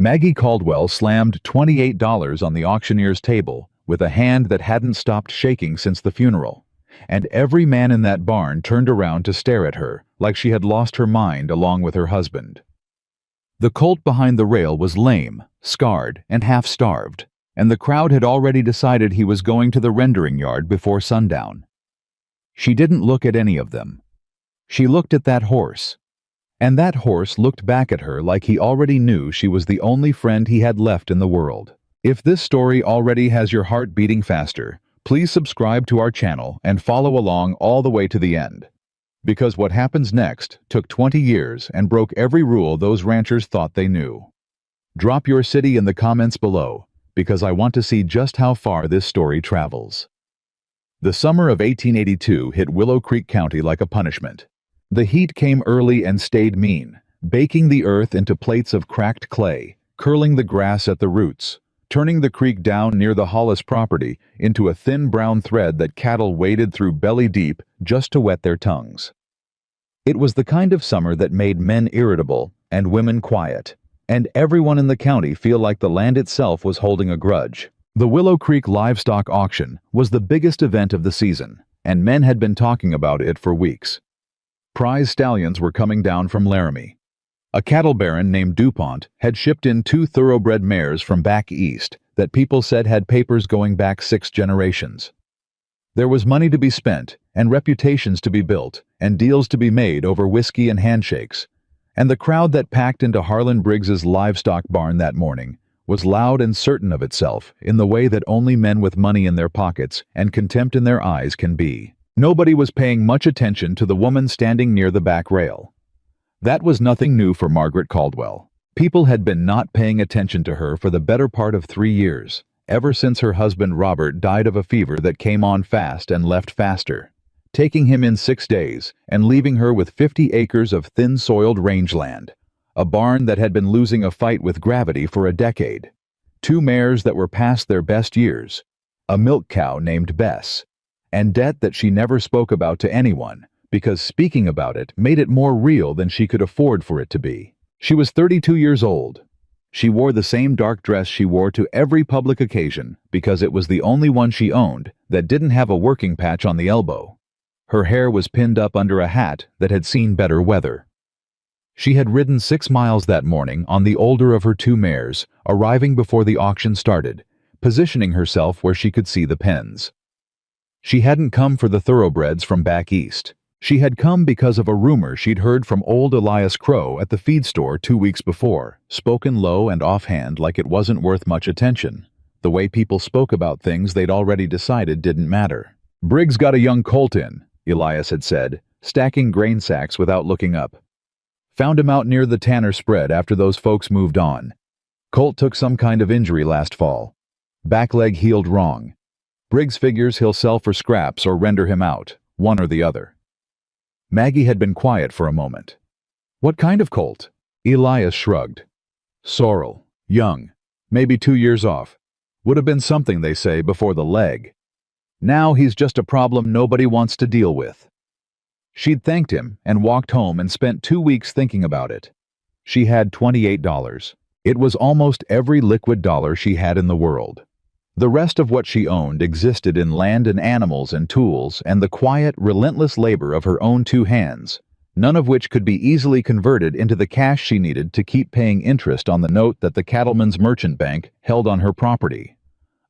Maggie Caldwell slammed $28 on the auctioneer's table with a hand that hadn't stopped shaking since the funeral, and every man in that barn turned around to stare at her like she had lost her mind along with her husband. The colt behind the rail was lame, scarred, and half-starved, and the crowd had already decided he was going to the rendering yard before sundown. She didn't look at any of them. She looked at that horse, and that horse looked back at her like he already knew she was the only friend he had left in the world. If this story already has your heart beating faster, please subscribe to our channel and follow along all the way to the end. Because what happens next took 20 years and broke every rule those ranchers thought they knew. Drop your city in the comments below, because I want to see just how far this story travels. The summer of 1882 hit Willow Creek County like a punishment. The heat came early and stayed mean, baking the earth into plates of cracked clay, curling the grass at the roots, turning the creek down near the Hollis property into a thin brown thread that cattle waded through belly deep just to wet their tongues. It was the kind of summer that made men irritable and women quiet, and everyone in the county feel like the land itself was holding a grudge. The Willow Creek Livestock Auction was the biggest event of the season, and men had been talking about it for weeks. Prize stallions were coming down from Laramie. A cattle baron named DuPont had shipped in 2 thoroughbred mares from back east that people said had papers going back 6 generations. There was money to be spent, and reputations to be built, and deals to be made over whiskey and handshakes, and the crowd that packed into Harlan Briggs's livestock barn that morning was loud and certain of itself in the way that only men with money in their pockets and contempt in their eyes can be. Nobody was paying much attention to the woman standing near the back rail. That was nothing new for Margaret Caldwell. People had been not paying attention to her for the better part of 3 years, ever since her husband Robert died of a fever that came on fast and left faster, taking him in 6 days and leaving her with 50 acres of thin-soiled rangeland, a barn that had been losing a fight with gravity for a decade, 2 mares that were past their best years, a milk cow named Bess, and debt that she never spoke about to anyone, because speaking about it made it more real than she could afford for it to be. She was 32 years old. She wore the same dark dress she wore to every public occasion because it was the only one she owned that didn't have a working patch on the elbow. Her hair was pinned up under a hat that had seen better weather. She had ridden 6 miles that morning on the older of her 2 mares, arriving before the auction started, positioning herself where she could see the pens. She hadn't come for the thoroughbreds from back east. She had come because of a rumor she'd heard from old Elias Crow at the feed store 2 weeks before, spoken low and offhand like it wasn't worth much attention, the way people spoke about things they'd already decided didn't matter. "Briggs got a young colt in," Elias had said, stacking grain sacks without looking up. "Found him out near the Tanner spread after those folks moved on. Colt took some kind of injury last fall. Back leg healed wrong. Briggs figures he'll sell for scraps or render him out, one or the other." Maggie had been quiet for a moment. "What kind of colt?" Elias shrugged. "Sorrel. Young. Maybe 2 years off. Would have been something, they say, before the leg. Now he's just a problem nobody wants to deal with." She'd thanked him and walked home and spent 2 weeks thinking about it. She had $28. It was almost every liquid dollar she had in the world. The rest of what she owned existed in land and animals and tools and the quiet, relentless labor of her own 2 hands, none of which could be easily converted into the cash she needed to keep paying interest on the note that the Cattleman's Merchant Bank held on her property,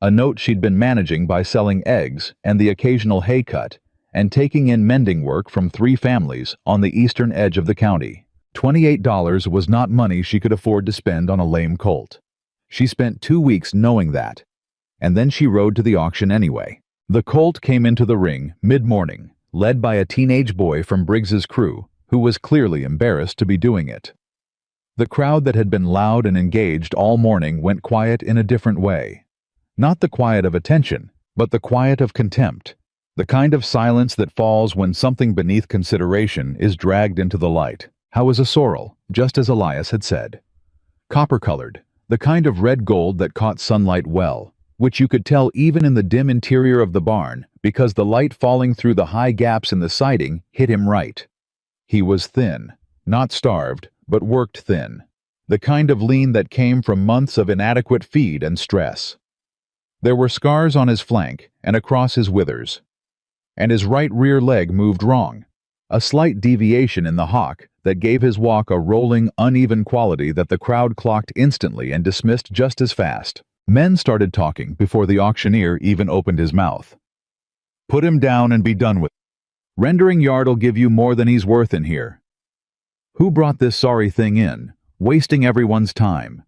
a note she'd been managing by selling eggs and the occasional hay cut, and taking in mending work from 3 families on the eastern edge of the county. $28 was not money she could afford to spend on a lame colt. She spent 2 weeks knowing that, and then she rode to the auction anyway. The colt came into the ring mid-morning, led by a teenage boy from Briggs's crew, who was clearly embarrassed to be doing it. The crowd that had been loud and engaged all morning went quiet in a different way. Not the quiet of attention, but the quiet of contempt, the kind of silence that falls when something beneath consideration is dragged into the light. How was a sorrel, just as Elias had said. Copper-colored, the kind of red gold that caught sunlight well, which you could tell even in the dim interior of the barn because the light falling through the high gaps in the siding hit him right. He was thin, not starved, but worked thin. the kind of lean that came from months of inadequate feed and stress. There were scars on his flank and across his withers, and his right rear leg moved wrong, a slight deviation in the hock that gave his walk a rolling, uneven quality that the crowd clocked instantly and dismissed just as fast. Men started talking before the auctioneer even opened his mouth. "Put him down and be done with it. Rendering yard'll give you more than he's worth in here. Who brought this sorry thing in, wasting everyone's time?"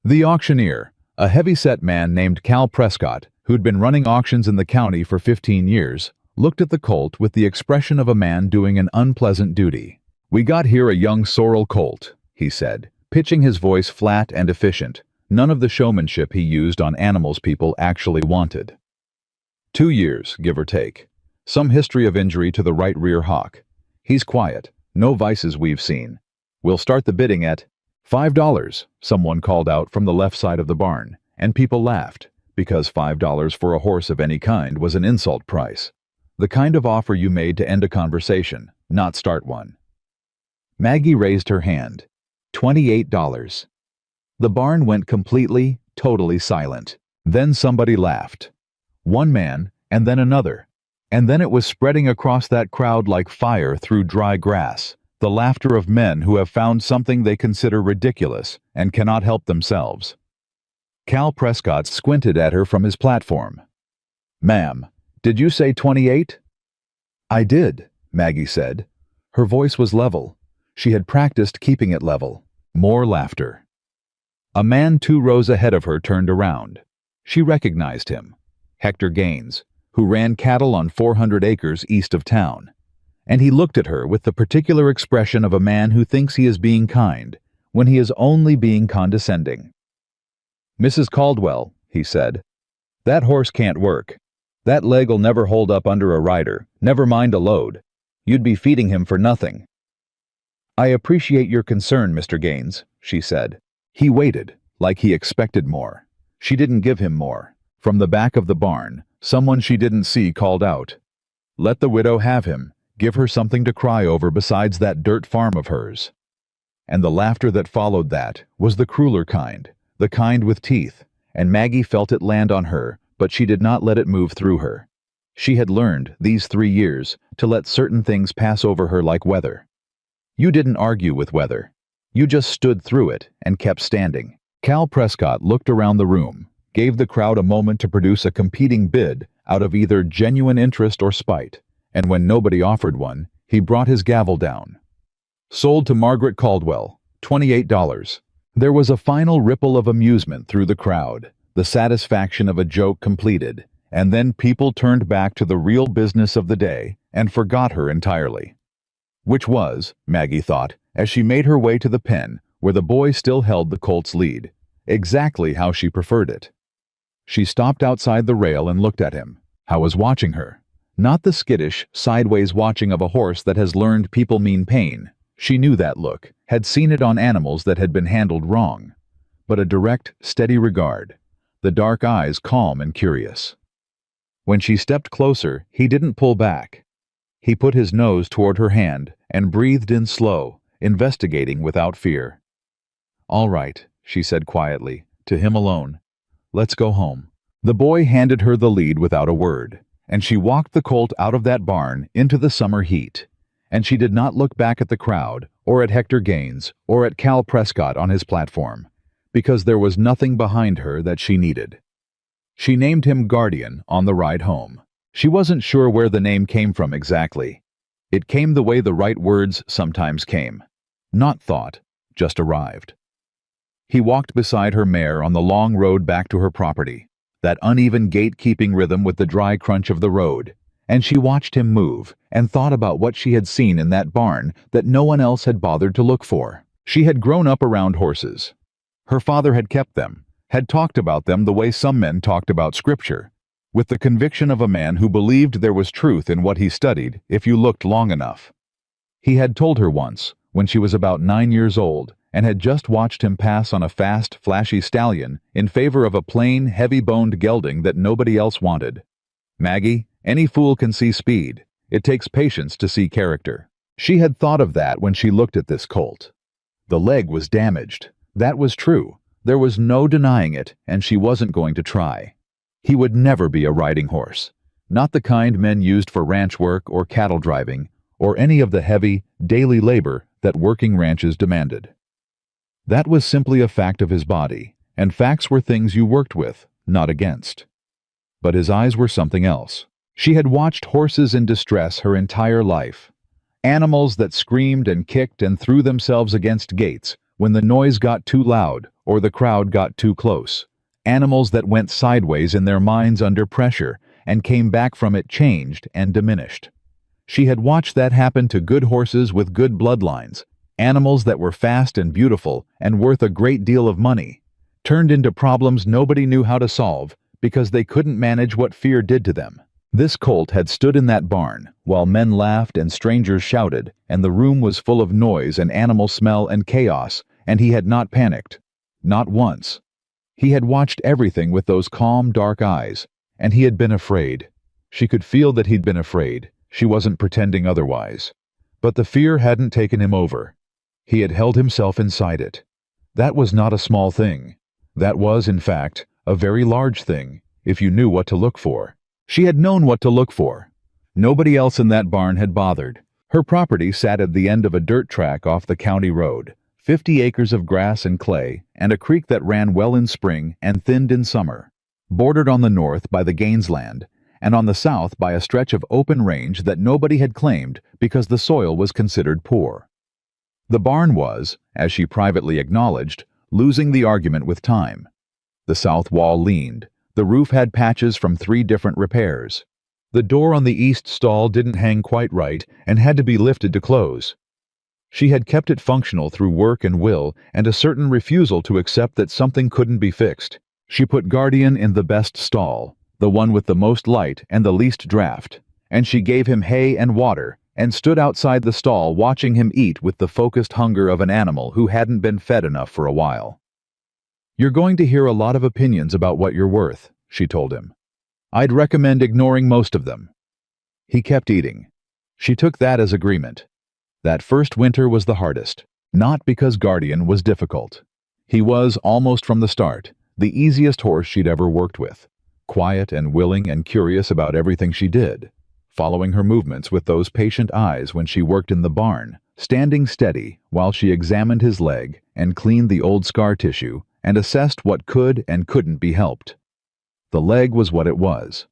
The auctioneer, a heavy-set man named Cal Prescott, who'd been running auctions in the county for 15 years, looked at the colt with the expression of a man doing an unpleasant duty. "We got here a young sorrel colt," he said, pitching his voice flat and efficient, none of the showmanship he used on animals people actually wanted. 2 years, give or take. Some history of injury to the right rear hock. He's quiet, no vices we've seen. We'll start the bidding at $5, someone called out from the left side of the barn, and people laughed, because $5 for a horse of any kind was an insult price. The kind of offer you made to end a conversation, not start one. Maggie raised her hand. $28. The barn went completely, totally silent. Then somebody laughed. One man, and then another. And then it was spreading across that crowd like fire through dry grass, the laughter of men who have found something they consider ridiculous and cannot help themselves. Cal Prescott squinted at her from his platform. "Ma'am, did you say 28? "I did," Maggie said. Her voice was level. She had practiced keeping it level. More laughter. A man 2 rows ahead of her turned around. She recognized him. Hector Gaines, who ran cattle on 400 acres east of town. And he looked at her with the particular expression of a man who thinks he is being kind, when he is only being condescending. "Mrs. Caldwell," he said, "that horse can't work. That leg'll never hold up under a rider, never mind a load. You'd be feeding him for nothing." "I appreciate your concern, Mr. Gaines," she said. He waited, like he expected more. She didn't give him more. From the back of the barn, someone she didn't see called out, "Let the widow have him. Give her something to cry over besides that dirt farm of hers." And the laughter that followed that was the crueler kind, the kind with teeth, and Maggie felt it land on her, but she did not let it move through her. She had learned, these 3 years, to let certain things pass over her like weather. You didn't argue with weather. You just stood through it and kept standing. Cal Prescott looked around the room, gave the crowd a moment to produce a competing bid out of either genuine interest or spite, and when nobody offered one, he brought his gavel down. "Sold to Margaret Caldwell, $28. There was a final ripple of amusement through the crowd, the satisfaction of a joke completed, and then people turned back to the real business of the day and forgot her entirely. Which was, Maggie thought, as she made her way to the pen, where the boy still held the colt's lead, exactly how she preferred it. She stopped outside the rail and looked at him. How was watching her? Not the skittish, sideways watching of a horse that has learned people mean pain. She knew that look, had seen it on animals that had been handled wrong. But a direct, steady regard, the dark eyes calm and curious. When she stepped closer, he didn't pull back. He put his nose toward her hand and breathed in slow, investigating without fear. "All right," she said quietly, to him alone. "Let's go home." The boy handed her the lead without a word, and she walked the colt out of that barn into the summer heat. And she did not look back at the crowd, or at Hector Gaines, or at Cal Prescott on his platform, because there was nothing behind her that she needed. She named him Guardian on the ride home. She wasn't sure where the name came from exactly. It came the way the right words sometimes came. Not thought, just arrived. He walked beside her mare on the long road back to her property, that uneven gate-keeping rhythm with the dry crunch of the road, and she watched him move and thought about what she had seen in that barn that no one else had bothered to look for. She had grown up around horses. Her father had kept them, had talked about them the way some men talked about scripture, with the conviction of a man who believed there was truth in what he studied if you looked long enough. He had told her once, when she was about 9 years old, and had just watched him pass on a fast, flashy stallion in favor of a plain, heavy-boned gelding that nobody else wanted. "Maggie, any fool can see speed. It takes patience to see character." She had thought of that when she looked at this colt. The leg was damaged, That was true. There was no denying it, and she wasn't going to try. He would never be a riding horse. Not the kind men used for ranch work or cattle driving, or any of the heavy, daily labor that working ranches demanded. That was simply a fact of his body, and facts were things you worked with, not against. But his eyes were something else. She had watched horses in distress her entire life. Animals that screamed and kicked and threw themselves against gates when the noise got too loud or the crowd got too close. Animals that went sideways in their minds under pressure and came back from it changed and diminished. She had watched that happen to good horses with good bloodlines, animals that were fast and beautiful and worth a great deal of money, turned into problems nobody knew how to solve because they couldn't manage what fear did to them. This colt had stood in that barn while men laughed and strangers shouted, and the room was full of noise and animal smell and chaos, and he had not panicked. Not once. He had watched everything with those calm, dark eyes, and he had been afraid. She could feel that he'd been afraid. She wasn't pretending otherwise. But the fear hadn't taken him over. He had held himself inside it. That was not a small thing. That was, in fact, a very large thing, if you knew what to look for. She had known what to look for. Nobody else in that barn had bothered. Her property sat at the end of a dirt track off the county road, 50 acres of grass and clay, and a creek that ran well in spring and thinned in summer, bordered on the north by the Gaines land, and on the south by a stretch of open range that nobody had claimed because the soil was considered poor. The barn was, as she privately acknowledged, losing the argument with time. The south wall leaned. The roof had patches from 3 different repairs. The door on the east stall didn't hang quite right and had to be lifted to close. She had kept it functional through work and will and a certain refusal to accept that something couldn't be fixed. She put Guardian in the best stall, the one with the most light and the least draft, and she gave him hay and water and stood outside the stall watching him eat with the focused hunger of an animal who hadn't been fed enough for a while. "You're going to hear a lot of opinions about what you're worth," she told him. "I'd recommend ignoring most of them." He kept eating. She took that as agreement. That first winter was the hardest, not because Guardian was difficult. He was, almost from the start, the easiest horse she'd ever worked with, quiet and willing and curious about everything she did, following her movements with those patient eyes when she worked in the barn, standing steady while she examined his leg and cleaned the old scar tissue and assessed what could and couldn't be helped. The leg was what it was.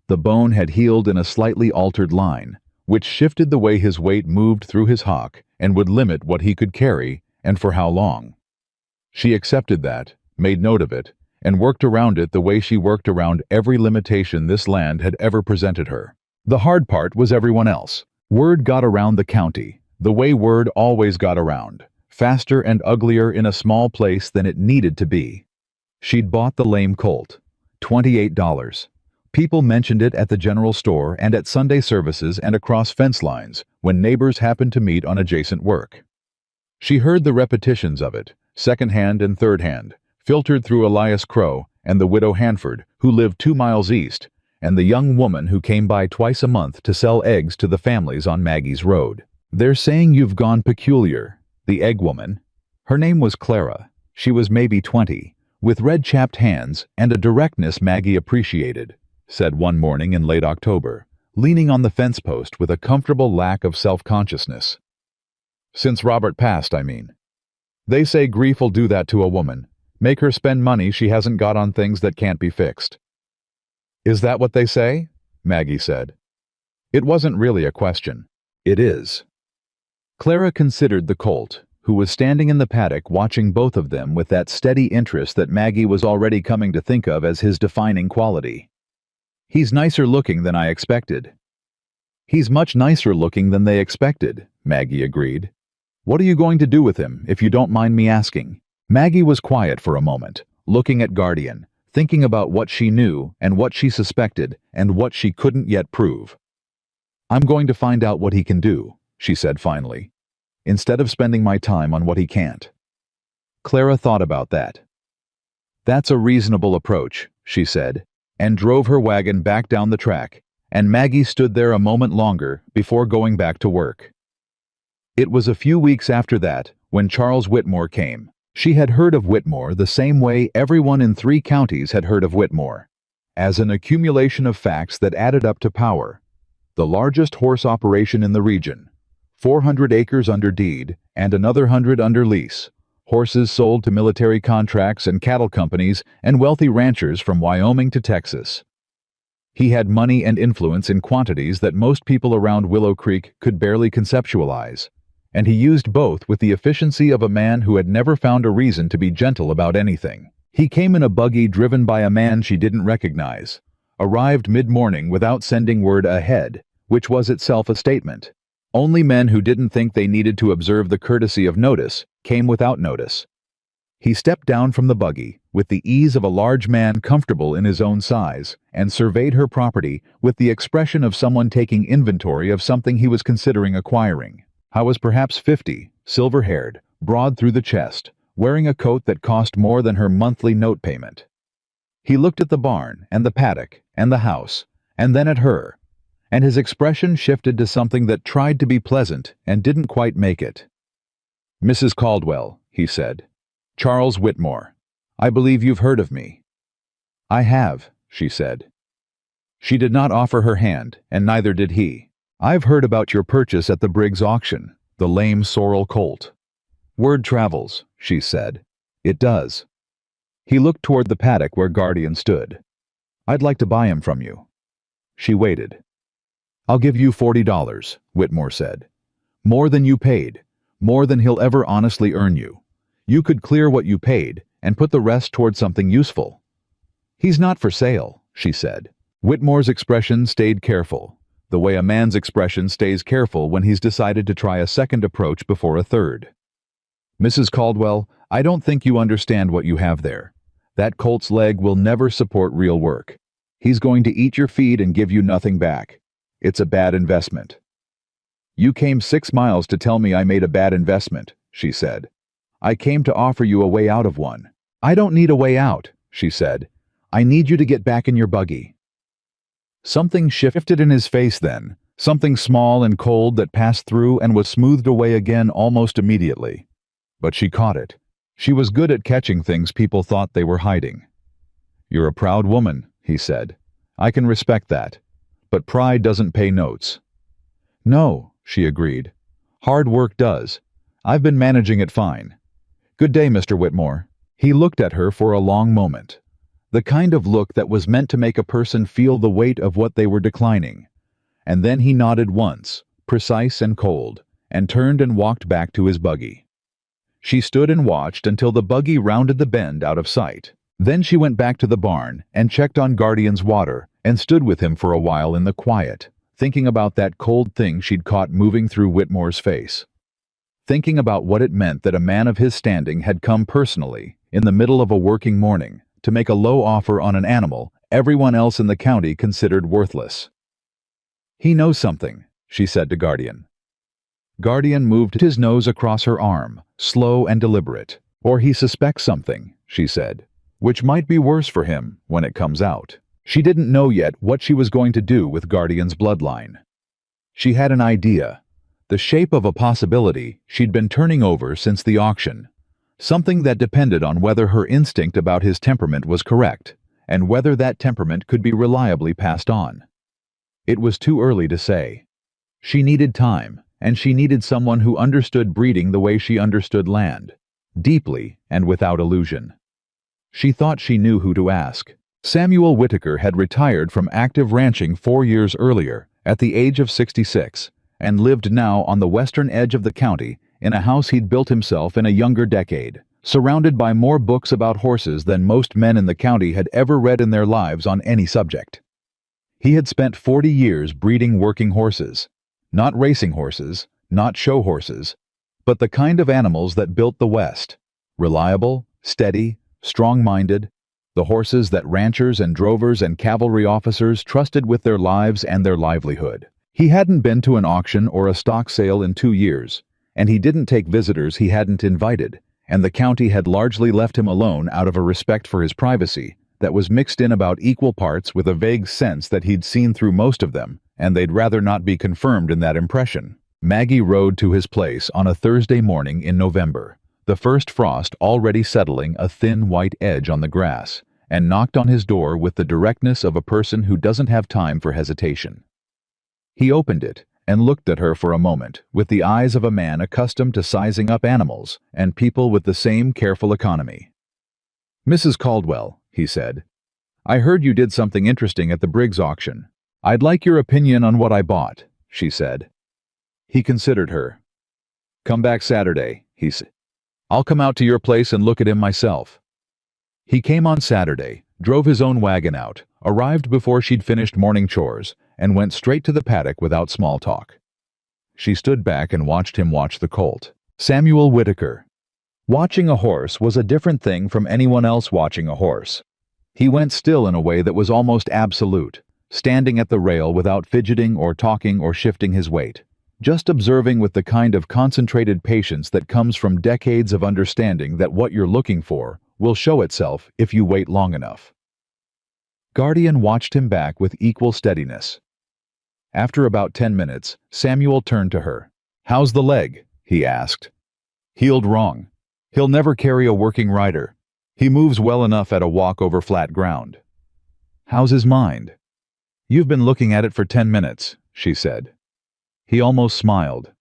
The bone had healed in a slightly altered line, which shifted the way his weight moved through his hock and would limit what he could carry and for how long. She accepted that, made note of it, and worked around it the way she worked around every limitation this land had ever presented her. The hard part was everyone else. Word got around the county, the way word always got around, faster and uglier in a small place than it needed to be. She'd bought the lame colt, $28. People mentioned it at the general store and at Sunday services and across fence lines when neighbors happened to meet on adjacent work. She heard the repetitions of it, second-hand and third-hand, filtered through Elias Crow and the widow Hanford, who lived 2 miles east, and the young woman who came by twice a month to sell eggs to the families on Maggie's road. "They're saying you've gone peculiar," the egg woman. Her name was Clara. She was maybe 20, with red-chapped hands and a directness Maggie appreciated, said one morning in late October, leaning on the fence post with a comfortable lack of self-consciousness. "Since Robert passed, I mean. They say grief'll do that to a woman, make her spend money she hasn't got on things that can't be fixed." "Is that what they say?" Maggie said. It wasn't really a question. "It is." Clara considered the colt, who was standing in the paddock watching both of them with that steady interest that Maggie was already coming to think of as his defining quality. "He's nicer looking than I expected." "He's much nicer looking than they expected," Maggie agreed. "What are you going to do with him, if you don't mind me asking?" Maggie was quiet for a moment, looking at Guardian, thinking about what she knew and what she suspected and what she couldn't yet prove. "I'm going to find out what he can do," she said finally, "instead of spending my time on what he can't." Clara thought about that. "That's a reasonable approach," she said, and drove her wagon back down the track, and Maggie stood there a moment longer before going back to work. It was a few weeks after that when Charles Whitmore came. She had heard of Whitmore the same way everyone in 3 counties had heard of Whitmore, as an accumulation of facts that added up to power. The largest horse operation in the region, 400 acres under deed and another 100 under lease. Horses sold to military contracts and cattle companies and wealthy ranchers from Wyoming to Texas. He had money and influence in quantities that most people around Willow Creek could barely conceptualize, and he used both with the efficiency of a man who had never found a reason to be gentle about anything. He came in a buggy driven by a man she didn't recognize, arrived mid-morning without sending word ahead, which was itself a statement. Only men who didn't think they needed to observe the courtesy of notice came without notice. He stepped down from the buggy with the ease of a large man comfortable in his own size and surveyed her property with the expression of someone taking inventory of something he was considering acquiring. I was perhaps 50, silver-haired, broad through the chest, wearing a coat that cost more than her monthly note payment. He looked at the barn and the paddock and the house, and then at her, and his expression shifted to something that tried to be pleasant and didn't quite make it. "Mrs. Caldwell," he said. "Charles Whitmore. I believe you've heard of me." "I have," she said. She did not offer her hand, and neither did he. "I've heard about your purchase at the Briggs auction, the lame sorrel colt." "Word travels," she said. "It does." He looked toward the paddock where Guardian stood. "I'd like to buy him from you." She waited. "I'll give you $40, Whitmore said. "More than you paid, more than he'll ever honestly earn you. You could clear what you paid and put the rest toward something useful." "He's not for sale," she said. Whitmore's expression stayed careful, the way a man's expression stays careful when he's decided to try a second approach before a third. "Mrs. Caldwell, I don't think you understand what you have there. That colt's leg will never support real work. He's going to eat your feed and give you nothing back. It's a bad investment." "You came 6 miles to tell me I made a bad investment," she said. "I came to offer you a way out of one." "I don't need a way out," she said. "I need you to get back in your buggy." Something shifted in his face then, something small and cold that passed through and was smoothed away again almost immediately. But she caught it. She was good at catching things people thought they were hiding. "You're a proud woman," he said. "I can respect that. But pride doesn't pay notes." "No," she agreed. "Hard work does. I've been managing it fine. Good day, Mr. Whitmore." He looked at her for a long moment, the kind of look that was meant to make a person feel the weight of what they were declining. And then he nodded once, precise and cold, and turned and walked back to his buggy. She stood and watched until the buggy rounded the bend out of sight. Then she went back to the barn and checked on Guardian's water and stood with him for a while in the quiet, thinking about that cold thing she'd caught moving through Whitmore's face. Thinking about what it meant that a man of his standing had come personally, in the middle of a working morning, to make a low offer on an animal everyone else in the county considered worthless. "He knows something," she said to Guardian. Guardian moved his nose across her arm, slow and deliberate. "Or he suspects something," she said, "which might be worse for him when it comes out." She didn't know yet what she was going to do with Guardian's bloodline. She had an idea, the shape of a possibility she'd been turning over since the auction, something that depended on whether her instinct about his temperament was correct, and whether that temperament could be reliably passed on. It was too early to say. She needed time, and she needed someone who understood breeding the way she understood land, deeply and without illusion. She thought she knew who to ask. Samuel Whitaker had retired from active ranching 4 years earlier, at the age of 66, and lived now on the western edge of the county in a house he'd built himself in a younger decade, surrounded by more books about horses than most men in the county had ever read in their lives on any subject. He had spent 40 years breeding working horses, not racing horses, not show horses, but the kind of animals that built the West, reliable, steady, strong-minded, the horses that ranchers and drovers and cavalry officers trusted with their lives and their livelihood. He hadn't been to an auction or a stock sale in 2 years, and he didn't take visitors he hadn't invited, and the county had largely left him alone out of a respect for his privacy that was mixed in about equal parts with a vague sense that he'd seen through most of them, and they'd rather not be confirmed in that impression. Maggie rode to his place on a Thursday morning in November, the first frost already settling a thin white edge on the grass, and knocked on his door with the directness of a person who doesn't have time for hesitation. He opened it and looked at her for a moment with the eyes of a man accustomed to sizing up animals and people with the same careful economy. "Mrs. Caldwell," he said, "I heard you did something interesting at the Briggs auction. I'd like your opinion on what I bought," she said. He considered her. "Come back Saturday," he said. "I'll come out to your place and look at him myself." He came on Saturday, drove his own wagon out, arrived before she'd finished morning chores, and went straight to the paddock without small talk. She stood back and watched him watch the colt. Samuel Whitaker. Watching a horse was a different thing from anyone else watching a horse. He went still in a way that was almost absolute, standing at the rail without fidgeting or talking or shifting his weight, just observing with the kind of concentrated patience that comes from decades of understanding that what you're looking for will show itself if you wait long enough. Guardian watched him back with equal steadiness. After about 10 minutes, Samuel turned to her. "How's the leg?" he asked. "Healed wrong. He'll never carry a working rider. He moves well enough at a walk over flat ground." "How's his mind?" "You've been looking at it for 10 minutes, she said. He almost smiled.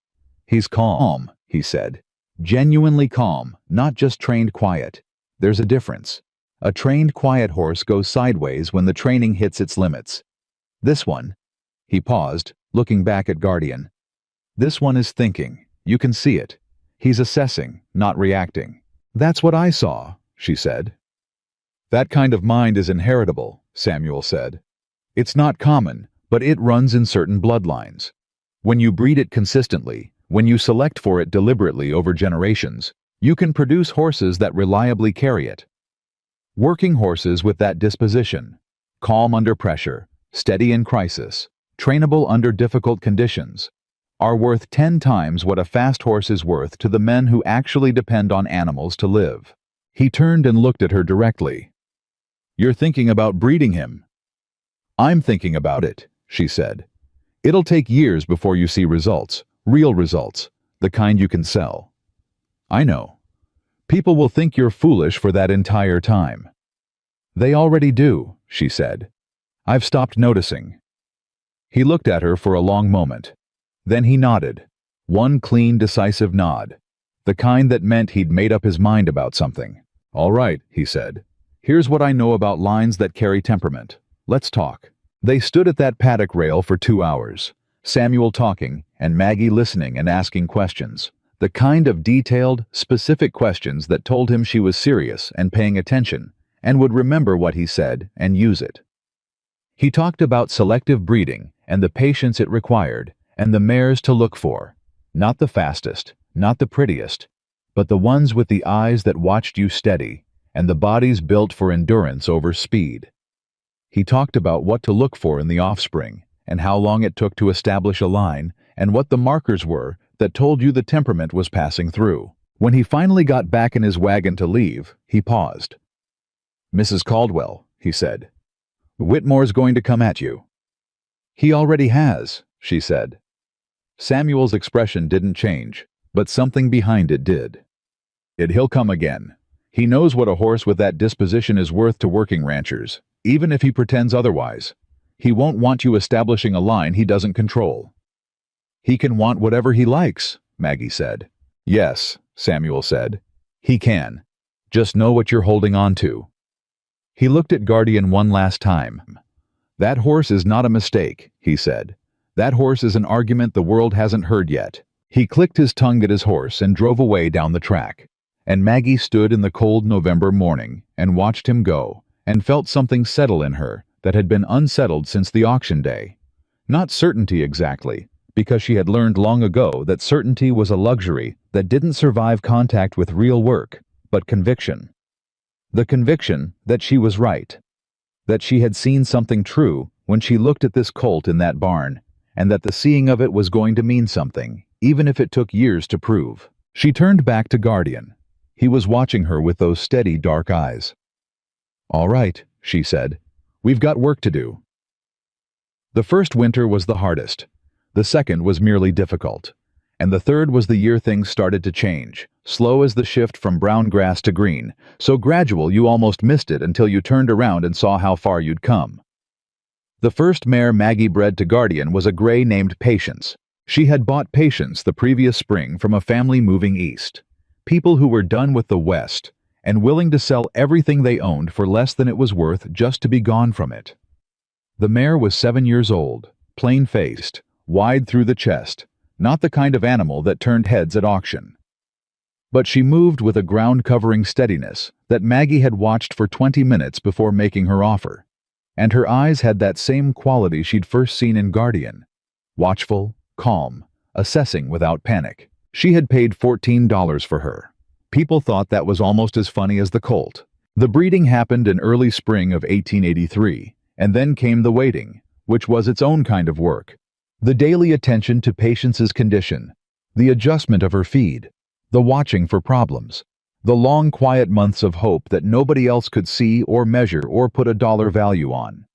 "He's calm," he said. "Genuinely calm, not just trained quiet. There's a difference. A trained quiet horse goes sideways when the training hits its limits. This one," he paused, looking back at Guardian. "This one is thinking. You can see it. He's assessing, not reacting." "That's what I saw," she said. "That kind of mind is inheritable," Samuel said. "It's not common, but it runs in certain bloodlines. When you breed it consistently, when you select for it deliberately over generations, you can produce horses that reliably carry it. Working horses with that disposition, calm under pressure, steady in crisis, trainable under difficult conditions, are worth 10 times what a fast horse is worth to the men who actually depend on animals to live." He turned and looked at her directly. "You're thinking about breeding him." "I'm thinking about it," she said. "It'll take years before you see results, real results, the kind you can sell." "I know. People will think you're foolish for that entire time." "They already do," she said. "I've stopped noticing." He looked at her for a long moment. Then he nodded. One clean, decisive nod. The kind that meant he'd made up his mind about something. "All right," he said. "Here's what I know about lines that carry temperament. Let's talk." They stood at that paddock rail for 2 hours, Samuel talking and Maggie listening and asking questions. The kind of detailed, specific questions that told him she was serious and paying attention, and would remember what he said and use it. He talked about selective breeding and the patience it required, and the mares to look for. Not the fastest, not the prettiest, but the ones with the eyes that watched you steady, and the bodies built for endurance over speed. He talked about what to look for in the offspring, and how long it took to establish a line, and what the markers were that told you the temperament was passing through. When he finally got back in his wagon to leave, he paused. "Mrs. Caldwell," he said, "Whitmore's going to come at you." "He already has," she said. Samuel's expression didn't change, but something behind it did. He'll come again. He knows what a horse with that disposition is worth to working ranchers, even if he pretends otherwise. He won't want you establishing a line he doesn't control." "He can want whatever he likes," Maggie said. "Yes," Samuel said. "He can. Just know what you're holding on to." He looked at Guardian one last time. "That horse is not a mistake," he said. "That horse is an argument the world hasn't heard yet." He clicked his tongue at his horse and drove away down the track. And Maggie stood in the cold November morning and watched him go, and felt something settle in her that had been unsettled since the auction day. Not certainty exactly, because she had learned long ago that certainty was a luxury that didn't survive contact with real work, but conviction. The conviction that she was right, that she had seen something true when she looked at this colt in that barn, and that the seeing of it was going to mean something, even if it took years to prove. She turned back to Guardian. He was watching her with those steady dark eyes. "All right," she said. "We've got work to do." The first winter was the hardest. The second was merely difficult. And the third was the year things started to change, slow as the shift from brown grass to green, so gradual you almost missed it until you turned around and saw how far you'd come. The first mare Maggie bred to Guardian was a gray named Patience. She had bought Patience the previous spring from a family moving east. People who were done with the West and willing to sell everything they owned for less than it was worth just to be gone from it. The mare was 7 years old, plain-faced, wide through the chest, not the kind of animal that turned heads at auction. But she moved with a ground-covering steadiness that Maggie had watched for 20 minutes before making her offer. And her eyes had that same quality she'd first seen in Guardian. Watchful, calm, assessing without panic. She had paid $14 for her. People thought that was almost as funny as the Colt. The breeding happened in early spring of 1883, and then came the waiting, which was its own kind of work. The daily attention to Patience's condition, the adjustment of her feed, the watching for problems, the long quiet months of hope that nobody else could see or measure or put a dollar value on.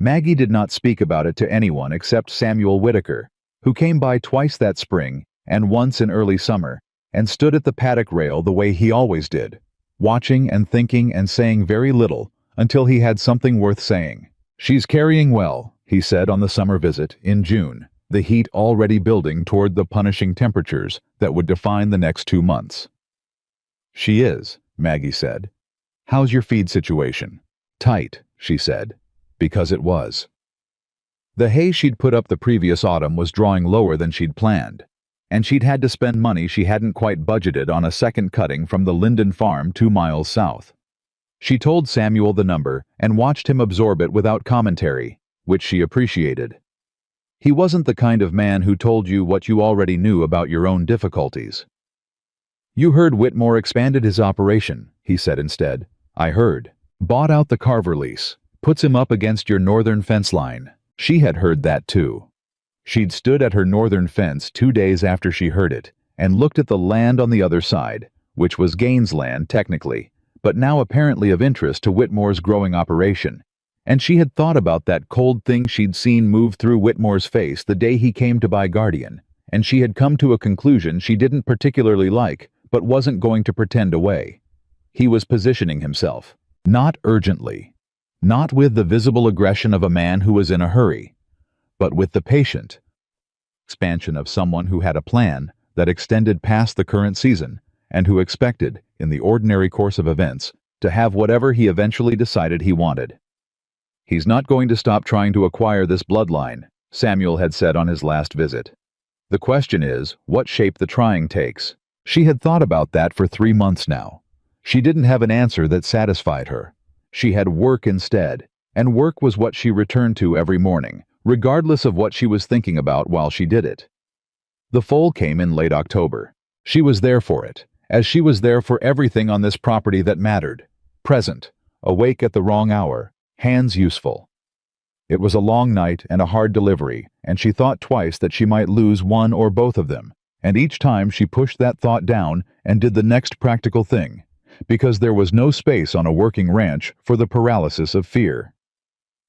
Maggie did not speak about it to anyone except Samuel Whitaker, who came by twice that spring and once in early summer, and stood at the paddock rail the way he always did, watching and thinking and saying very little until he had something worth saying. "She's carrying well," he said on the summer visit in June, the heat already building toward the punishing temperatures that would define the next 2 months. "She is," Maggie said. "How's your feed situation?" "Tight," she said, because it was. The hay she'd put up the previous autumn was drawing lower than she'd planned, and she'd had to spend money she hadn't quite budgeted on a second cutting from the Linden farm 2 miles south. She told Samuel the number and watched him absorb it without commentary, which she appreciated. He wasn't the kind of man who told you what you already knew about your own difficulties. "You heard Whitmore expanded his operation," he said instead. "I heard. Bought out the Carver lease. Puts him up against your northern fence line." She had heard that too. She'd stood at her northern fence 2 days after she heard it and looked at the land on the other side, which was Gaines' land technically, but now apparently of interest to Whitmore's growing operation. And she had thought about that cold thing she'd seen move through Whitmore's face the day he came to buy Guardian, and she had come to a conclusion she didn't particularly like, but wasn't going to pretend away. He was positioning himself, not urgently, not with the visible aggression of a man who was in a hurry, but with the patient expansion of someone who had a plan that extended past the current season and who expected, in the ordinary course of events, to have whatever he eventually decided he wanted. "He's not going to stop trying to acquire this bloodline," Samuel had said on his last visit. "The question is, what shape the trying takes." She had thought about that for 3 months now. She didn't have an answer that satisfied her. She had work instead, and work was what she returned to every morning, regardless of what she was thinking about while she did it. The foal came in late October. She was there for it, as she was there for everything on this property that mattered. Present, awake at the wrong hour, hands useful. It was a long night and a hard delivery, and she thought twice that she might lose one or both of them, and each time she pushed that thought down and did the next practical thing, because there was no space on a working ranch for the paralysis of fear.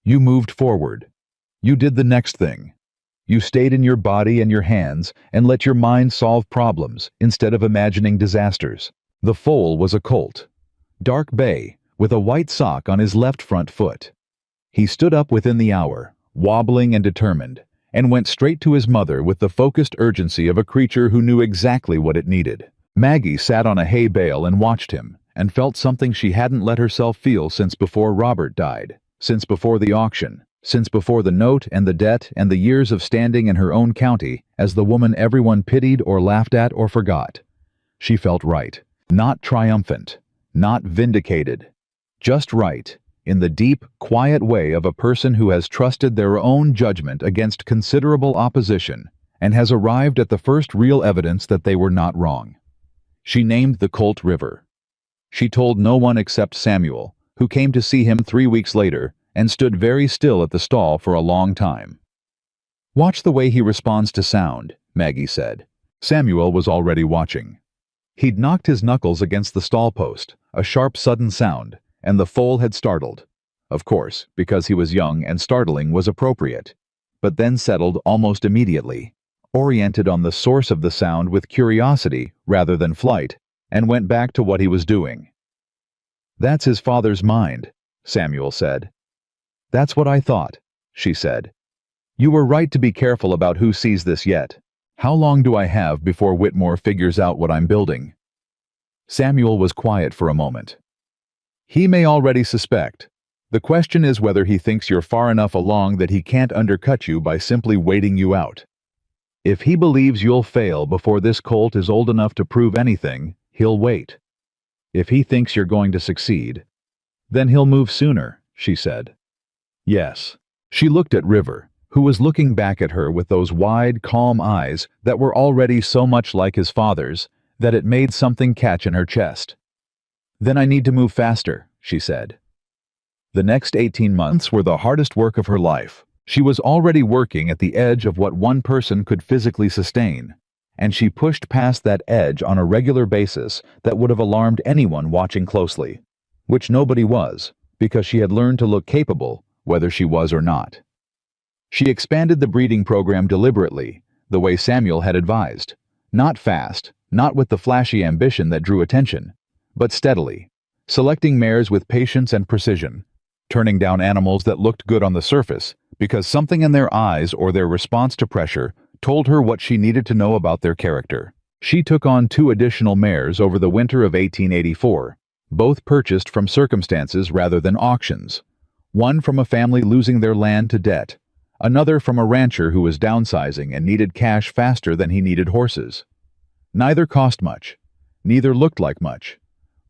You moved forward. You did the next thing. You stayed in your body and your hands and let your mind solve problems instead of imagining disasters. The foal was a colt, dark bay, with a white sock on his left front foot. He stood up within the hour, wobbling and determined, and went straight to his mother with the focused urgency of a creature who knew exactly what it needed. Maggie sat on a hay bale and watched him, and felt something she hadn't let herself feel since before Robert died, since before the auction, since before the note and the debt and the years of standing in her own county as the woman everyone pitied or laughed at or forgot. She felt right, not triumphant, not vindicated, just right, in the deep, quiet way of a person who has trusted their own judgment against considerable opposition and has arrived at the first real evidence that they were not wrong. She named the Colt River. She told no one except Samuel, who came to see him 3 weeks later and stood very still at the stall for a long time. "Watch the way he responds to sound," Maggie said. Samuel was already watching. He'd knocked his knuckles against the stall post, a sharp sudden sound, and the foal had startled. Of course, because he was young and startling was appropriate, but then settled almost immediately, oriented on the source of the sound with curiosity rather than flight, and went back to what he was doing. "That's his father's mind," Samuel said. "That's what I thought," she said. "You were right to be careful about who sees this yet. How long do I have before Whitmore figures out what I'm building?" Samuel was quiet for a moment. "He may already suspect. The question is whether he thinks you're far enough along that he can't undercut you by simply waiting you out. If he believes you'll fail before this Colt is old enough to prove anything, he'll wait. If he thinks you're going to succeed, then he'll move sooner," she said. "Yes." She looked at River, who was looking back at her with those wide, calm eyes that were already so much like his father's that it made something catch in her chest. "Then I need to move faster," she said. The next 18 months were the hardest work of her life. She was already working at the edge of what one person could physically sustain, and she pushed past that edge on a regular basis that would have alarmed anyone watching closely, which nobody was, because she had learned to look capable, whether she was or not. She expanded the breeding program deliberately, the way Samuel had advised. Not fast, not with the flashy ambition that drew attention, but steadily, selecting mares with patience and precision, turning down animals that looked good on the surface because something in their eyes or their response to pressure told her what she needed to know about their character. She took on 2 additional mares over the winter of 1884, both purchased from circumstances rather than auctions. One from a family losing their land to debt, another from a rancher who was downsizing and needed cash faster than he needed horses. Neither cost much. Neither looked like much.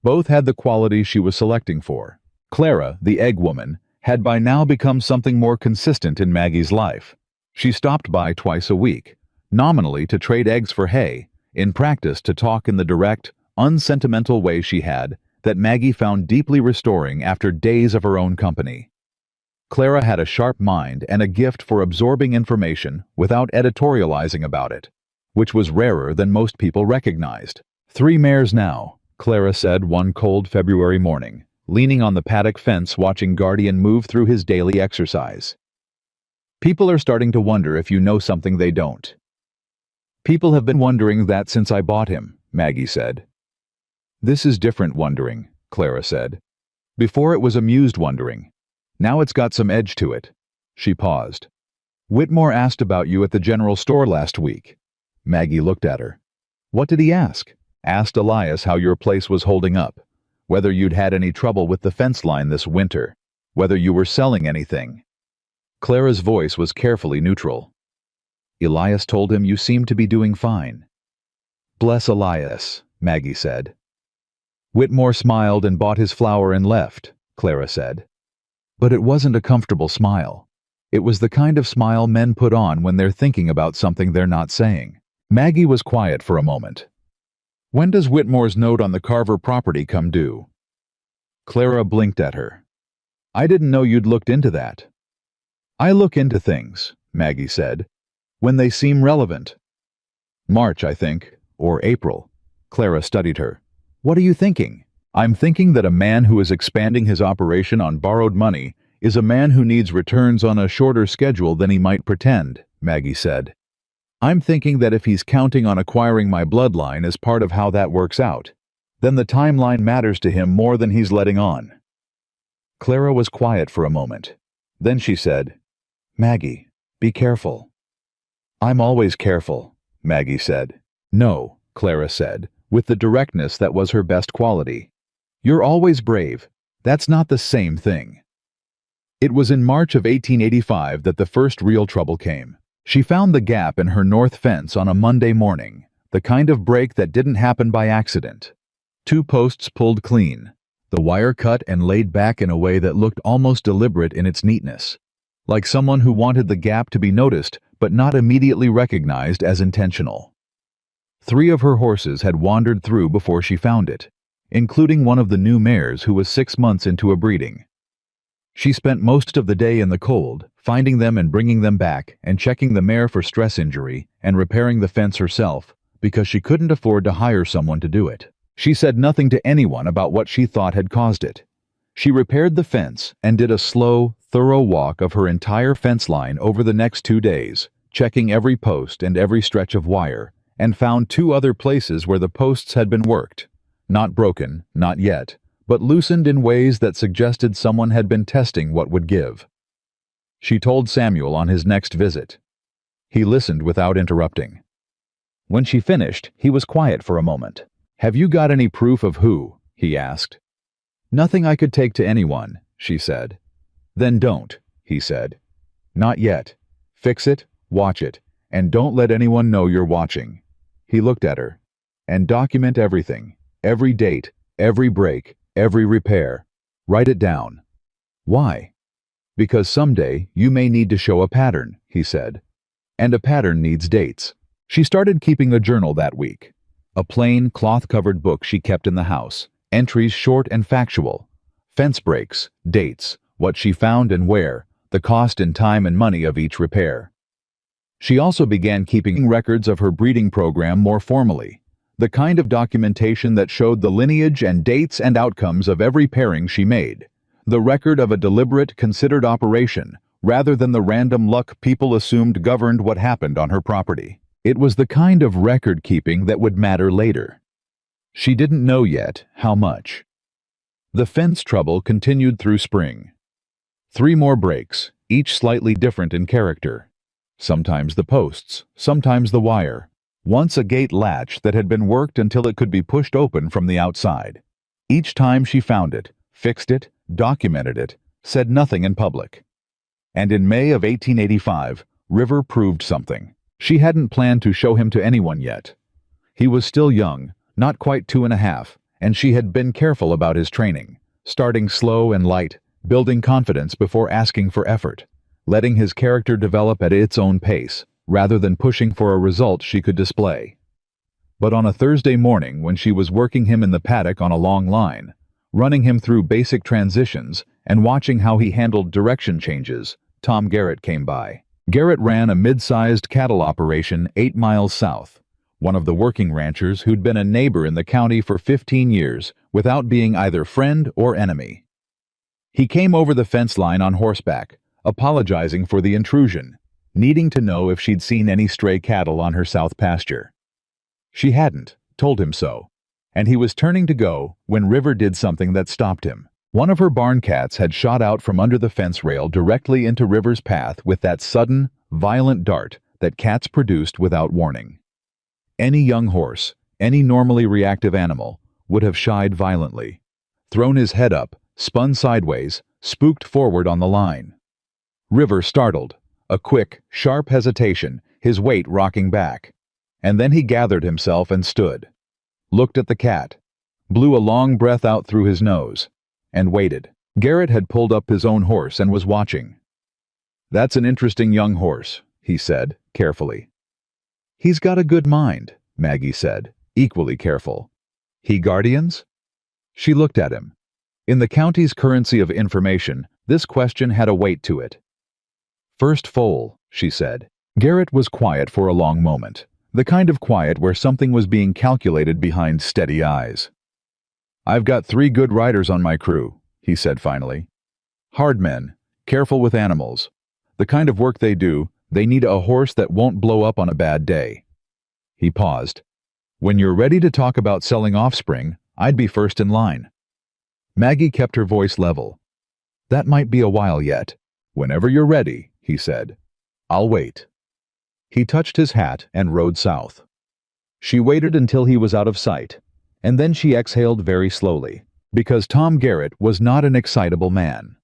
Both had the qualities she was selecting for. Clara, the egg woman, had by now become something more consistent in Maggie's life. She stopped by twice a week, nominally to trade eggs for hay, in practice to talk in the direct, unsentimental way she had that Maggie found deeply restoring after days of her own company. Clara had a sharp mind and a gift for absorbing information without editorializing about it, which was rarer than most people recognized. 3 mares now, Clara said one cold February morning, leaning on the paddock fence watching Guardian move through his daily exercise. "People are starting to wonder if you know something they don't." "People have been wondering that since I bought him," Maggie said. "This is different wondering," Clara said. "Before it was amused wondering. Now it's got some edge to it." She paused. "Whitmore asked about you at the general store last week." Maggie looked at her. "What did he ask?" "Asked Elias how your place was holding up, whether you'd had any trouble with the fence line this winter, whether you were selling anything." Clara's voice was carefully neutral. "Elias told him you seemed to be doing fine." "Bless Elias," Maggie said. "Whitmore smiled and bought his flour and left," Clara said. But it wasn't a comfortable smile. It was the kind of smile men put on when they're thinking about something they're not saying. Maggie was quiet for a moment. "When does Whitmore's note on the Carver property come due?" Clara blinked at her. "I didn't know you'd looked into that." "I look into things," Maggie said, "when they seem relevant." "March, I think, or April." Clara studied her. "What are you thinking?" "I'm thinking that a man who is expanding his operation on borrowed money is a man who needs returns on a shorter schedule than he might pretend," Maggie said. "I'm thinking that if he's counting on acquiring my bloodline as part of how that works out, then the timeline matters to him more than he's letting on." Clara was quiet for a moment. Then she said, "Maggie, be careful." "I'm always careful," Maggie said. "No," Clara said, with the directness that was her best quality. "You're always brave. That's not the same thing." It was in March of 1885 that the first real trouble came. She found the gap in her north fence on a Monday morning, the kind of break that didn't happen by accident. 2 posts pulled clean, the wire cut and laid back in a way that looked almost deliberate in its neatness, like someone who wanted the gap to be noticed but not immediately recognized as intentional. 3 of her horses had wandered through before she found it, including one of the new mares who was 6 months into a breeding. She spent most of the day in the cold, finding them and bringing them back, and checking the mare for stress injury and repairing the fence herself, because she couldn't afford to hire someone to do it. She said nothing to anyone about what she thought had caused it. She repaired the fence and did a slow, thorough walk of her entire fence line over the next 2 days, checking every post and every stretch of wire, and found 2 other places where the posts had been worked. Not broken, not yet, but loosened in ways that suggested someone had been testing what would give. She told Samuel on his next visit. He listened without interrupting. When she finished, he was quiet for a moment. "Have you got any proof of who?" he asked. "Nothing I could take to anyone," she said. "Then don't," he said. "Not yet. Fix it, watch it, and don't let anyone know you're watching." He looked at her. "And document everything, every date, every break, every repair. Write it down." "Why?" "Because someday you may need to show a pattern," he said. "And a pattern needs dates." She started keeping a journal that week. A plain, cloth-covered book she kept in the house, entries short and factual. Fence breaks, dates, what she found and where, the cost in time and money of each repair. She also began keeping records of her breeding program more formally, the kind of documentation that showed the lineage and dates and outcomes of every pairing she made, the record of a deliberate, considered operation, rather than the random luck people assumed governed what happened on her property. It was the kind of record-keeping that would matter later. She didn't know yet how much. The fence trouble continued through spring. 3 more breaks, each slightly different in character. Sometimes the posts, sometimes the wire. Once a gate latch that had been worked until it could be pushed open from the outside. Each time she found it, fixed it, documented it, said nothing in public. And in May of 1885, River proved something. She hadn't planned to show him to anyone yet. He was still young, not quite 2.5, and she had been careful about his training, starting slow and light, building confidence before asking for effort, letting his character develop at its own pace, rather than pushing for a result she could display. But on a Thursday morning when she was working him in the paddock on a long line, running him through basic transitions and watching how he handled direction changes, Tom Garrett came by. Garrett ran a mid-sized cattle operation 8 miles south, one of the working ranchers who'd been a neighbor in the county for 15 years without being either friend or enemy. He came over the fence line on horseback, apologizing for the intrusion, needing to know if she'd seen any stray cattle on her south pasture. She hadn't, told him so, and he was turning to go when River did something that stopped him. One of her barn cats had shot out from under the fence rail directly into River's path with that sudden, violent dart that cats produced without warning. Any young horse, any normally reactive animal, would have shied violently, thrown his head up, spun sideways, spooked forward on the line. River startled, a quick, sharp hesitation, his weight rocking back. And then he gathered himself and stood, looked at the cat, blew a long breath out through his nose, and waited. Garrett had pulled up his own horse and was watching. "That's an interesting young horse," he said, carefully. "He's got a good mind," Maggie said, equally careful. "He guardians?" She looked at him. In the county's currency of information, this question had a weight to it. "First foal," she said. Garrett was quiet for a long moment, the kind of quiet where something was being calculated behind steady eyes. "I've got 3 good riders on my crew," he said finally. "Hard men, careful with animals. The kind of work they do, they need a horse that won't blow up on a bad day." He paused. "When you're ready to talk about selling offspring, I'd be first in line." Maggie kept her voice level. "That might be a while yet. Whenever you're ready," he said. "I'll wait." He touched his hat and rode south. She waited until he was out of sight, and then she exhaled very slowly, because Tom Garrett was not an excitable man.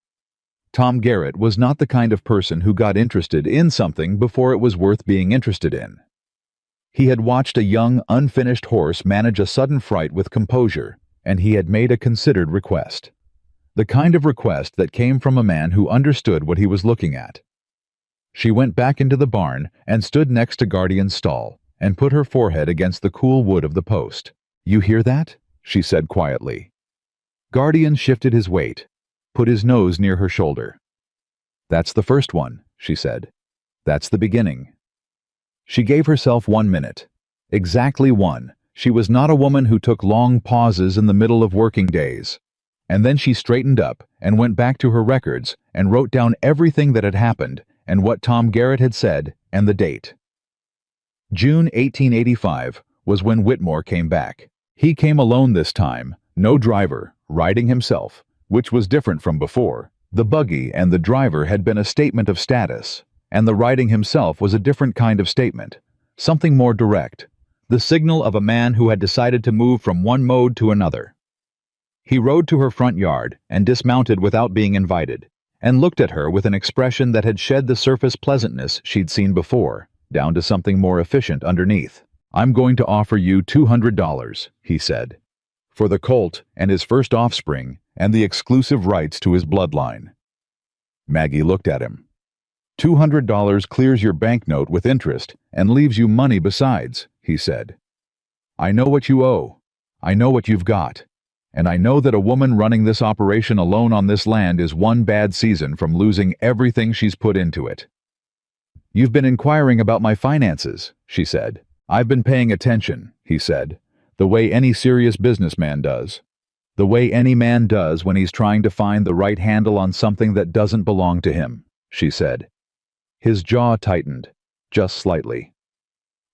Tom Garrett was not the kind of person who got interested in something before it was worth being interested in. He had watched a young, unfinished horse manage a sudden fright with composure, and he had made a considered request. The kind of request that came from a man who understood what he was looking at. She went back into the barn and stood next to Guardian's stall and put her forehead against the cool wood of the post. "You hear that?" she said quietly. Guardian shifted his weight, put his nose near her shoulder. "That's the first one," she said. "That's the beginning." She gave herself 1 minute. Exactly 1. She was not a woman who took long pauses in the middle of working days. And then she straightened up and went back to her records and wrote down everything that had happened, and what Tom Garrett had said, and the date. June 1885 was when Whitmore came back. He came alone this time, no driver, riding himself, which was different from before. The buggy and the driver had been a statement of status, and the riding himself was a different kind of statement, something more direct, the signal of a man who had decided to move from one mode to another. He rode to her front yard and dismounted without being invited, and looked at her with an expression that had shed the surface pleasantness she'd seen before, down to something more efficient underneath. "I'm going to offer you $200, he said, "for the Colt and his first offspring and the exclusive rights to his bloodline." Maggie looked at him. $200 clears your banknote with interest and leaves you money besides, he said. "I know what you owe. I know what you've got. And I know that a woman running this operation alone on this land is one bad season from losing everything she's put into it." "You've been inquiring about my finances," she said. "I've been paying attention," he said, "the way any serious businessman does. The way any man does when he's trying to find the right handle on something that doesn't belong to him," she said. His jaw tightened, just slightly.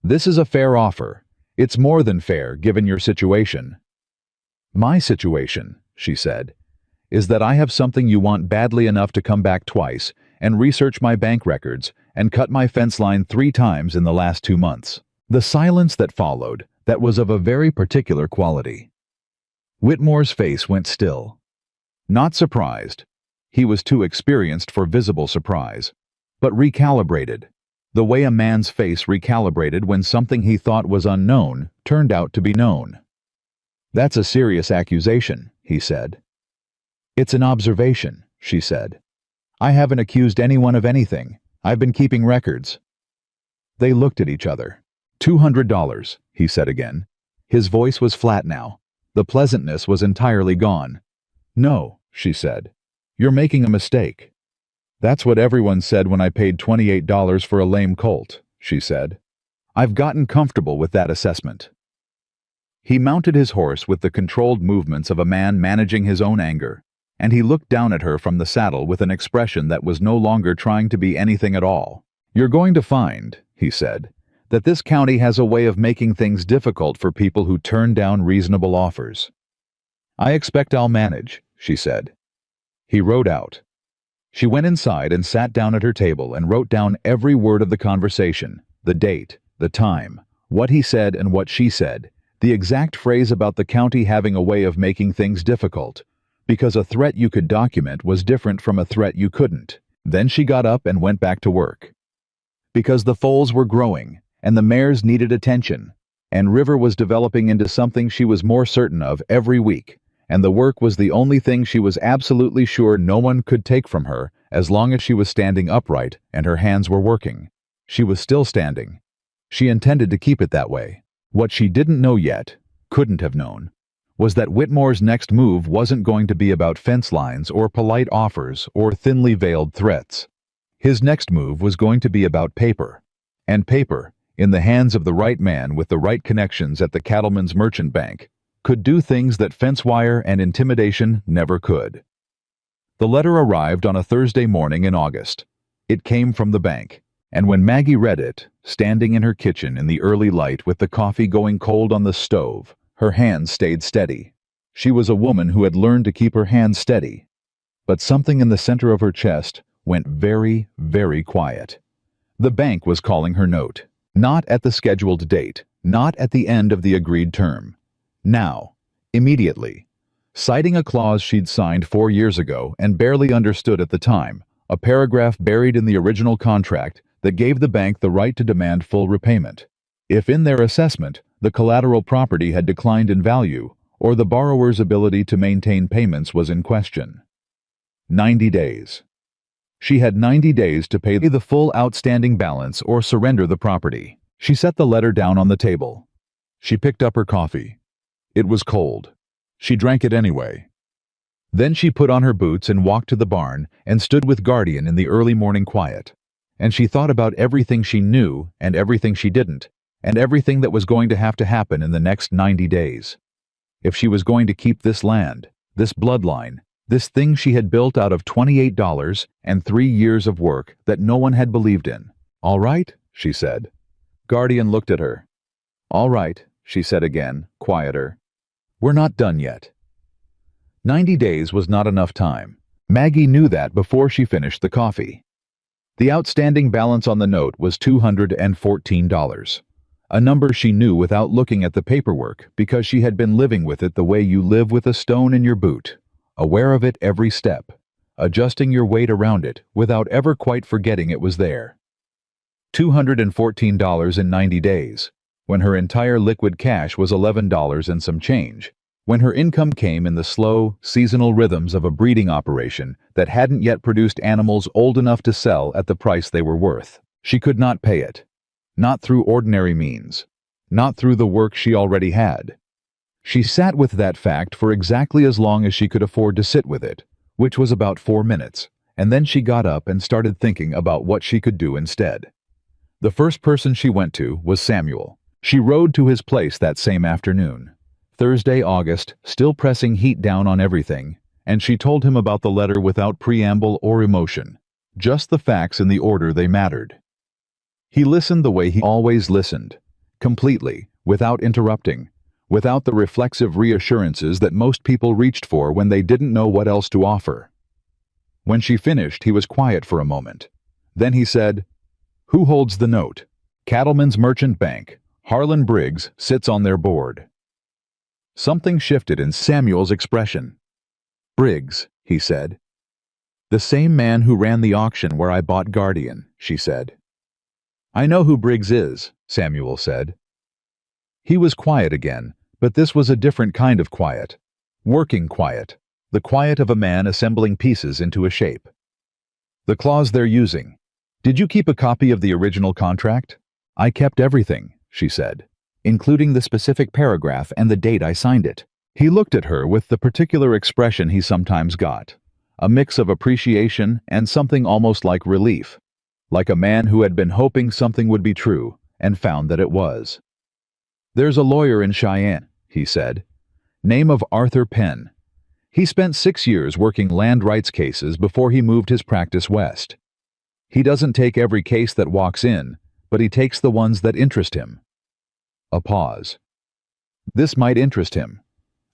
"This is a fair offer. It's more than fair, given your situation." "My situation," she said, "is that I have something you want badly enough to come back twice and research my bank records and cut my fence line 3 times in the last 2 months. The silence that followed, that was of a very particular quality. Whitmore's face went still. Not surprised. He was too experienced for visible surprise. But recalibrated. The way a man's face recalibrated when something he thought was unknown turned out to be known. "That's a serious accusation," he said. "It's an observation," she said. "I haven't accused anyone of anything. I've been keeping records." They looked at each other. $200, he said again. His voice was flat now. The pleasantness was entirely gone. "No," she said. "You're making a mistake." "That's what everyone said when I paid $28 for a lame colt," she said. "I've gotten comfortable with that assessment." He mounted his horse with the controlled movements of a man managing his own anger, and he looked down at her from the saddle with an expression that was no longer trying to be anything at all. "You're going to find," he said, "that this county has a way of making things difficult for people who turn down reasonable offers." "I expect I'll manage," she said. He rode out. She went inside and sat down at her table and wrote down every word of the conversation, the date, the time, what he said and what she said, the exact phrase about the county having a way of making things difficult, because a threat you could document was different from a threat you couldn't. Then she got up and went back to work. Because the foals were growing, and the mares needed attention, and River was developing into something she was more certain of every week, and the work was the only thing she was absolutely sure no one could take from her as long as she was standing upright and her hands were working. She was still standing. She intended to keep it that way. What she didn't know yet, couldn't have known, was that Whitmore's next move wasn't going to be about fence lines or polite offers or thinly veiled threats. His next move was going to be about paper. And paper, in the hands of the right man with the right connections at the Cattleman's Merchant Bank, could do things that fence wire and intimidation never could. The letter arrived on a Thursday morning in August. It came from the bank, and when Maggie read it, standing in her kitchen in the early light with the coffee going cold on the stove, her hands stayed steady. She was a woman who had learned to keep her hands steady. But something in the center of her chest went very, very quiet. The bank was calling her note. Not at the scheduled date, not at the end of the agreed term. Now, immediately. Citing a clause she'd signed 4 years ago and barely understood at the time, a paragraph buried in the original contract that gave the bank the right to demand full repayment. If in their assessment, the collateral property had declined in value, or the borrower's ability to maintain payments was in question. 90 days. She had 90 days to pay the full outstanding balance or surrender the property. She set the letter down on the table. She picked up her coffee. It was cold. She drank it anyway. Then she put on her boots and walked to the barn and stood with Guardian in the early morning quiet. And she thought about everything she knew and everything she didn't, and everything that was going to have to happen in the next 90 days. If she was going to keep this land, this bloodline, This thing she had built out of $28 and 3 years of work that no one had believed in. "All right," she said. Guardian looked at her. "All right," she said again, quieter. "We're not done yet." 90 days was not enough time. Maggie knew that before she finished the coffee. The outstanding balance on the note was $214, a number she knew without looking at the paperwork because she had been living with it the way you live with a stone in your boot, aware of it every step, adjusting your weight around it without ever quite forgetting it was there. $214 in 90 days, when her entire liquid cash was $11 and some change, when her income came in the slow, seasonal rhythms of a breeding operation that hadn't yet produced animals old enough to sell at the price they were worth. She could not pay it. Not through ordinary means. Not through the work she already had. She sat with that fact for exactly as long as she could afford to sit with it, which was about 4 minutes, and then she got up and started thinking about what she could do instead. The first person she went to was Samuel. She rode to his place that same afternoon. Thursday, August, still pressing heat down on everything, and she told him about the letter without preamble or emotion, just the facts in the order they mattered. He listened the way he always listened, completely, without interrupting, without the reflexive reassurances that most people reached for when they didn't know what else to offer. When she finished, he was quiet for a moment. Then he said, "Who holds the note?" "Cattlemen's Merchant Bank. Harlan Briggs sits on their board." Something shifted in Samuel's expression. "Briggs," he said. "The same man who ran the auction where I bought Guardian," she said. "I know who Briggs is," Samuel said. He was quiet again, but this was a different kind of quiet. Working quiet. The quiet of a man assembling pieces into a shape. "The clause they're using. Did you keep a copy of the original contract?" "I kept everything," she said, "including the specific paragraph and the date I signed it." He looked at her with the particular expression he sometimes got, a mix of appreciation and something almost like relief, like a man who had been hoping something would be true and found that it was. "There's a lawyer in Cheyenne," he said. "Name of Arthur Penn. He spent 6 years working land rights cases before he moved his practice west. He doesn't take every case that walks in, but he takes the ones that interest him." A pause. "This might interest him."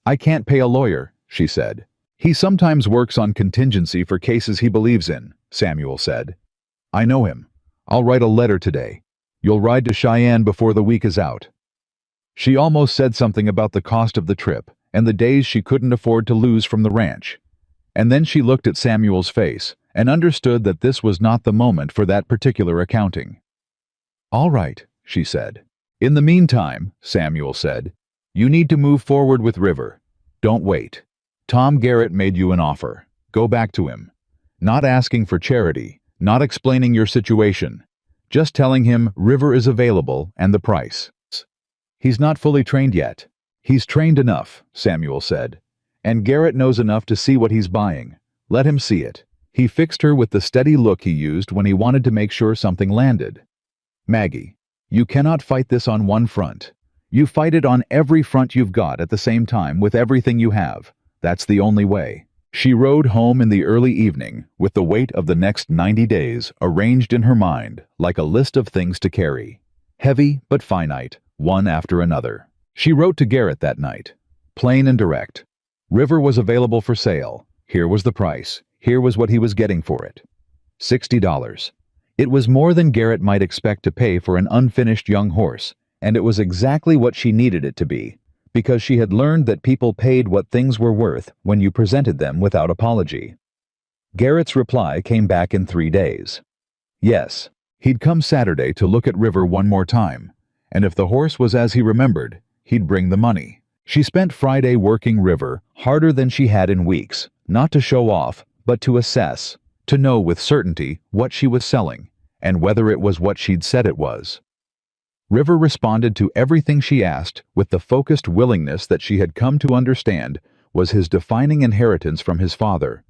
"I can't pay a lawyer," she said. "He sometimes works on contingency for cases he believes in," Samuel said. "I know him. I'll write a letter today. You'll ride to Cheyenne before the week is out." She almost said something about the cost of the trip and the days she couldn't afford to lose from the ranch. And then she looked at Samuel's face and understood that this was not the moment for that particular accounting. "All right," she said. "In the meantime," Samuel said, "you need to move forward with River. Don't wait. Tom Garrett made you an offer. Go back to him. Not asking for charity, not explaining your situation, just telling him River is available and the price. He's not fully trained yet." "He's trained enough," Samuel said. "And Garrett knows enough to see what he's buying. Let him see it." He fixed her with the steady look he used when he wanted to make sure something landed. "Maggie, you cannot fight this on one front. You fight it on every front you've got at the same time with everything you have. That's the only way." She rode home in the early evening with the weight of the next 90 days arranged in her mind like a list of things to carry. Heavy but finite, one after another. She wrote to Garrett that night. Plain and direct. River was available for sale. Here was the price. Here was what he was getting for it. $60. It was more than Garrett might expect to pay for an unfinished young horse, and it was exactly what she needed it to be, because she had learned that people paid what things were worth when you presented them without apology. Garrett's reply came back in 3 days. Yes, he'd come Saturday to look at River one more time, and if the horse was as he remembered, he'd bring the money. She spent Friday working River harder than she had in weeks, not to show off, but to assess, to know with certainty what she was selling, and whether it was what she'd said it was. River responded to everything she asked with the focused willingness that she had come to understand was his defining inheritance from his father.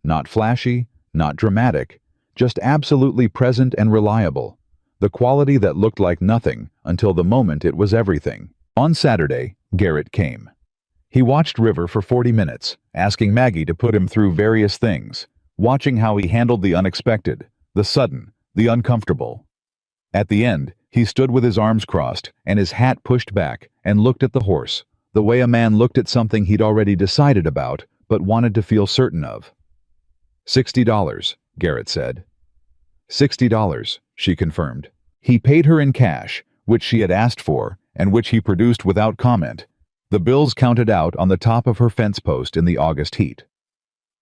Not flashy, not dramatic, just absolutely present and reliable. The quality that looked like nothing until the moment it was everything. On Saturday, Garrett came. He watched River for 40 minutes, asking Maggie to put him through various things, watching how he handled the unexpected, the sudden, the uncomfortable. At the end, he stood with his arms crossed and his hat pushed back and looked at the horse, the way a man looked at something he'd already decided about but wanted to feel certain of. $60, Garrett said. $60, she confirmed. He paid her in cash, which she had asked for, and which he produced without comment. The bills counted out on the top of her fence post in the August heat.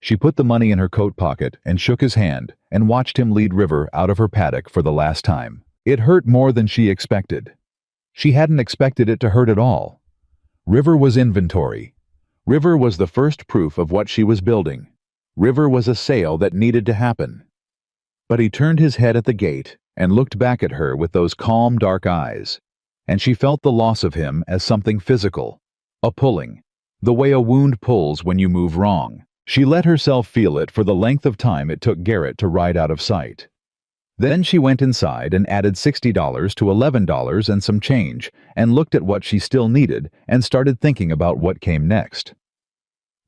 She put the money in her coat pocket and shook his hand and watched him lead River out of her paddock for the last time. It hurt more than she expected. She hadn't expected it to hurt at all. River was inventory. River was the first proof of what she was building. River was a sale that needed to happen. But he turned his head at the gate and looked back at her with those calm, dark eyes, and she felt the loss of him as something physical, a pulling, the way a wound pulls when you move wrong. She let herself feel it for the length of time it took Garrett to ride out of sight. Then she went inside and added $60 to $11 and some change and looked at what she still needed and started thinking about what came next.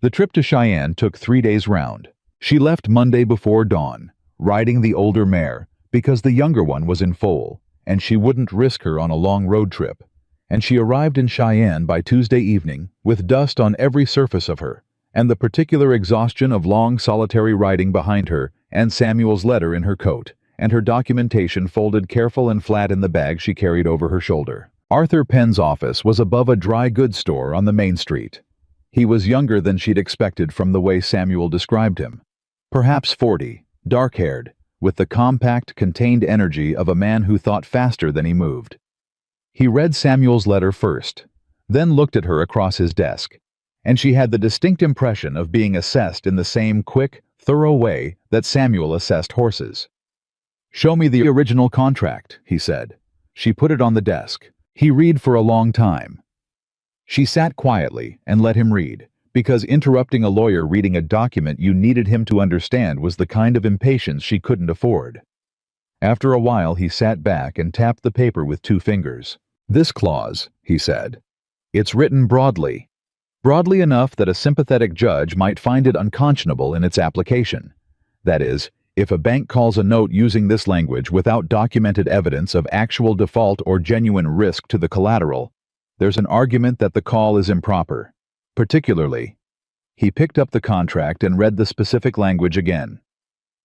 The trip to Cheyenne took 3 days round. She left Monday before dawn, riding the older mare because the younger one was in foal, and she wouldn't risk her on a long road trip. And she arrived in Cheyenne by Tuesday evening with dust on every surface of her, and the particular exhaustion of long solitary riding behind her, and Samuel's letter in her coat, and her documentation folded careful and flat in the bag she carried over her shoulder. Arthur Penn's office was above a dry goods store on the main street. He was younger than she'd expected from the way Samuel described him. Perhaps 40, dark-haired, with the compact, contained energy of a man who thought faster than he moved. He read Samuel's letter first, then looked at her across his desk, and she had the distinct impression of being assessed in the same quick, thorough way that Samuel assessed horses. "Show me the original contract," he said. She put it on the desk. He read for a long time. She sat quietly and let him read, because interrupting a lawyer reading a document you needed him to understand was the kind of impatience she couldn't afford. After a while he sat back and tapped the paper with 2 fingers. "This clause," he said. "It's written broadly. Broadly enough that a sympathetic judge might find it unconscionable in its application. That is, if a bank calls a note using this language without documented evidence of actual default or genuine risk to the collateral, there's an argument that the call is improper. Particularly," he picked up the contract and read the specific language again,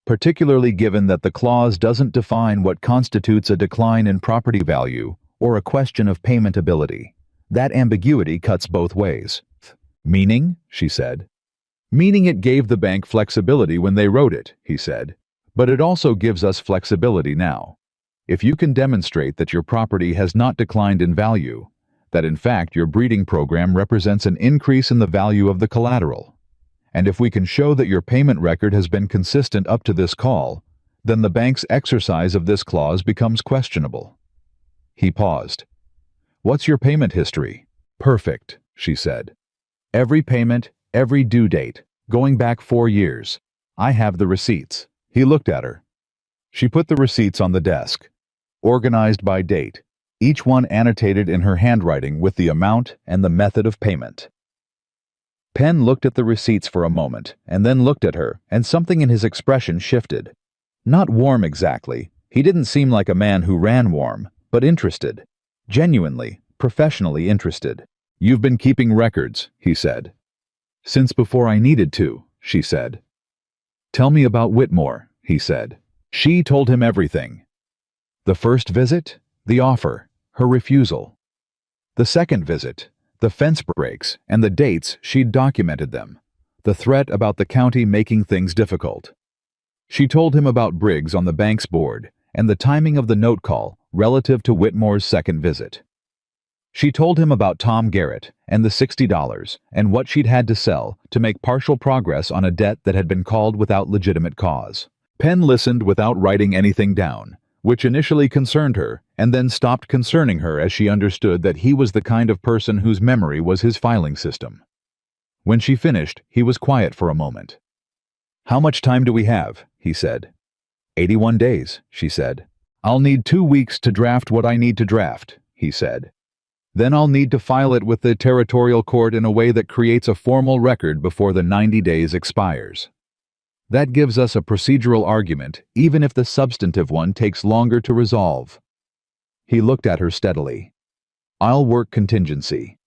"particularly given that the clause doesn't define what constitutes a decline in property value or a question of payment ability. That ambiguity cuts both ways." "Meaning?" she said. "Meaning it gave the bank flexibility when they wrote it," he said. "But it also gives us flexibility now. If you can demonstrate that your property has not declined in value, that in fact your breeding program represents an increase in the value of the collateral, and if we can show that your payment record has been consistent up to this call, then the bank's exercise of this clause becomes questionable." He paused. "What's your payment history?" "Perfect," she said. "Every payment, every due date, going back 4 years. I have the receipts." He looked at her. She put the receipts on the desk, organized by date, each one annotated in her handwriting with the amount and the method of payment. Penn looked at the receipts for a moment, and then looked at her, and something in his expression shifted. Not warm exactly. He didn't seem like a man who ran warm, but interested. Genuinely, professionally interested. "You've been keeping records," he said. "Since before I needed to," she said. "Tell me about Whitmore," he said. She told him everything. The first visit, the offer, her refusal. The second visit, the fence breaks, and the dates she'd documented them. The threat about the county making things difficult. She told him about Briggs on the bank's board, and the timing of the note call relative to Whitmore's second visit. She told him about Tom Garrett and the $60 and what she'd had to sell to make partial progress on a debt that had been called without legitimate cause. Penn listened without writing anything down, which initially concerned her and then stopped concerning her as she understood that he was the kind of person whose memory was his filing system. When she finished, he was quiet for a moment. "How much time do we have?" he said. 81 days, she said. "I'll need 2 weeks to draft what I need to draft," he said. Then I'll need to file it with the territorial court in a way that creates a formal record before the 90 days expires. That gives us a procedural argument, even if the substantive one takes longer to resolve." He looked at her steadily. "I'll work contingency.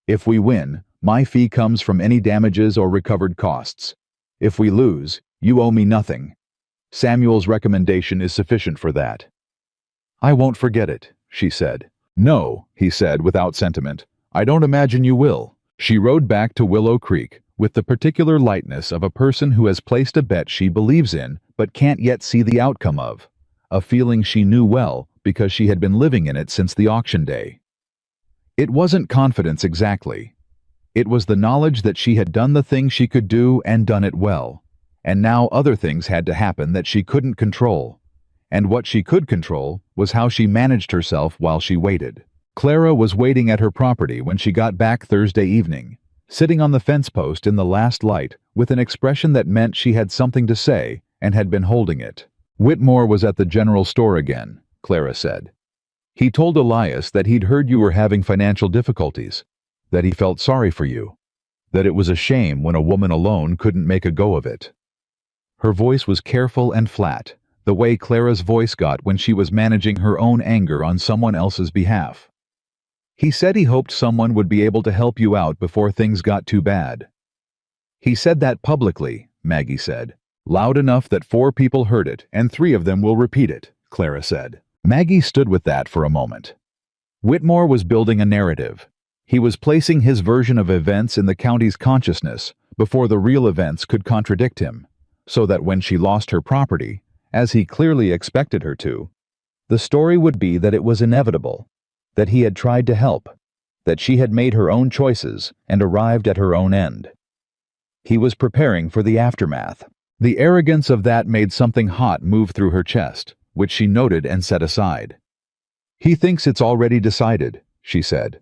If we win, my fee comes from any damages or recovered costs. If we lose, you owe me nothing. Samuel's recommendation is sufficient for that." "I won't forget it," she said. "No," he said without sentiment. "I don't imagine you will." She rode back to Willow Creek with the particular lightness of a person who has placed a bet she believes in but can't yet see the outcome of, a feeling she knew well because she had been living in it since the auction day. It wasn't confidence exactly. It was the knowledge that she had done the thing she could do and done it well, and now other things had to happen that she couldn't control. And what she could control was how she managed herself while she waited. Clara was waiting at her property when she got back Thursday evening, sitting on the fence post in the last light with an expression that meant she had something to say and had been holding it. "Whitmore was at the general store again," Clara said. "He told Elias that he'd heard you were having financial difficulties, that he felt sorry for you, that it was a shame when a woman alone couldn't make a go of it." Her voice was careful and flat, the way Clara's voice got when she was managing her own anger on someone else's behalf. "He said he hoped someone would be able to help you out before things got too bad." "He said that publicly," Maggie said. "Loud enough that 4 people heard it, and 3 of them will repeat it," Clara said. Maggie stood with that for a moment. Whitmore was building a narrative. He was placing his version of events in the county's consciousness before the real events could contradict him, so that when she lost her property, as he clearly expected her to, the story would be that it was inevitable, that he had tried to help, that she had made her own choices and arrived at her own end. He was preparing for the aftermath. The arrogance of that made something hot move through her chest, which she noted and set aside. "He thinks it's already decided," she said.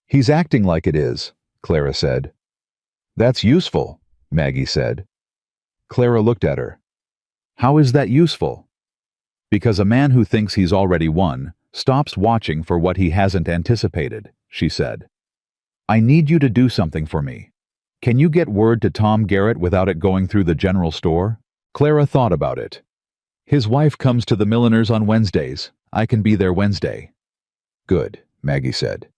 "He's acting like it is," Clara said. "That's useful," Maggie said. Clara looked at her. "How is that useful?" "Because a man who thinks he's already won stops watching for what he hasn't anticipated," she said. "I need you to do something for me. Can you get word to Tom Garrett without it going through the general store?" Clara thought about it. "His wife comes to the milliner's on Wednesdays. I can be there Wednesday." "Good," Maggie said.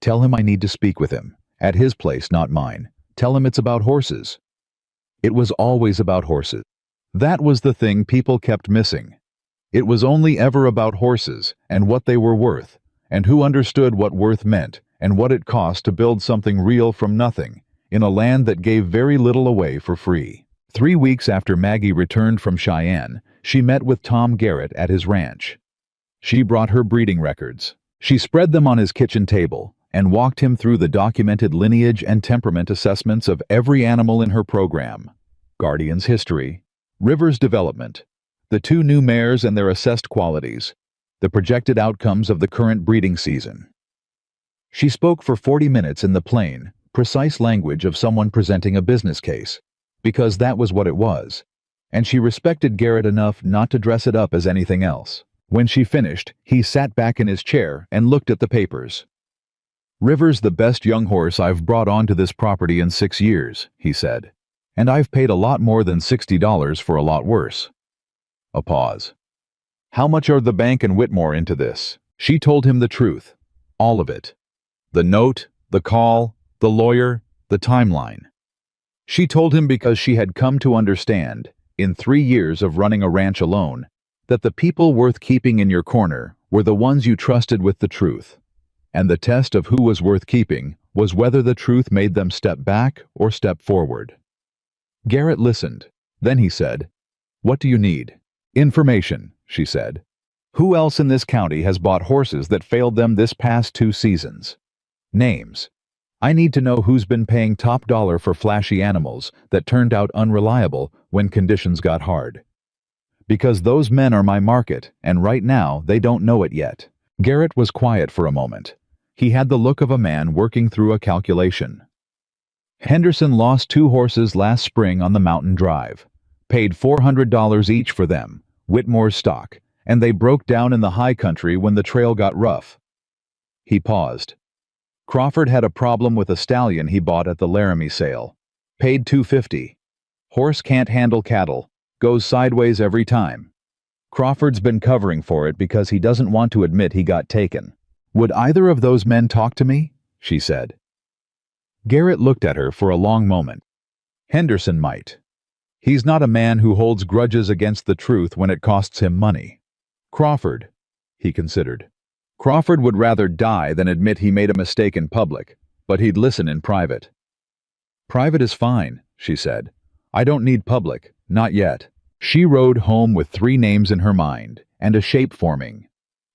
"Tell him I need to speak with him. At his place, not mine. Tell him it's about horses." It was always about horses. That was the thing people kept missing. It was only ever about horses and what they were worth, and who understood what worth meant and what it cost to build something real from nothing, in a land that gave very little away for free. 3 weeks after Maggie returned from Cheyenne, she met with Tom Garrett at his ranch. She brought her breeding records. She spread them on his kitchen table and walked him through the documented lineage and temperament assessments of every animal in her program: Guardian's history, River's development, the 2 new mares and their assessed qualities, the projected outcomes of the current breeding season. She spoke for 40 minutes in the plain, precise language of someone presenting a business case, because that was what it was, and she respected Garrett enough not to dress it up as anything else. When she finished, he sat back in his chair and looked at the papers. "River's the best young horse I've brought onto this property in 6 years," he said, "and I've paid a lot more than $60 for a lot worse." A pause. "How much are the bank and Whitmore into this?" She told him the truth. All of it. The note, the call, the lawyer, the timeline. She told him because she had come to understand, in 3 years of running a ranch alone, that the people worth keeping in your corner were the ones you trusted with the truth. And the test of who was worth keeping was whether the truth made them step back or step forward. Garrett listened. Then he said, "What do you need?" "Information," she said. "Who else in this county has bought horses that failed them this past 2 seasons? Names. I need to know who's been paying top dollar for flashy animals that turned out unreliable when conditions got hard. Because those men are my market, and right now they don't know it yet." Garrett was quiet for a moment. He had the look of a man working through a calculation. "Henderson lost 2 horses last spring on the mountain drive. Paid $400 each for them, Whitmore's stock, and they broke down in the high country when the trail got rough." He paused. Crawford had a problem with a stallion he bought at the Laramie sale. Paid $250. Horse can't handle cattle. Goes sideways every time. Crawford's been covering for it because he doesn't want to admit he got taken. Would either of those men talk to me? She said. Garrett looked at her for a long moment. Henderson might. He's not a man who holds grudges against the truth when it costs him money. Crawford, he considered. Crawford would rather die than admit he made a mistake in public, but he'd listen in private. Private is fine, she said. I don't need public, not yet. She rode home with 3 names in her mind, and a shape forming.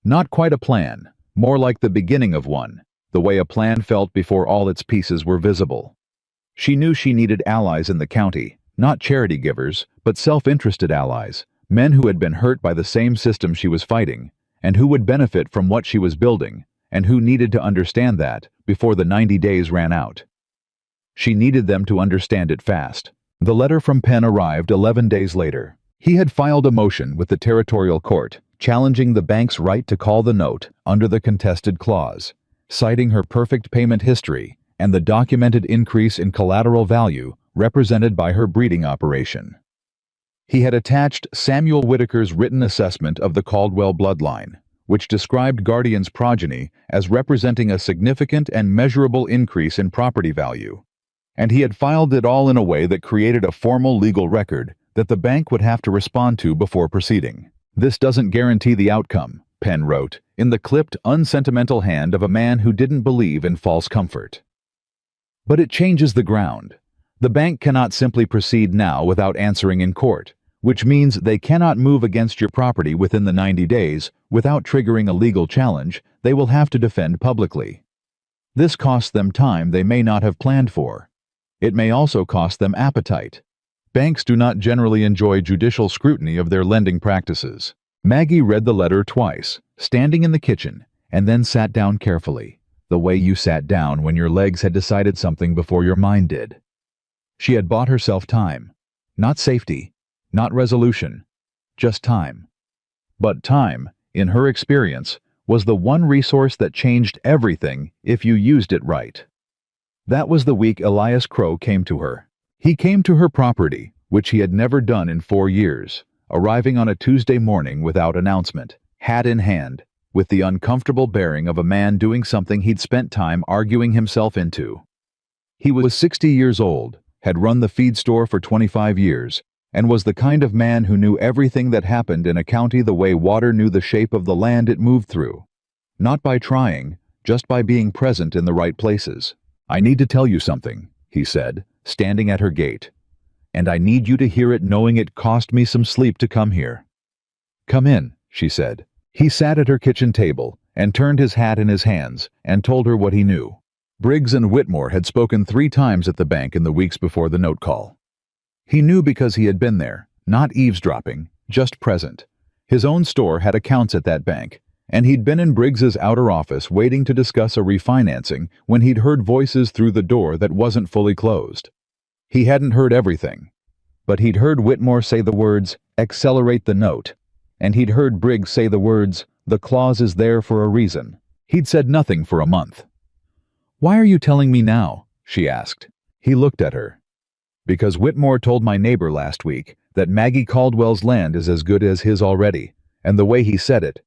Not quite a plan, more like the beginning of one, the way a plan felt before all its pieces were visible. She knew she needed allies in the county, not charity givers, but self-interested allies, men who had been hurt by the same system she was fighting, and who would benefit from what she was building, and who needed to understand that before the 90 days ran out. She needed them to understand it fast. The letter from Penn arrived 11 days later. He had filed a motion with the territorial court, challenging the bank's right to call the note under the contested clause, citing her perfect payment history and the documented increase in collateral value represented by her breeding operation. He had attached Samuel Whitaker's written assessment of the Caldwell bloodline, which described Guardian's progeny as representing a significant and measurable increase in property value. And he had filed it all in a way that created a formal legal record that the bank would have to respond to before proceeding. This doesn't guarantee the outcome, Penn wrote, in the clipped, unsentimental hand of a man who didn't believe in false comfort. But it changes the ground. The bank cannot simply proceed now without answering in court, which means they cannot move against your property within the 90 days without triggering a legal challenge they will have to defend publicly. This costs them time they may not have planned for. It may also cost them appetite. Banks do not generally enjoy judicial scrutiny of their lending practices. Maggie read the letter twice, standing in the kitchen, and then sat down carefully, the way you sat down when your legs had decided something before your mind did. She had bought herself time. Not safety, not resolution, just time. But time, in her experience, was the one resource that changed everything if you used it right. That was the week Elias Crow came to her. He came to her property, which he had never done in 4 years, arriving on a Tuesday morning without announcement, hat in hand, with the uncomfortable bearing of a man doing something he'd spent time arguing himself into. He was 60 years old, had run the feed store for 25 years, and was the kind of man who knew everything that happened in a county the way water knew the shape of the land it moved through. Not by trying, just by being present in the right places. I need to tell you something, he said, standing at her gate. And I need you to hear it knowing it cost me some sleep to come here. Come in, she said. He sat at her kitchen table and turned his hat in his hands and told her what he knew. Briggs and Whitmore had spoken 3 times at the bank in the weeks before the note call. He knew because he had been there, not eavesdropping, just present. His own store had accounts at that bank, and he'd been in Briggs's outer office waiting to discuss a refinancing when he'd heard voices through the door that wasn't fully closed. He hadn't heard everything, but he'd heard Whitmore say the words, "accelerate the note," and he'd heard Briggs say the words, "the clause is there for a reason." He'd said nothing for a month. "Why are you telling me now?" she asked. He looked at her. "Because Whitmore told my neighbor last week that Maggie Caldwell's land is as good as his already, and the way he said it."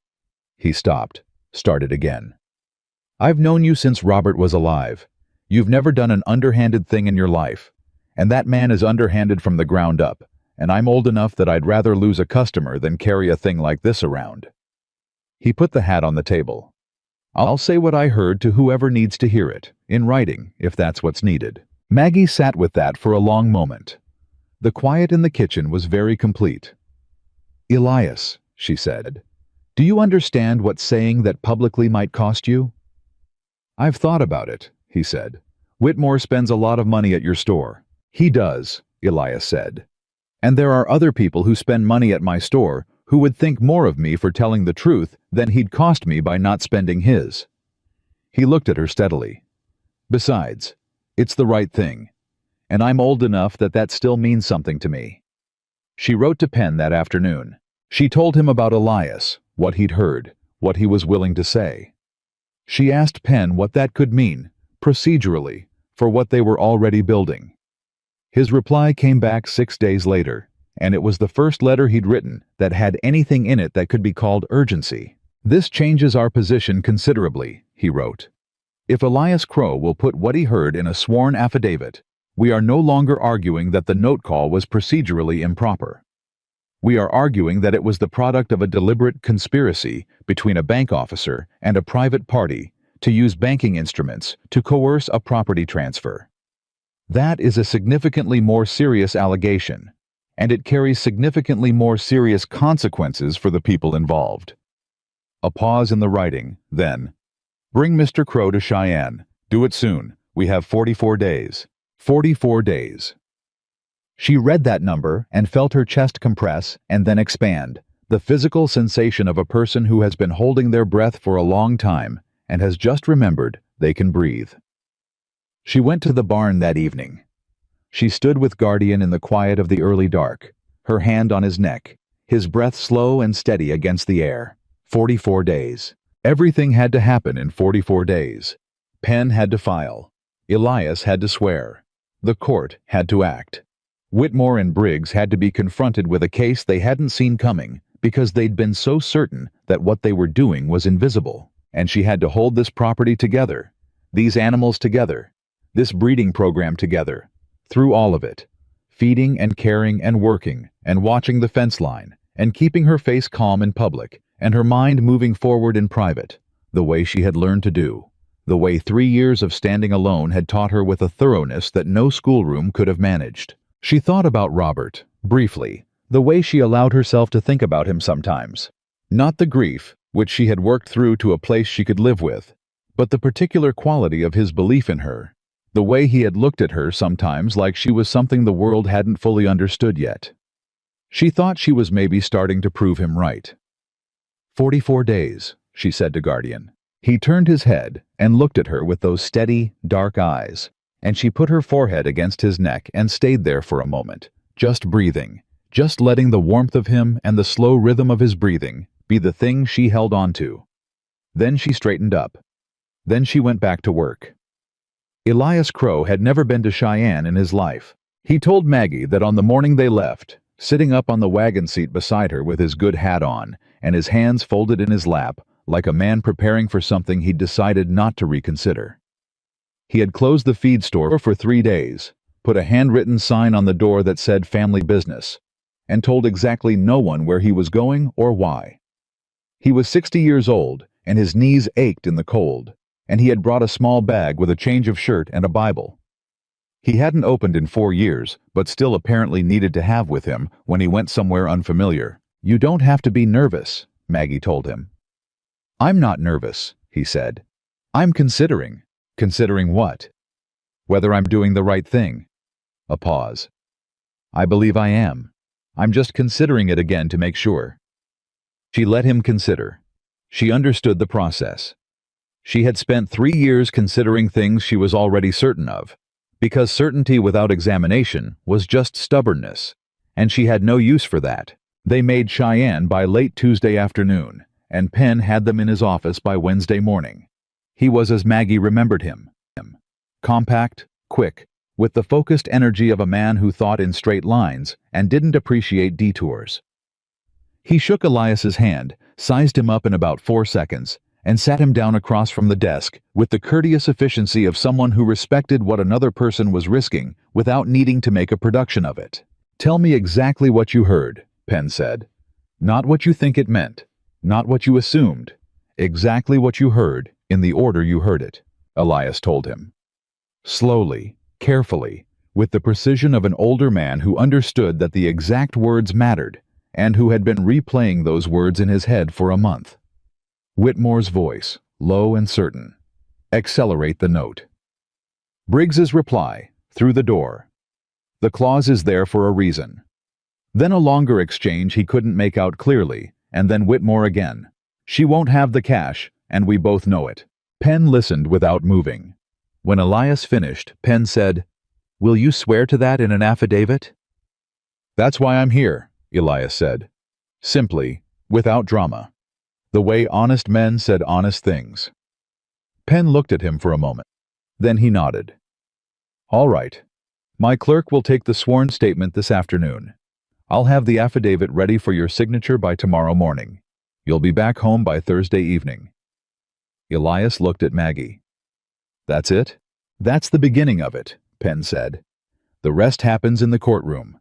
He stopped, started again. "I've known you since Robert was alive. You've never done an underhanded thing in your life, and that man is underhanded from the ground up, and I'm old enough that I'd rather lose a customer than carry a thing like this around." He put the hat on the table. "I'll say what I heard to whoever needs to hear it, in writing, if that's what's needed." Maggie sat with that for a long moment. The quiet in the kitchen was very complete. "Elias," she said, "do you understand what saying that publicly might cost you?" "I've thought about it," he said. "Whitmore spends a lot of money at your store." "He does," Elias said. "And there are other people who spend money at my store who would think more of me for telling the truth than he'd cost me by not spending his." He looked at her steadily. "Besides, it's the right thing, and I'm old enough that that still means something to me." She wrote to Penn that afternoon. She told him about Elias, what he'd heard, what he was willing to say. She asked Penn what that could mean, procedurally, for what they were already building. His reply came back 6 days later, and it was the first letter he'd written that had anything in it that could be called urgency. "This changes our position considerably," he wrote. "If Elias Crow will put what he heard in a sworn affidavit, we are no longer arguing that the note call was procedurally improper. We are arguing that it was the product of a deliberate conspiracy between a bank officer and a private party to use banking instruments to coerce a property transfer. That is a significantly more serious allegation, and it carries significantly more serious consequences for the people involved." A pause in the writing, then, "Bring Mr. Crow to Cheyenne. Do it soon. We have 44 days. 44 days." She read that number and felt her chest compress and then expand, the physical sensation of a person who has been holding their breath for a long time and has just remembered they can breathe. She went to the barn that evening. She stood with Guardian in the quiet of the early dark, her hand on his neck, his breath slow and steady against the air. 44 days. Everything had to happen in 44 days. Penn had to file. Elias had to swear. The court had to act. Whitmore and Briggs had to be confronted with a case they hadn't seen coming because they'd been so certain that what they were doing was invisible. And she had to hold this property together, these animals together, this breeding program together, through all of it, feeding and caring and working and watching the fence line and keeping her face calm in public and her mind moving forward in private, the way she had learned to do, the way 3 years of standing alone had taught her with a thoroughness that no schoolroom could have managed. She thought about Robert, briefly, the way she allowed herself to think about him sometimes. Not the grief, which she had worked through to a place she could live with, but the particular quality of his belief in her, the way he had looked at her sometimes like she was something the world hadn't fully understood yet. She thought she was maybe starting to prove him right. 44 days, she said to Guardian. He turned his head and looked at her with those steady, dark eyes, and she put her forehead against his neck and stayed there for a moment, just breathing, just letting the warmth of him and the slow rhythm of his breathing be the thing she held on to. Then she straightened up. Then she went back to work. Elias Crow had never been to Cheyenne in his life. He told Maggie that on the morning they left, sitting up on the wagon seat beside her with his good hat on and his hands folded in his lap, like a man preparing for something he'd decided not to reconsider. He had closed the feed store for 3 days, put a handwritten sign on the door that said family business, and told exactly no one where he was going or why. He was 60 years old, and his knees ached in the cold, and he had brought a small bag with a change of shirt and a Bible. He hadn't opened in 4 years, but still apparently needed to have with him when he went somewhere unfamiliar. "You don't have to be nervous," Maggie told him. "I'm not nervous," he said. "I'm considering." "Considering what?" "Whether I'm doing the right thing." A pause. "I believe I am. I'm just considering it again to make sure." She let him consider. She understood the process. She had spent 3 years considering things she was already certain of, because certainty without examination was just stubbornness, and she had no use for that. They made Cheyenne by late Tuesday afternoon, and Penn had them in his office by Wednesday morning. He was as Maggie remembered him. Compact, quick, with the focused energy of a man who thought in straight lines and didn't appreciate detours. He shook Elias's hand, sized him up in about 4 seconds, and sat him down across from the desk with the courteous efficiency of someone who respected what another person was risking without needing to make a production of it. "Tell me exactly what you heard," Penn said. "Not what you think it meant, not what you assumed. Exactly what you heard, in the order you heard it," Elias told him. Slowly, carefully, with the precision of an older man who understood that the exact words mattered, and who had been replaying those words in his head for a month. Whitmore's voice, low and certain. "Accelerate the note." Briggs's reply, through the door. "The clause is there for a reason." Then a longer exchange he couldn't make out clearly, and then Whitmore again. "She won't have the cash, and we both know it." Penn listened without moving. When Elias finished, Penn said, "Will you swear to that in an affidavit?" "That's why I'm here," Elias said. Simply, without drama. The way honest men said honest things. Penn looked at him for a moment. Then he nodded. "All right. My clerk will take the sworn statement this afternoon. I'll have the affidavit ready for your signature by tomorrow morning. You'll be back home by Thursday evening." Elias looked at Maggie. "That's it?" "That's the beginning of it," Penn said. "The rest happens in the courtroom."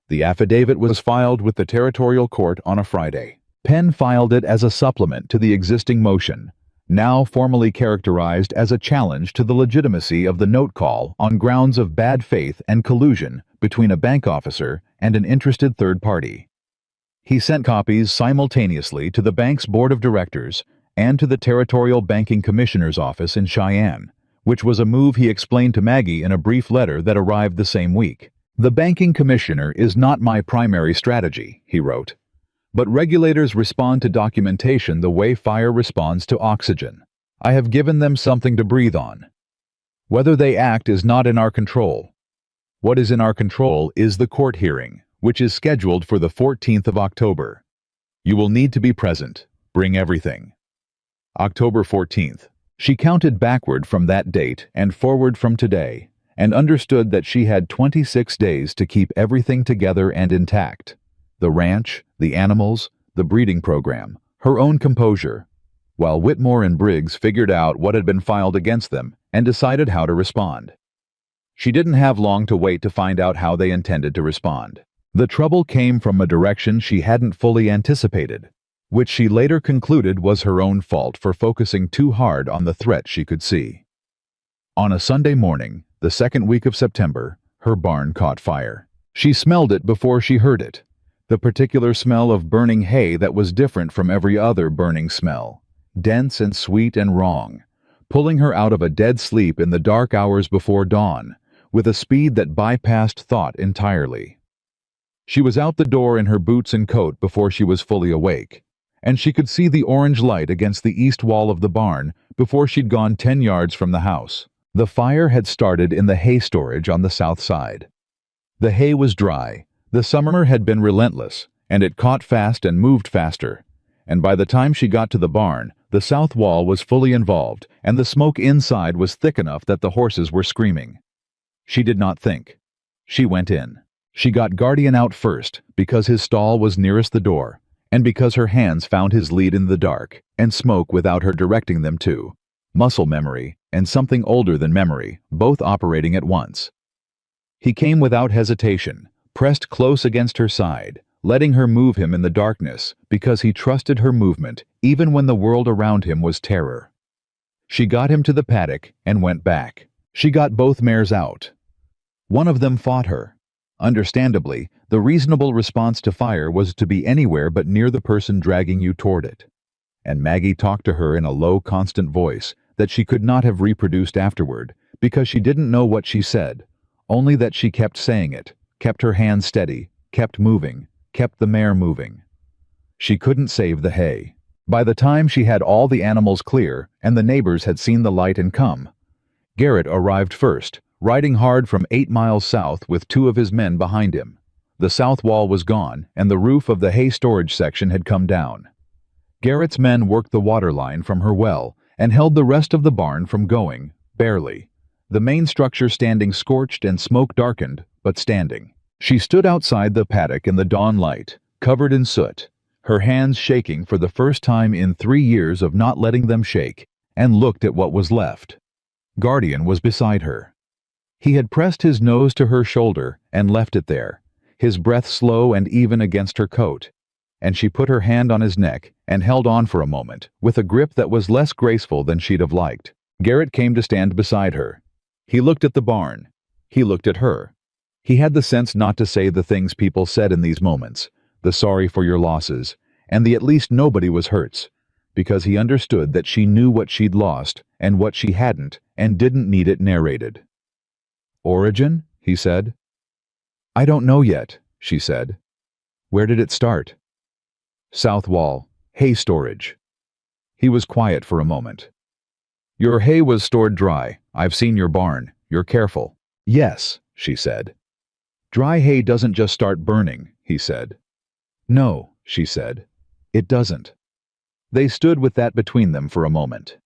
The affidavit was filed with the territorial court on a Friday. Penn filed it as a supplement to the existing motion, now formally characterized as a challenge to the legitimacy of the note call on grounds of bad faith and collusion between a bank officer and an interested third party. He sent copies simultaneously to the bank's board of directors and to the Territorial Banking Commissioner's office in Cheyenne, which was a move he explained to Maggie in a brief letter that arrived the same week. "The banking commissioner is not my primary strategy," he wrote. "But regulators respond to documentation the way fire responds to oxygen. I have given them something to breathe on. Whether they act is not in our control. What is in our control is the court hearing, which is scheduled for the 14th of October. You will need to be present. Bring everything." October 14th. She counted backward from that date and forward from today, and understood that she had 26 days to keep everything together and intact. The ranch, the animals, the breeding program, her own composure, while Whitmore and Briggs figured out what had been filed against them and decided how to respond. She didn't have long to wait to find out how they intended to respond. The trouble came from a direction she hadn't fully anticipated, which she later concluded was her own fault for focusing too hard on the threat she could see. On a Sunday morning, the second week of September, her barn caught fire. She smelled it before she heard it, the particular smell of burning hay that was different from every other burning smell, dense and sweet and wrong, pulling her out of a dead sleep in the dark hours before dawn, with a speed that bypassed thought entirely. She was out the door in her boots and coat before she was fully awake, and she could see the orange light against the east wall of the barn before she'd gone 10 yards from the house. The fire had started in the hay storage on the south side. The hay was dry, the summer had been relentless, and it caught fast and moved faster, and by the time she got to the barn, the south wall was fully involved, and the smoke inside was thick enough that the horses were screaming. She did not think. She went in. She got Guardian out first, because his stall was nearest the door, and because her hands found his lead in the dark, and smoke without her directing them to. Muscle memory, and something older than memory, both operating at once. He came without hesitation, pressed close against her side, letting her move him in the darkness, because he trusted her movement, even when the world around him was terror. She got him to the paddock and went back. She got both mares out. One of them fought her. Understandably, the reasonable response to fire was to be anywhere but near the person dragging you toward it. And Maggie talked to her in a low, constant voice that she could not have reproduced afterward, because she didn't know what she said, only that she kept saying it, kept her hands steady, kept moving, kept the mare moving. She couldn't save the hay. By the time she had all the animals clear and the neighbors had seen the light and come, Garrett arrived first, riding hard from 8 miles south with 2 of his men behind him. The south wall was gone, and the roof of the hay storage section had come down. Garrett's men worked the water line from her well and held the rest of the barn from going, barely, the main structure standing scorched and smoke-darkened, but standing. She stood outside the paddock in the dawn light, covered in soot, her hands shaking for the first time in 3 years of not letting them shake, and looked at what was left. Guardian was beside her. He had pressed his nose to her shoulder and left it there, his breath slow and even against her coat, and she put her hand on his neck and held on for a moment, with a grip that was less graceful than she'd have liked. Garrett came to stand beside her. He looked at the barn. He looked at her. He had the sense not to say the things people said in these moments, the sorry for your losses, and the at least nobody was hurts, because he understood that she knew what she'd lost and what she hadn't and didn't need it narrated. "Origin?" he said. "I don't know yet," she said. "Where did it start?" "South wall, hay storage." He was quiet for a moment. "Your hay was stored dry. I've seen your barn. You're careful." "Yes," she said. "Dry hay doesn't just start burning," he said. "No," she said. "It doesn't." They stood with that between them for a moment.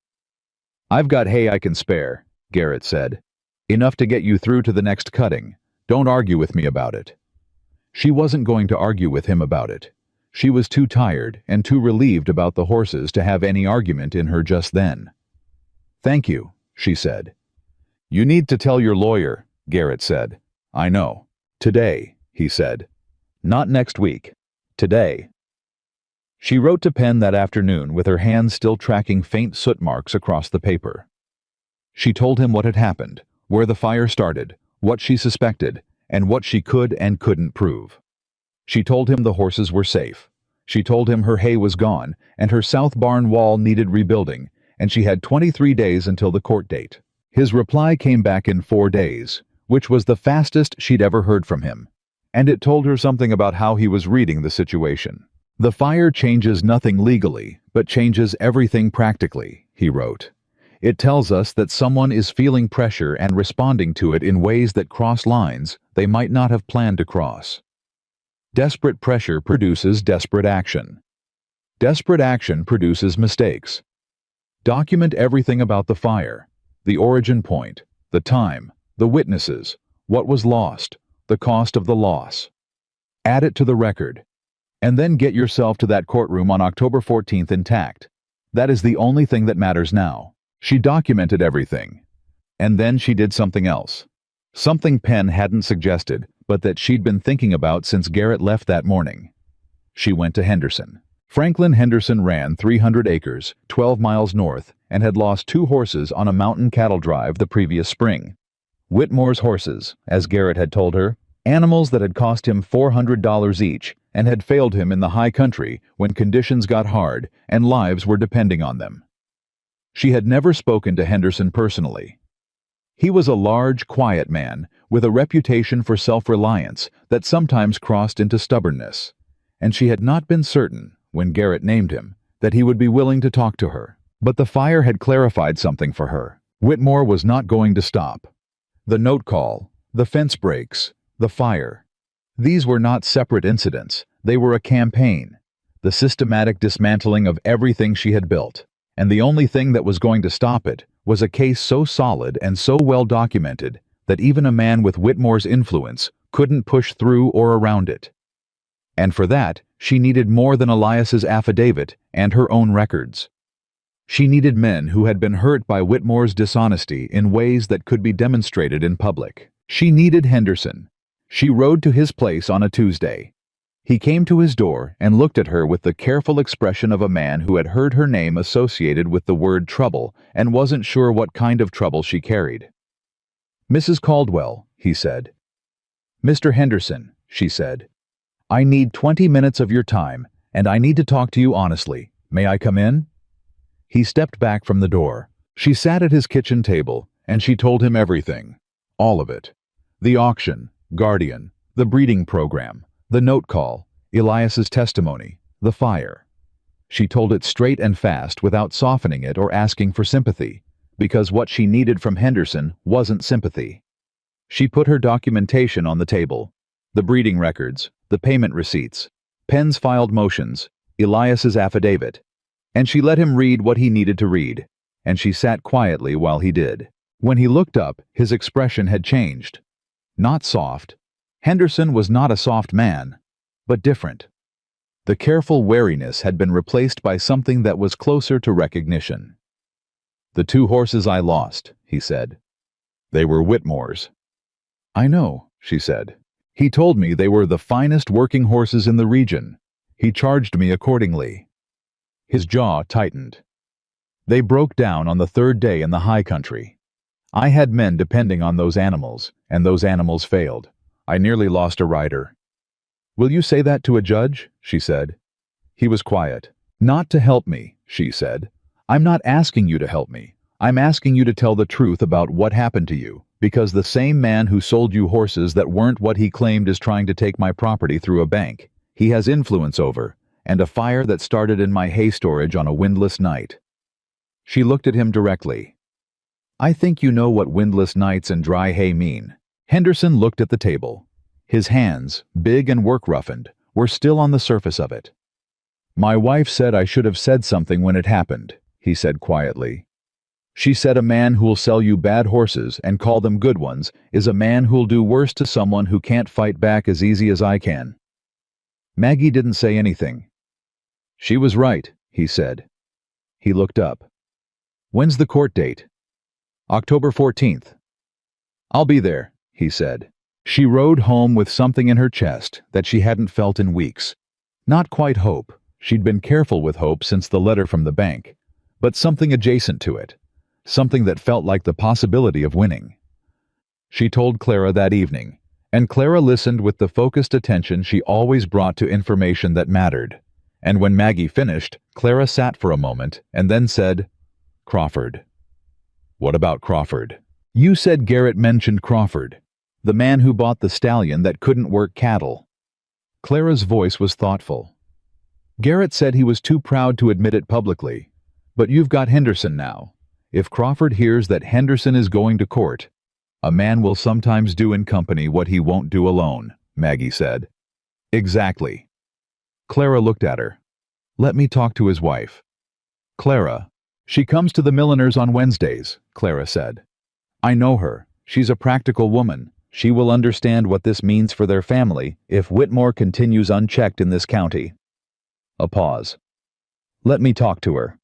"I've got hay I can spare," Garrett said. "Enough to get you through to the next cutting. Don't argue with me about it." She wasn't going to argue with him about it. She was too tired and too relieved about the horses to have any argument in her just then. "Thank you," she said. "You need to tell your lawyer," Garrett said. "I know. Today," he said. "Not next week. Today." She wrote to Penn that afternoon with her hands still tracking faint soot marks across the paper. She told him what had happened, where the fire started, what she suspected, and what she could and couldn't prove. She told him the horses were safe. She told him her hay was gone, and her south barn wall needed rebuilding, and she had 23 days until the court date. His reply came back in 4 days, which was the fastest she'd ever heard from him, and it told her something about how he was reading the situation. "The fire changes nothing legally, but changes everything practically," he wrote. "It tells us that someone is feeling pressure and responding to it in ways that cross lines they might not have planned to cross. Desperate pressure produces desperate action. Desperate action produces mistakes. Document everything about the fire, the origin point, the time, the witnesses, what was lost, the cost of the loss. Add it to the record. And then get yourself to that courtroom on October 14th intact. That is the only thing that matters now." She documented everything. And then she did something else. Something Penn hadn't suggested, but that she'd been thinking about since Garrett left that morning. She went to Henderson. Franklin Henderson ran 300 acres, 12 miles north, and had lost 2 horses on a mountain cattle drive the previous spring. Whitmore's horses, as Garrett had told her, animals that had cost him $400 each and had failed him in the high country when conditions got hard and lives were depending on them. She had never spoken to Henderson personally. He was a large, quiet man with a reputation for self-reliance that sometimes crossed into stubbornness, and she had not been certain, when Garrett named him, that he would be willing to talk to her. But the fire had clarified something for her. Whitmore was not going to stop. The note call, the fence breaks, the fire. These were not separate incidents. They were a campaign, the systematic dismantling of everything she had built. And the only thing that was going to stop it was a case so solid and so well documented that even a man with Whitmore's influence couldn't push through or around it. And for that, she needed more than Elias's affidavit and her own records. She needed men who had been hurt by Whitmore's dishonesty in ways that could be demonstrated in public. She needed Henderson. She rode to his place on a Tuesday. He came to his door and looked at her with the careful expression of a man who had heard her name associated with the word trouble and wasn't sure what kind of trouble she carried. "Mrs. Caldwell," he said. "Mr. Henderson," she said. "I need 20 minutes of your time, and I need to talk to you honestly. May I come in?" He stepped back from the door. She sat at his kitchen table, and she told him everything. All of it. The auction, Guardian, the breeding program, the note call, Elias's testimony, the fire. She told it straight and fast without softening it or asking for sympathy, because what she needed from Henderson wasn't sympathy. She put her documentation on the table, the breeding records, the payment receipts, Penn's filed motions, Elias's affidavit, and she let him read what he needed to read, and she sat quietly while he did. When he looked up, his expression had changed. Not soft. Henderson was not a soft man, but different. The careful wariness had been replaced by something that was closer to recognition. "The 2 horses I lost," he said. "They were Whitmore's." "I know," she said. "He told me they were the finest working horses in the region. He charged me accordingly." His jaw tightened. "They broke down on the 3rd day in the high country. I had men depending on those animals, and those animals failed. I nearly lost a rider." "Will you say that to a judge?" she said. He was quiet. "Not to help me," she said. "I'm not asking you to help me. I'm asking you to tell the truth about what happened to you, because the same man who sold you horses that weren't what he claimed is trying to take my property through a bank. He has influence over, and a fire that started in my hay storage on a windless night." She looked at him directly. "I think you know what windless nights and dry hay mean." Henderson looked at the table. His hands, big and work-roughened, were still on the surface of it. "My wife said I should have said something when it happened," he said quietly. She said a man who'll sell you bad horses and call them good ones is a man who'll do worse to someone who can't fight back as easy as I can. Maggie didn't say anything. She was right, he said. He looked up. When's the court date? October 14th. I'll be there, he said. She rode home with something in her chest that she hadn't felt in weeks. Not quite hope. She'd been careful with hope since the letter from the bank. But something adjacent to it. Something that felt like the possibility of winning. She told Clara that evening, and Clara listened with the focused attention she always brought to information that mattered. And when Maggie finished, Clara sat for a moment and then said, "Crawford." "What about Crawford?" "You said Garrett mentioned Crawford, the man who bought the stallion that couldn't work cattle." Clara's voice was thoughtful. "Garrett said he was too proud to admit it publicly, but you've got Henderson now. If Crawford hears that Henderson is going to court, a man will sometimes do in company what he won't do alone," Maggie said. "Exactly." Clara looked at her. "Let me talk to his wife." "Clara, she comes to the milliner's on Wednesdays," Clara said. "I know her. She's a practical woman. She will understand what this means for their family if Whitmore continues unchecked in this county." A pause. "Let me talk to her."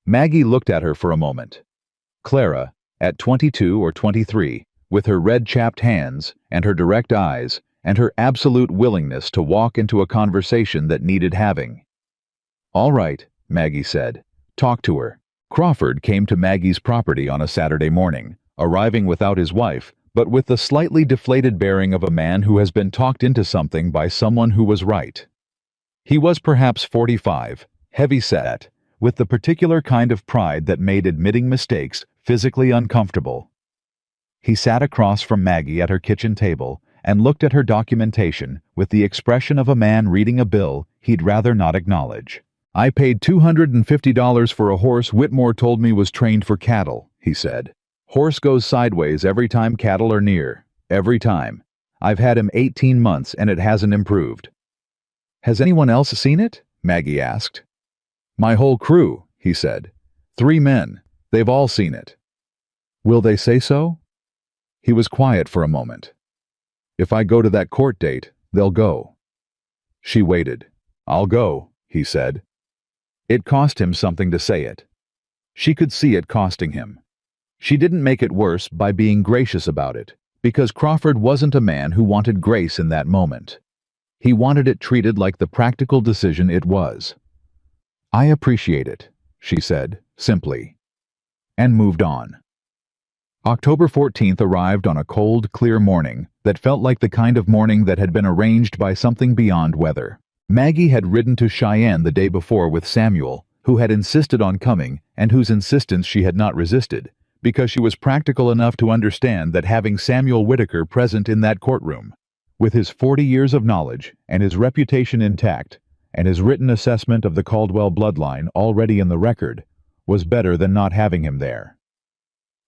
Maggie looked at her for a moment. Clara, at 22 or 23, with her red-chapped hands and her direct eyes and her absolute willingness to walk into a conversation that needed having. "All right," Maggie said. "Talk to her." Crawford came to Maggie's property on a Saturday morning, arriving without his wife, but with the slightly deflated bearing of a man who has been talked into something by someone who was right. He was perhaps 45, heavy-set, with the particular kind of pride that made admitting mistakes physically uncomfortable. He sat across from Maggie at her kitchen table and looked at her documentation with the expression of a man reading a bill he'd rather not acknowledge. "I paid $250 for a horse Whitmore told me was trained for cattle," he said. "Horse goes sideways every time cattle are near. Every time. I've had him 18 months and it hasn't improved." "Has anyone else seen it?" Maggie asked. "My whole crew," he said. 3 men. They've all seen it." "Will they say so?" He was quiet for a moment. "If I go to that court date, they'll go." She waited. "I'll go," he said. It cost him something to say it. She could see it costing him. She didn't make it worse by being gracious about it, because Crawford wasn't a man who wanted grace in that moment. He wanted it treated like the practical decision it was. "I appreciate it," she said, simply, and moved on. October 14th arrived on a cold, clear morning that felt like the kind of morning that had been arranged by something beyond weather. Maggie had ridden to Cheyenne the day before with Samuel, who had insisted on coming and whose insistence she had not resisted, because she was practical enough to understand that having Samuel Whitaker present in that courtroom, with his 40 years of knowledge and his reputation intact, and his written assessment of the Caldwell bloodline already in the record, was better than not having him there.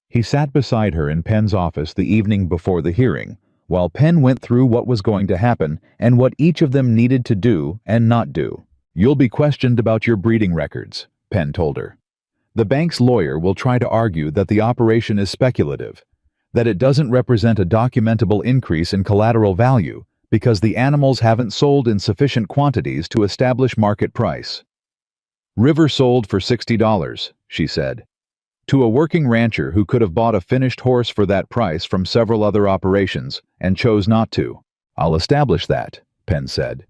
He sat beside her in Penn's office the evening before the hearing, while Penn went through what was going to happen and what each of them needed to do and not do. "You'll be questioned about your breeding records," Penn told her. "The bank's lawyer will try to argue that the operation is speculative, that it doesn't represent a documentable increase in collateral value, because the animals haven't sold in sufficient quantities to establish market price." "River sold for $60, she said. "To a working rancher who could have bought a finished horse for that price from several other operations and chose not to." "I'll establish that," Penn said.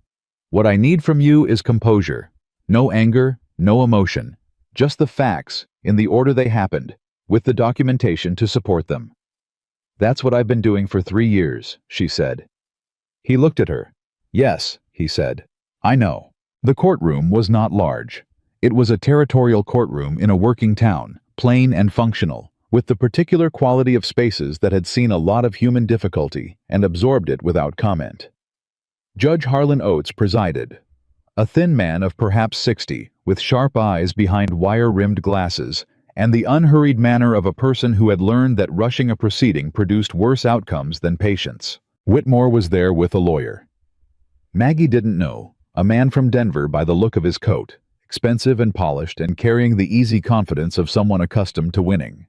"What I need from you is composure. No anger, no emotion. Just the facts, in the order they happened, with the documentation to support them." "That's what I've been doing for 3 years, she said. He looked at her. "Yes," he said. "I know." The courtroom was not large. It was a territorial courtroom in a working town, plain and functional, with the particular quality of spaces that had seen a lot of human difficulty and absorbed it without comment. Judge Harlan Oates presided. A thin man of perhaps 60, with sharp eyes behind wire-rimmed glasses, and the unhurried manner of a person who had learned that rushing a proceeding produced worse outcomes than patience. Whitmore was there with a lawyer. Maggie didn't know, a man from Denver by the look of his coat, expensive and polished and carrying the easy confidence of someone accustomed to winning.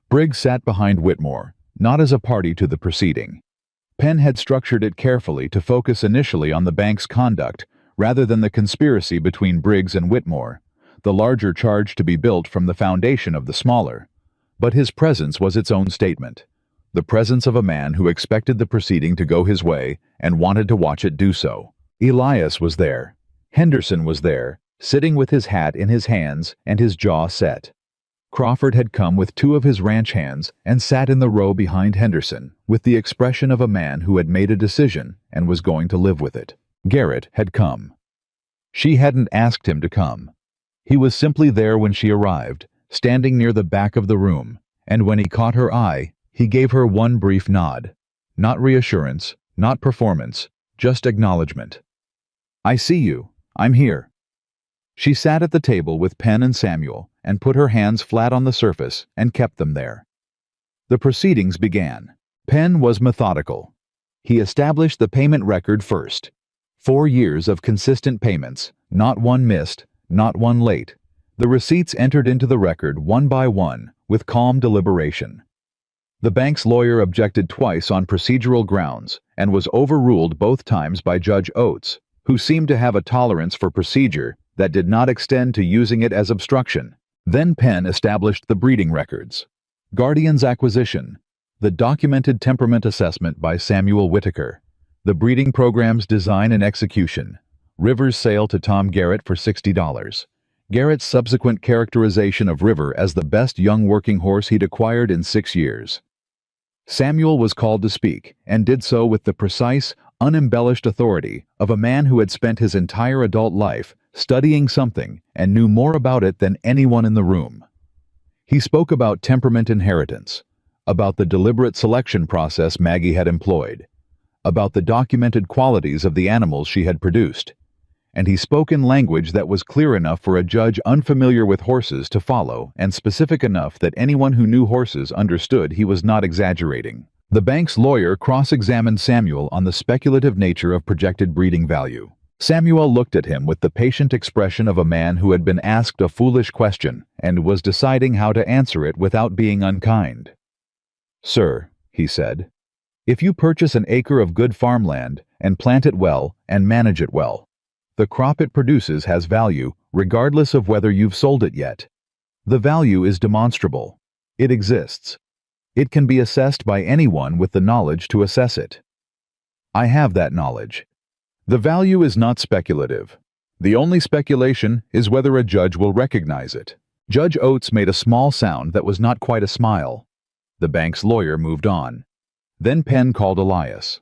Briggs sat behind Whitmore, not as a party to the proceeding. Penn had structured it carefully to focus initially on the bank's conduct rather than the conspiracy between Briggs and Whitmore, the larger charge to be built from the foundation of the smaller. But his presence was its own statement, the presence of a man who expected the proceeding to go his way and wanted to watch it do so. Elias was there. Henderson was there, sitting with his hat in his hands and his jaw set. Crawford had come with two of his ranch hands and sat in the row behind Henderson with the expression of a man who had made a decision and was going to live with it. Garrett had come. She hadn't asked him to come. He was simply there when she arrived, standing near the back of the room, and when he caught her eye, he gave her one brief nod. Not reassurance, not performance, just acknowledgement. "I see you. I'm here." She sat at the table with Penn and Samuel and put her hands flat on the surface and kept them there. The proceedings began. Penn was methodical. He established the payment record first. 4 years of consistent payments, not one missed, not one late. The receipts entered into the record one by one, with calm deliberation. The bank's lawyer objected twice on procedural grounds and was overruled both times by Judge Oates, who seemed to have a tolerance for procedure that did not extend to using it as obstruction. Then Penn established the breeding records. Guardian's acquisition, the documented temperament assessment by Samuel Whitaker, the breeding program's design and execution, River's sale to Tom Garrett for $60. Garrett's subsequent characterization of River as the best young working horse he'd acquired in 6 years. Samuel was called to speak, and did so with the precise, unembellished authority of a man who had spent his entire adult life studying something and knew more about it than anyone in the room. He spoke about temperament inheritance, about the deliberate selection process Maggie had employed, about the documented qualities of the animals she had produced, and he spoke in language that was clear enough for a judge unfamiliar with horses to follow and specific enough that anyone who knew horses understood he was not exaggerating. The bank's lawyer cross-examined Samuel on the speculative nature of projected breeding value. Samuel looked at him with the patient expression of a man who had been asked a foolish question and was deciding how to answer it without being unkind. "Sir," he said, "if you purchase an acre of good farmland and plant it well and manage it well, the crop it produces has value regardless of whether you've sold it yet. The value is demonstrable. It exists. It can be assessed by anyone with the knowledge to assess it. I have that knowledge. The value is not speculative. The only speculation is whether a judge will recognize it." Judge Oates made a small sound that was not quite a smile. The bank's lawyer moved on. Then Penn called Elias.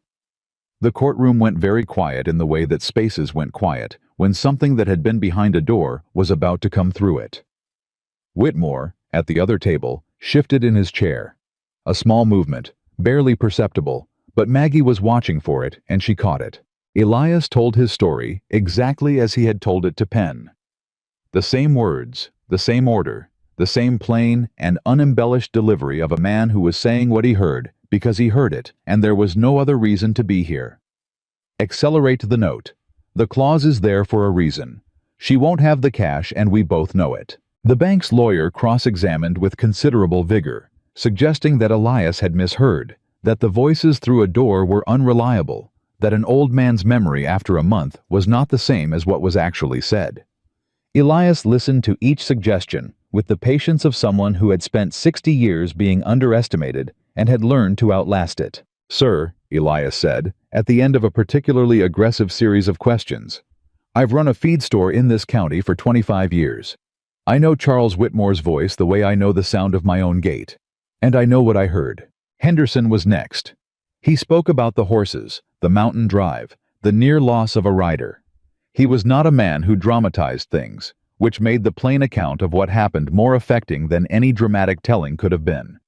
The courtroom went very quiet in the way that spaces went quiet when something that had been behind a door was about to come through it. Whitmore, at the other table, shifted in his chair. A small movement, barely perceptible, but Maggie was watching for it and she caught it. Elias told his story exactly as he had told it to Penn. The same words, the same order, the same plain and unembellished delivery of a man who was saying what he heard because he heard it and there was no other reason to be here. Accelerate the note. The clause is there for a reason. She won't have the cash and we both know it. The bank's lawyer cross-examined with considerable vigor, suggesting that Elias had misheard, that the voices through a door were unreliable, that an old man's memory after a month was not the same as what was actually said. Elias listened to each suggestion with the patience of someone who had spent 60 years being underestimated and had learned to outlast it. "Sir," Elias said, at the end of a particularly aggressive series of questions, "I've run a feed store in this county for 25 years. I know Charles Whitmore's voice the way I know the sound of my own gate. And I know what I heard." Henderson was next. He spoke about the horses, the mountain drive, the near loss of a rider. He was not a man who dramatized things, which made the plain account of what happened more affecting than any dramatic telling could have been.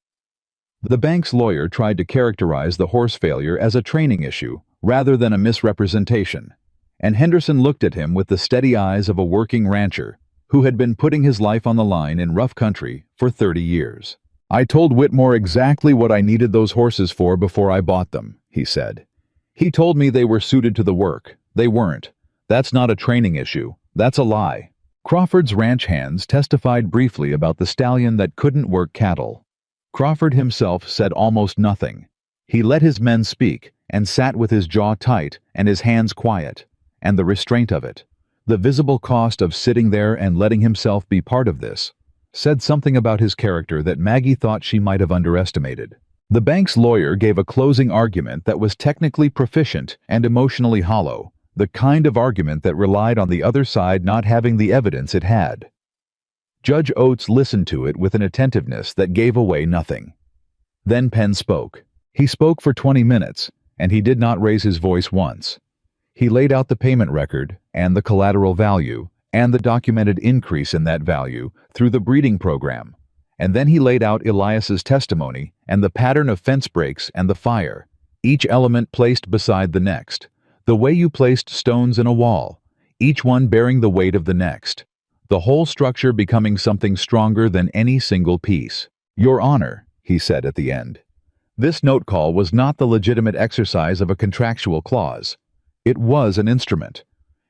The bank's lawyer tried to characterize the horse failure as a training issue rather than a misrepresentation, and Henderson looked at him with the steady eyes of a working rancher who had been putting his life on the line in rough country for 30 years. "I told Whitmore exactly what I needed those horses for before I bought them," he said. "He told me they were suited to the work. They weren't. That's not a training issue. That's a lie. Crawford's ranch hands testified briefly about the stallion that couldn't work cattle. Crawford himself said almost nothing. He let his men speak and sat with his jaw tight and his hands quiet, and the restraint of it, the visible cost of sitting there and letting himself be part of this, said something about his character that Maggie thought she might have underestimated. The bank's lawyer gave a closing argument that was technically proficient and emotionally hollow, the kind of argument that relied on the other side not having the evidence it had. Judge Oates listened to it with an attentiveness that gave away nothing. Then Penn spoke. He spoke for 20 minutes, and he did not raise his voice once. He laid out the payment record, and the collateral value, and the documented increase in that value through the breeding program, and then he laid out Elias's testimony and the pattern of fence breaks and the fire, each element placed beside the next, the way you placed stones in a wall, each one bearing the weight of the next, the whole structure becoming something stronger than any single piece. "Your Honor," he said at the end, "this note call was not the legitimate exercise of a contractual clause. It was an instrument.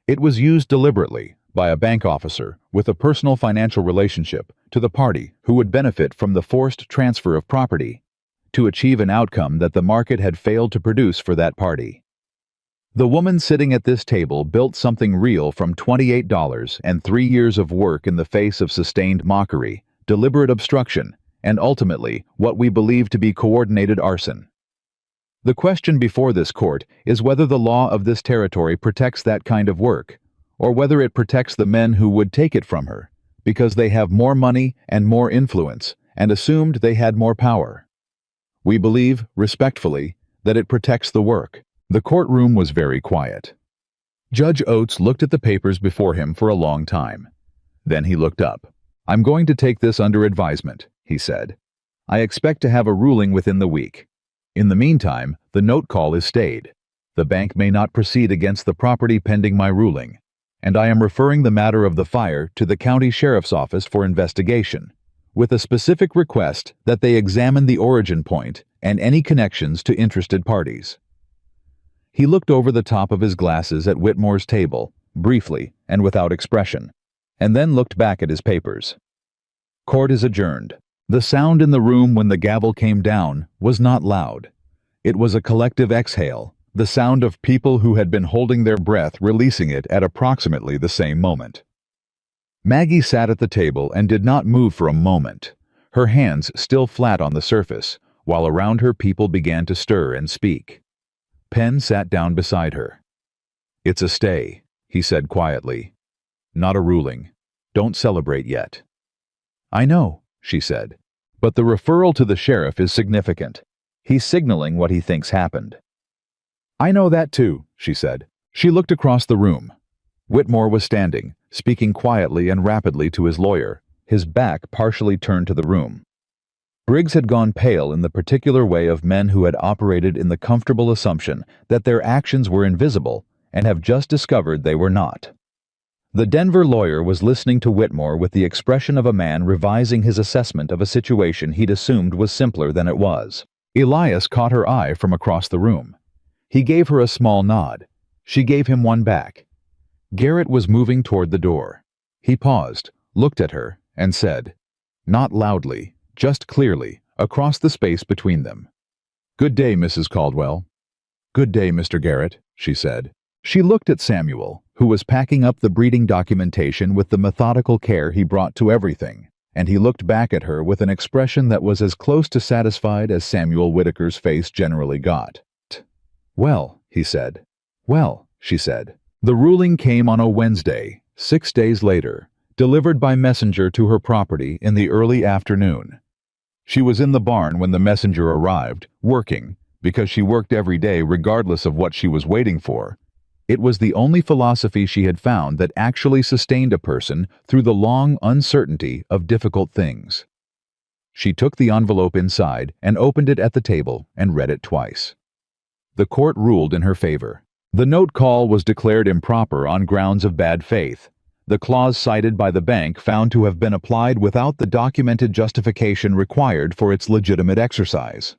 It was used deliberately by a bank officer with a personal financial relationship to the party who would benefit from the forced transfer of property, to achieve an outcome that the market had failed to produce for that party. The woman sitting at this table built something real from $28 and 3 years of work in the face of sustained mockery, deliberate obstruction, and ultimately what we believe to be coordinated arson. The question before this court is whether the law of this territory protects that kind of work, or whether it protects the men who would take it from her, because they have more money and more influence, and assumed they had more power. We believe, respectfully, that it protects the work." The courtroom was very quiet. Judge Oates looked at the papers before him for a long time. Then he looked up. "I'm going to take this under advisement," he said. "I expect to have a ruling within the week. In the meantime, the note call is stayed. The bank may not proceed against the property pending my ruling, and I am referring the matter of the fire to the county sheriff's office for investigation, with a specific request that they examine the origin point and any connections to interested parties." He looked over the top of his glasses at Whitmore's table, briefly and without expression, and then looked back at his papers. "Court is adjourned." The sound in the room when the gavel came down was not loud. It was a collective exhale, the sound of people who had been holding their breath releasing it at approximately the same moment. Maggie sat at the table and did not move for a moment, her hands still flat on the surface, while around her people began to stir and speak. Penn sat down beside her. "It's a stay," he said quietly. "Not a ruling. Don't celebrate yet." "I know," she said, "but the referral to the sheriff is significant. He's signaling what he thinks happened." "I know that too," she said. She looked across the room. Whitmore was standing, speaking quietly and rapidly to his lawyer, his back partially turned to the room. Briggs had gone pale in the particular way of men who had operated in the comfortable assumption that their actions were invisible and have just discovered they were not. The Denver lawyer was listening to Whitmore with the expression of a man revising his assessment of a situation he'd assumed was simpler than it was. Elias caught her eye from across the room. He gave her a small nod. She gave him one back. Garrett was moving toward the door. He paused, looked at her, and said, not loudly, just clearly, across the space between them, "Good day, Mrs. Caldwell." "Good day, Mr. Garrett," she said. She looked at Samuel, who was packing up the breeding documentation with the methodical care he brought to everything, and he looked back at her with an expression that was as close to satisfied as Samuel Whitaker's face generally got. "Well," he said. "Well," she said. The ruling came on a Wednesday, 6 days later, delivered by messenger to her property in the early afternoon. She was in the barn when the messenger arrived, working, because she worked every day regardless of what she was waiting for. It was the only philosophy she had found that actually sustained a person through the long uncertainty of difficult things. She took the envelope inside and opened it at the table and read it twice. The court ruled in her favor. The note call was declared improper on grounds of bad faith. The clause cited by the bank found to have been applied without the documented justification required for its legitimate exercise.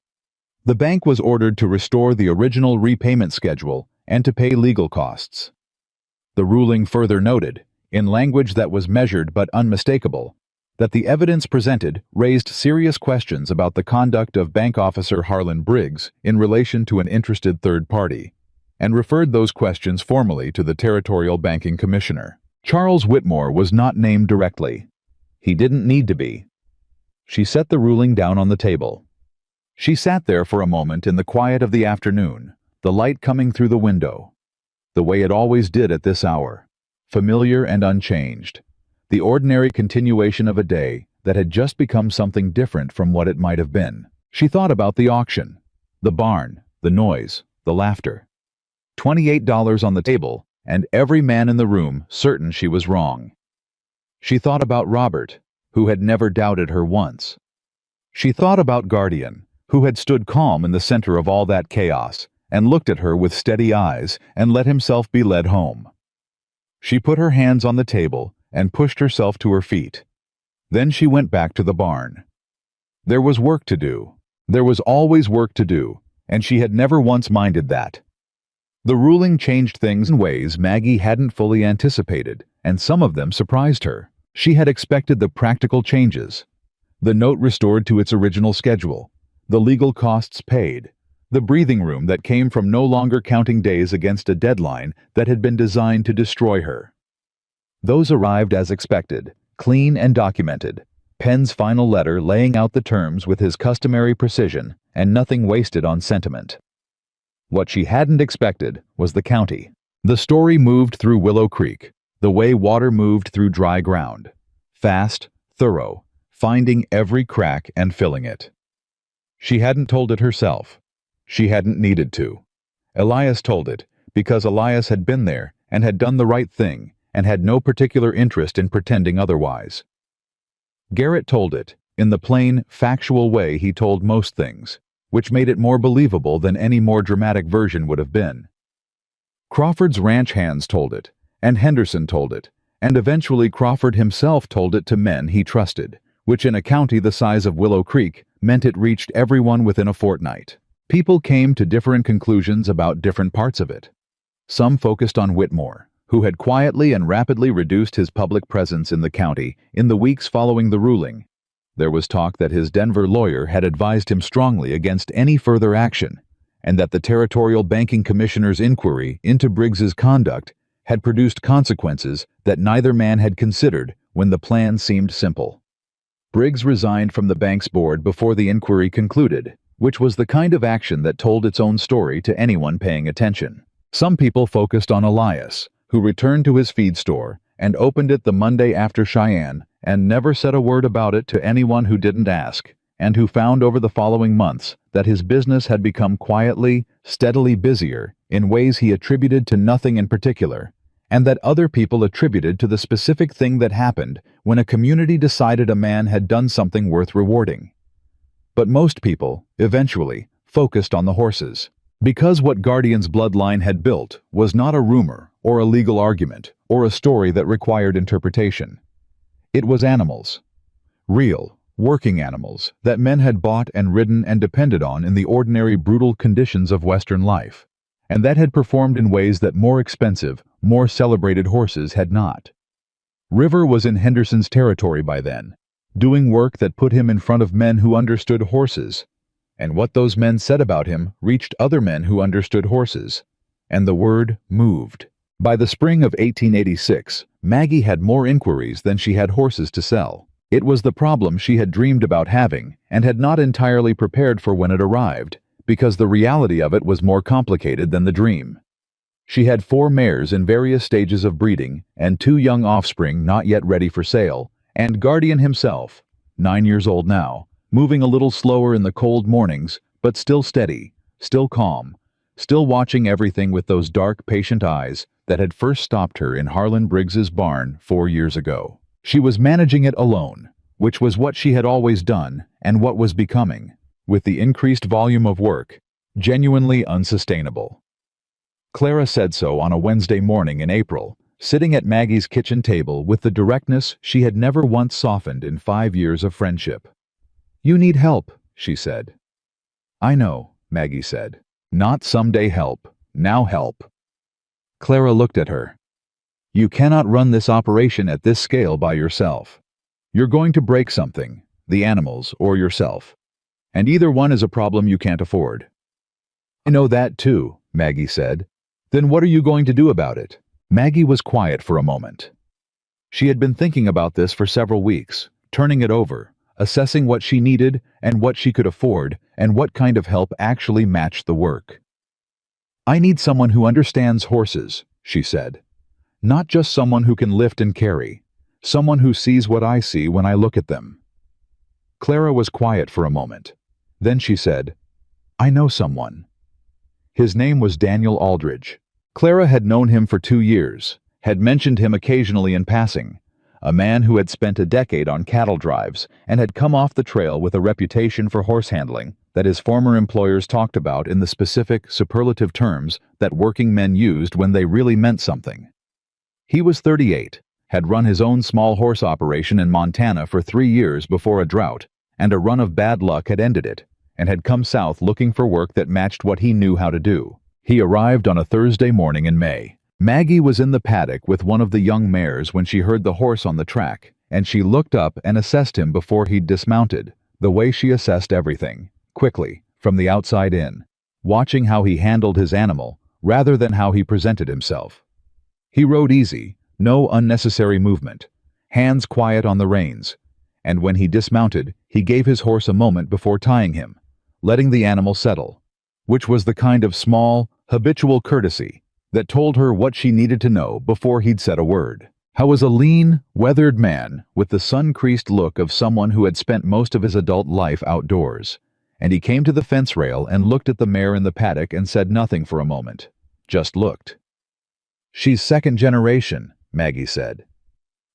The bank was ordered to restore the original repayment schedule and to pay legal costs. The ruling further noted, in language that was measured but unmistakable, that the evidence presented raised serious questions about the conduct of Bank Officer Harlan Briggs in relation to an interested third party, and referred those questions formally to the Territorial Banking Commissioner. Charles Whitmore was not named directly. He didn't need to be. She set the ruling down on the table. She sat there for a moment in the quiet of the afternoon, the light coming through the window, the way it always did at this hour, familiar and unchanged, the ordinary continuation of a day that had just become something different from what it might have been. She thought about the auction, the barn, the noise, the laughter. $28 on the table, and every man in the room certain she was wrong. She thought about Robert, who had never doubted her once. She thought about Guardian, who had stood calm in the center of all that chaos, and looked at her with steady eyes and let himself be led home. She put her hands on the table and pushed herself to her feet. Then she went back to the barn. There was work to do. There was always work to do, and she had never once minded that. The ruling changed things in ways Maggie hadn't fully anticipated, and some of them surprised her. She had expected the practical changes. The note restored to its original schedule, the legal costs paid, the breathing room that came from no longer counting days against a deadline that had been designed to destroy her. Those arrived as expected, clean and documented, Penn's final letter laying out the terms with his customary precision and nothing wasted on sentiment. What she hadn't expected was the county. The story moved through Willow Creek, the way water moved through dry ground. Fast, thorough, finding every crack and filling it. She hadn't told it herself. She hadn't needed to. Elias told it, because Elias had been there and had done the right thing and had no particular interest in pretending otherwise. Garrett told it, in the plain, factual way he told most things, which made it more believable than any more dramatic version would have been. Crawford's ranch hands told it, and Henderson told it, and eventually Crawford himself told it to men he trusted, which in a county the size of Willow Creek meant it reached everyone within a fortnight. People came to different conclusions about different parts of it. Some focused on Whitmore, who had quietly and rapidly reduced his public presence in the county in the weeks following the ruling. There was talk that his Denver lawyer had advised him strongly against any further action, and that the Territorial Banking Commissioner's inquiry into Briggs's conduct had produced consequences that neither man had considered when the plan seemed simple. Briggs resigned from the bank's board before the inquiry concluded, which was the kind of action that told its own story to anyone paying attention. Some people focused on Elias, who returned to his feed store and opened it the Monday after Cheyenne and never said a word about it to anyone who didn't ask, and who found over the following months that his business had become quietly, steadily busier in ways he attributed to nothing in particular, and that other people attributed to the specific thing that happened when a community decided a man had done something worth rewarding. But most people, eventually, focused on the horses. Because what Guardian's bloodline had built was not a rumor or a legal argument or a story that required interpretation. It was animals. Real, working animals that men had bought and ridden and depended on in the ordinary brutal conditions of Western life, and that had performed in ways that more expensive, more celebrated horses had not. River was in Henderson's territory by then, doing work that put him in front of men who understood horses, and what those men said about him reached other men who understood horses, and the word moved. By the spring of 1886, Maggie had more inquiries than she had horses to sell. It was the problem she had dreamed about having and had not entirely prepared for when it arrived, because the reality of it was more complicated than the dream. She had 4 mares in various stages of breeding and 2 young offspring not yet ready for sale, and Guardian himself, 9 years old now, moving a little slower in the cold mornings, but still steady, still calm, still watching everything with those dark, patient eyes that had first stopped her in Harlan Briggs's barn 4 years ago. She was managing it alone, which was what she had always done and what was becoming, with the increased volume of work, genuinely unsustainable. Clara said so on a Wednesday morning in April, sitting at Maggie's kitchen table with the directness she had never once softened in 5 years of friendship. "You need help," she said. "I know," Maggie said. "Not someday help, now help." Clara looked at her. You cannot run this operation at this scale by yourself. You're going to break something, the animals or yourself. And either one is a problem you can't afford." "I know that too," Maggie said. "Then what are you going to do about it?" Maggie was quiet for a moment. She had been thinking about this for several weeks, turning it over, assessing what she needed and what she could afford and what kind of help actually matched the work. "I need someone who understands horses," she said. "Not just someone who can lift and carry. Someone who sees what I see when I look at them." Clara was quiet for a moment. Then she said, "I know someone." His name was Daniel Aldridge. Clara had known him for 2 years, had mentioned him occasionally in passing, a man who had spent a decade on cattle drives and had come off the trail with a reputation for horse handling that his former employers talked about in the specific, superlative terms that working men used when they really meant something. He was 38, had run his own small horse operation in Montana for 3 years before a drought, and a run of bad luck had ended it, and had come south looking for work that matched what he knew how to do. He arrived on a Thursday morning in May. Maggie was in the paddock with one of the young mares when she heard the horse on the track, and she looked up and assessed him before he'd dismounted, the way she assessed everything, quickly, from the outside in, watching how he handled his animal, rather than how he presented himself. He rode easy, no unnecessary movement, hands quiet on the reins, and when he dismounted, he gave his horse a moment before tying him, letting the animal settle, which was the kind of small, habitual courtesy that told her what she needed to know before he'd said a word. How was a lean, weathered man with the sun-creased look of someone who had spent most of his adult life outdoors, and he came to the fence rail and looked at the mare in the paddock and said nothing for a moment, just looked. "She's second generation," Maggie said.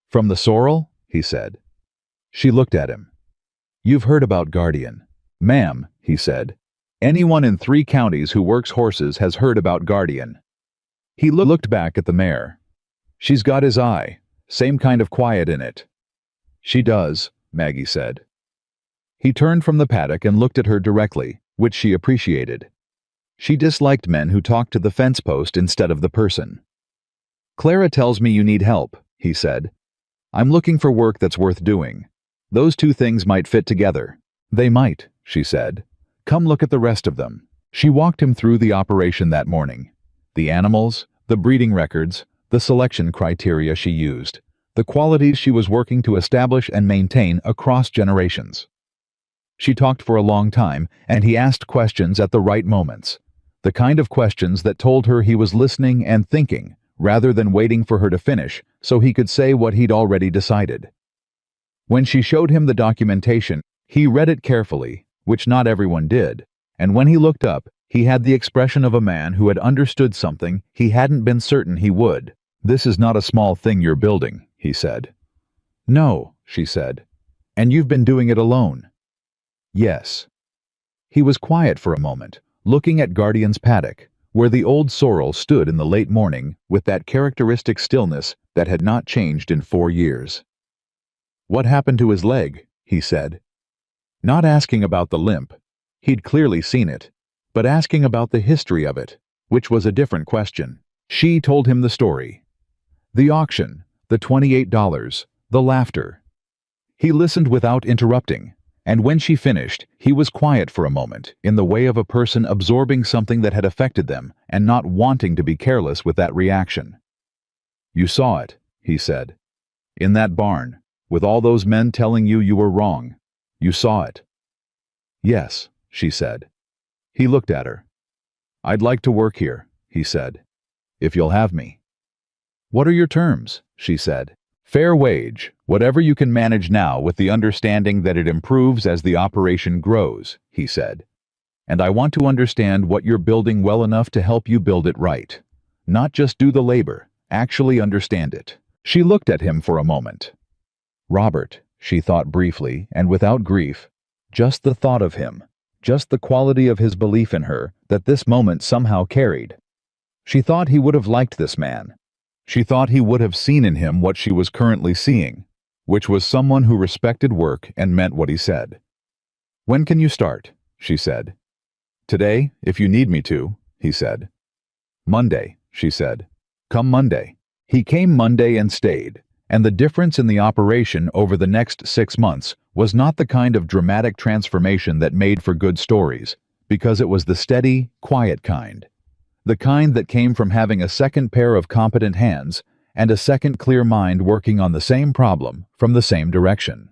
"From the sorrel?" he said. She looked at him. "You've heard about Guardian." "Ma'am," he said. "Anyone in 3 counties who works horses has heard about Guardian." He looked back at the mare. "She's got his eye, same kind of quiet in it." "She does," Maggie said. He turned from the paddock and looked at her directly, which she appreciated. She disliked men who talked to the fence post instead of the person. "Clara tells me you need help," he said. "I'm looking for work that's worth doing. Those 2 things might fit together." "They might," she said. "Come look at the rest of them." She walked him through the operation that morning. The animals, the breeding records, the selection criteria she used, the qualities she was working to establish and maintain across generations. She talked for a long time, and he asked questions at the right moments, the kind of questions that told her he was listening and thinking, rather than waiting for her to finish so he could say what he'd already decided. When she showed him the documentation, he read it carefully, which not everyone did, and when he looked up, he had the expression of a man who had understood something he hadn't been certain he would. "This is not a small thing you're building," he said. "No," she said. "And you've been doing it alone?" "Yes." He was quiet for a moment, looking at Guardian's paddock, where the old sorrel stood in the late morning with that characteristic stillness that had not changed in 4 years. "What happened to his leg?" he said. Not asking about the limp. He'd clearly seen it, but asking about the history of it, which was a different question. She told him the story. The auction, the $28, the laughter. He listened without interrupting, and when she finished, he was quiet for a moment, in the way of a person absorbing something that had affected them and not wanting to be careless with that reaction. "You saw it," he said. "In that barn, with all those men telling you were wrong. You saw it." "Yes," she said. He looked at her. "I'd like to work here," he said, "if you'll have me." "What are your terms?" she said. "Fair wage, whatever you can manage now with the understanding that it improves as the operation grows," he said. "And I want to understand what you're building well enough to help you build it right. Not just do the labor, actually understand it." She looked at him for a moment. Robert, she thought briefly and without grief, just the thought of him, just the quality of his belief in her that this moment somehow carried. She thought he would have liked this man. She thought he would have seen in him what she was currently seeing, which was someone who respected work and meant what he said. "When can you start?" she said. "Today, if you need me to," he said. "Monday," she said. "Come Monday." He came Monday and stayed, and the difference in the operation over the next 6 months was not the kind of dramatic transformation that made for good stories, because it was the steady, quiet kind. The kind that came from having a second pair of competent hands and a second clear mind working on the same problem from the same direction.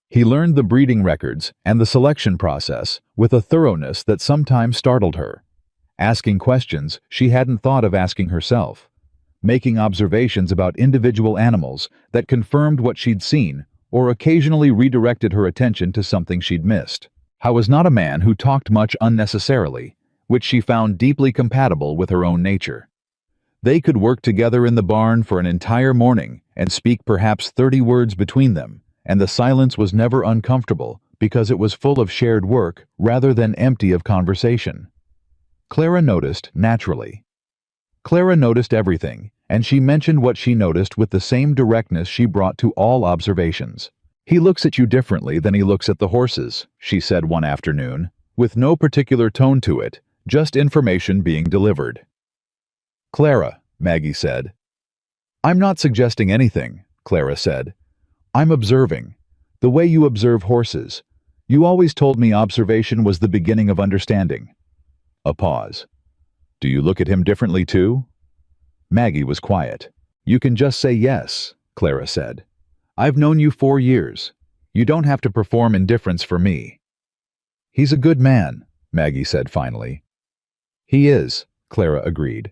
He learned the breeding records and the selection process with a thoroughness that sometimes startled her, asking questions she hadn't thought of asking herself, making observations about individual animals that confirmed what she'd seen or occasionally redirected her attention to something she'd missed. Howe was not a man who talked much unnecessarily, which she found deeply compatible with her own nature. They could work together in the barn for an entire morning and speak perhaps 30 words between them, and the silence was never uncomfortable because it was full of shared work rather than empty of conversation. Clara noticed naturally. Clara noticed everything, and she mentioned what she noticed with the same directness she brought to all observations. "He looks at you differently than he looks at the horses," she said one afternoon, with no particular tone to it, just information being delivered. "Clara," Maggie said. "I'm not suggesting anything," Clara said. "I'm observing. The way you observe horses. You always told me observation was the beginning of understanding." A pause. "Do you look at him differently too?" Maggie was quiet. "You can just say yes," Clara said. "I've known you 4 years. You don't have to perform indifference for me." "He's a good man," Maggie said finally. "He is," Clara agreed.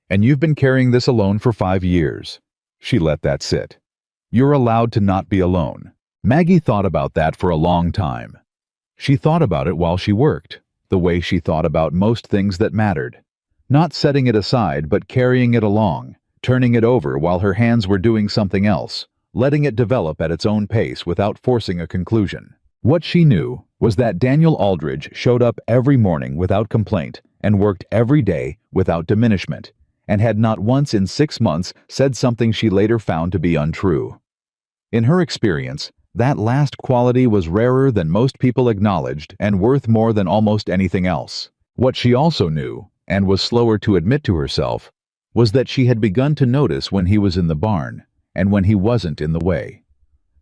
"And you've been carrying this alone for 5 years." She let that sit. "You're allowed to not be alone." Maggie thought about that for a long time. She thought about it while she worked, the way she thought about most things that mattered. Not setting it aside, but carrying it along, turning it over while her hands were doing something else, letting it develop at its own pace without forcing a conclusion. What she knew was that Daniel Aldridge showed up every morning without complaint and worked every day without diminishment, and had not once in 6 months said something she later found to be untrue. In her experience, that last quality was rarer than most people acknowledged and worth more than almost anything else. What she also knew, and was slower to admit to herself, was that she had begun to notice when he was in the barn and when he wasn't in the way.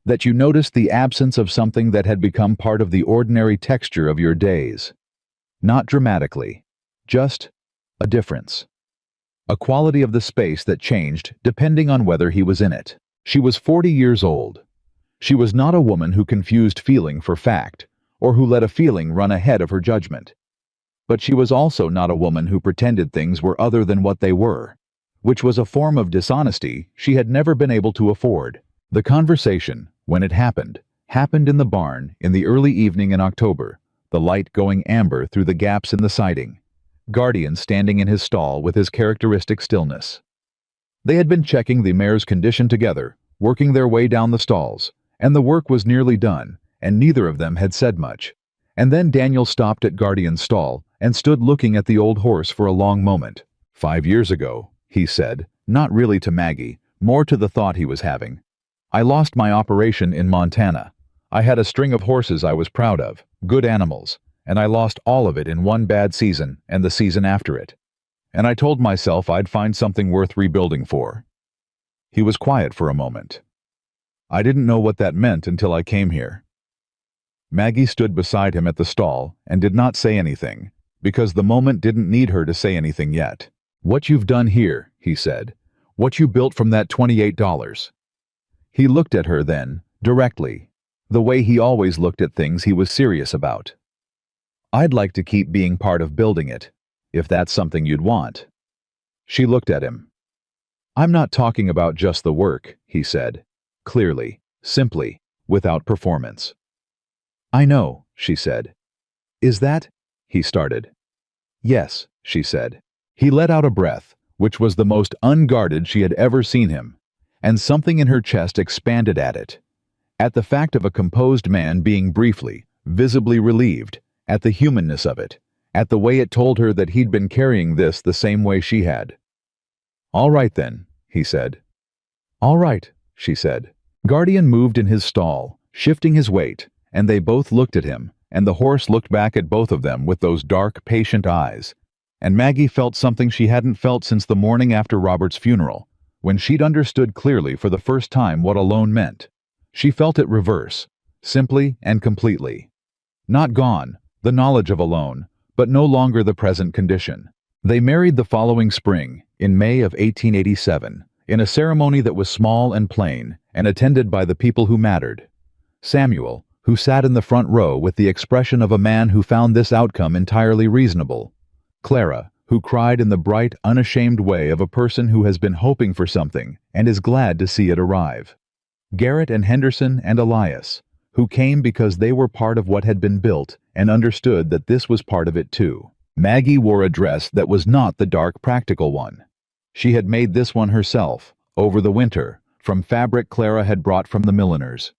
That you noticed the absence of something that had become part of the ordinary texture of your days. Not dramatically, just a difference. A quality of the space that changed depending on whether he was in it. She was 40 years old. She was not a woman who confused feeling for fact, or who let a feeling run ahead of her judgment. But she was also not a woman who pretended things were other than what they were, which was a form of dishonesty she had never been able to afford. The conversation, when it happened in the barn in the early evening in October, the light going amber through the gaps in the siding. Guardian standing in his stall with his characteristic stillness. They had been checking the mare's condition together, working their way down the stalls, and the work was nearly done, and neither of them had said much. And then Daniel stopped at Guardian's stall and stood looking at the old horse for a long moment. 5 years ago, he said, not really to Maggie, more to the thought he was having. I lost my operation in Montana. I had a string of horses I was proud of, good animals, and I lost all of it in one bad season and the season after it. And I told myself I'd find something worth rebuilding for. He was quiet for a moment. I didn't know what that meant until I came here. Maggie stood beside him at the stall and did not say anything, because the moment didn't need her to say anything yet. What you've done here, he said. What you built from that $28. He looked at her then, directly, the way he always looked at things he was serious about. I'd like to keep being part of building it, if that's something you'd want. She looked at him. I'm not talking about just the work, he said, clearly, simply, without performance. I know, she said. Is that? He started. Yes, she said. He let out a breath, which was the most unguarded she had ever seen him, and something in her chest expanded at it, at the fact of a composed man being briefly, visibly relieved, at the humanness of it, at the way it told her that he'd been carrying this the same way she had. All right then, he said. All right, she said. Guardian moved in his stall, shifting his weight, and they both looked at him, and the horse looked back at both of them with those dark, patient eyes. And Maggie felt something she hadn't felt since the morning after Robert's funeral, when she'd understood clearly for the first time what alone meant. She felt it reverse, simply and completely. Not gone, the knowledge of alone, but no longer the present condition. They married the following spring, in May of 1887, in a ceremony that was small and plain, and attended by the people who mattered. Samuel, who sat in the front row with the expression of a man who found this outcome entirely reasonable. Clara, who cried in the bright, unashamed way of a person who has been hoping for something and is glad to see it arrive. Garrett and Henderson and Elias, who came because they were part of what had been built and understood that this was part of it too. Maggie wore a dress that was not the dark practical one. She had made this one herself, over the winter, from fabric Clara had brought from the milliners.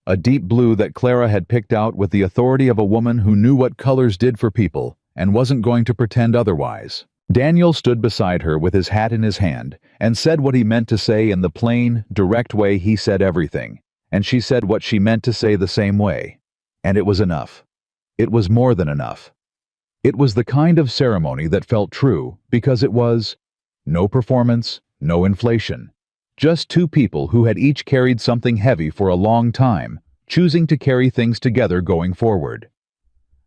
A deep blue that Clara had picked out with the authority of a woman who knew what colors did for people and wasn't going to pretend otherwise. Daniel stood beside her with his hat in his hand and said what he meant to say in the plain, direct way he said everything, and she said what she meant to say the same way. And it was enough. It was more than enough. It was the kind of ceremony that felt true because it was no performance, no inflation. Just two people who had each carried something heavy for a long time, choosing to carry things together going forward.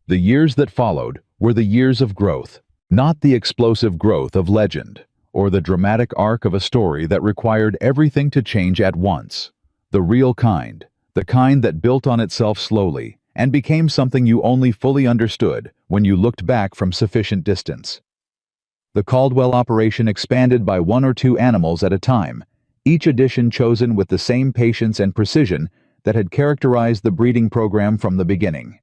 The years that followed were the years of growth, not the explosive growth of legend, or the dramatic arc of a story that required everything to change at once. The real kind, the kind that built on itself slowly and became something you only fully understood when you looked back from sufficient distance. The Caldwell operation expanded by one or two animals at a time, each addition chosen with the same patience and precision that had characterized the breeding program from the beginning.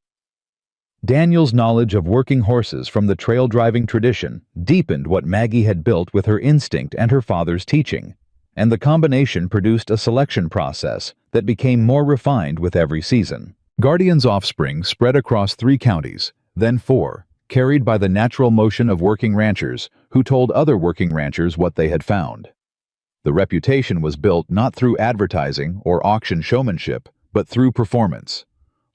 Daniel's knowledge of working horses from the trail-driving tradition deepened what Maggie had built with her instinct and her father's teaching, and the combination produced a selection process that became more refined with every season. Guardian's offspring spread across 3 counties, then 4, carried by the natural motion of working ranchers who told other working ranchers what they had found. The reputation was built not through advertising or auction showmanship, but through performance.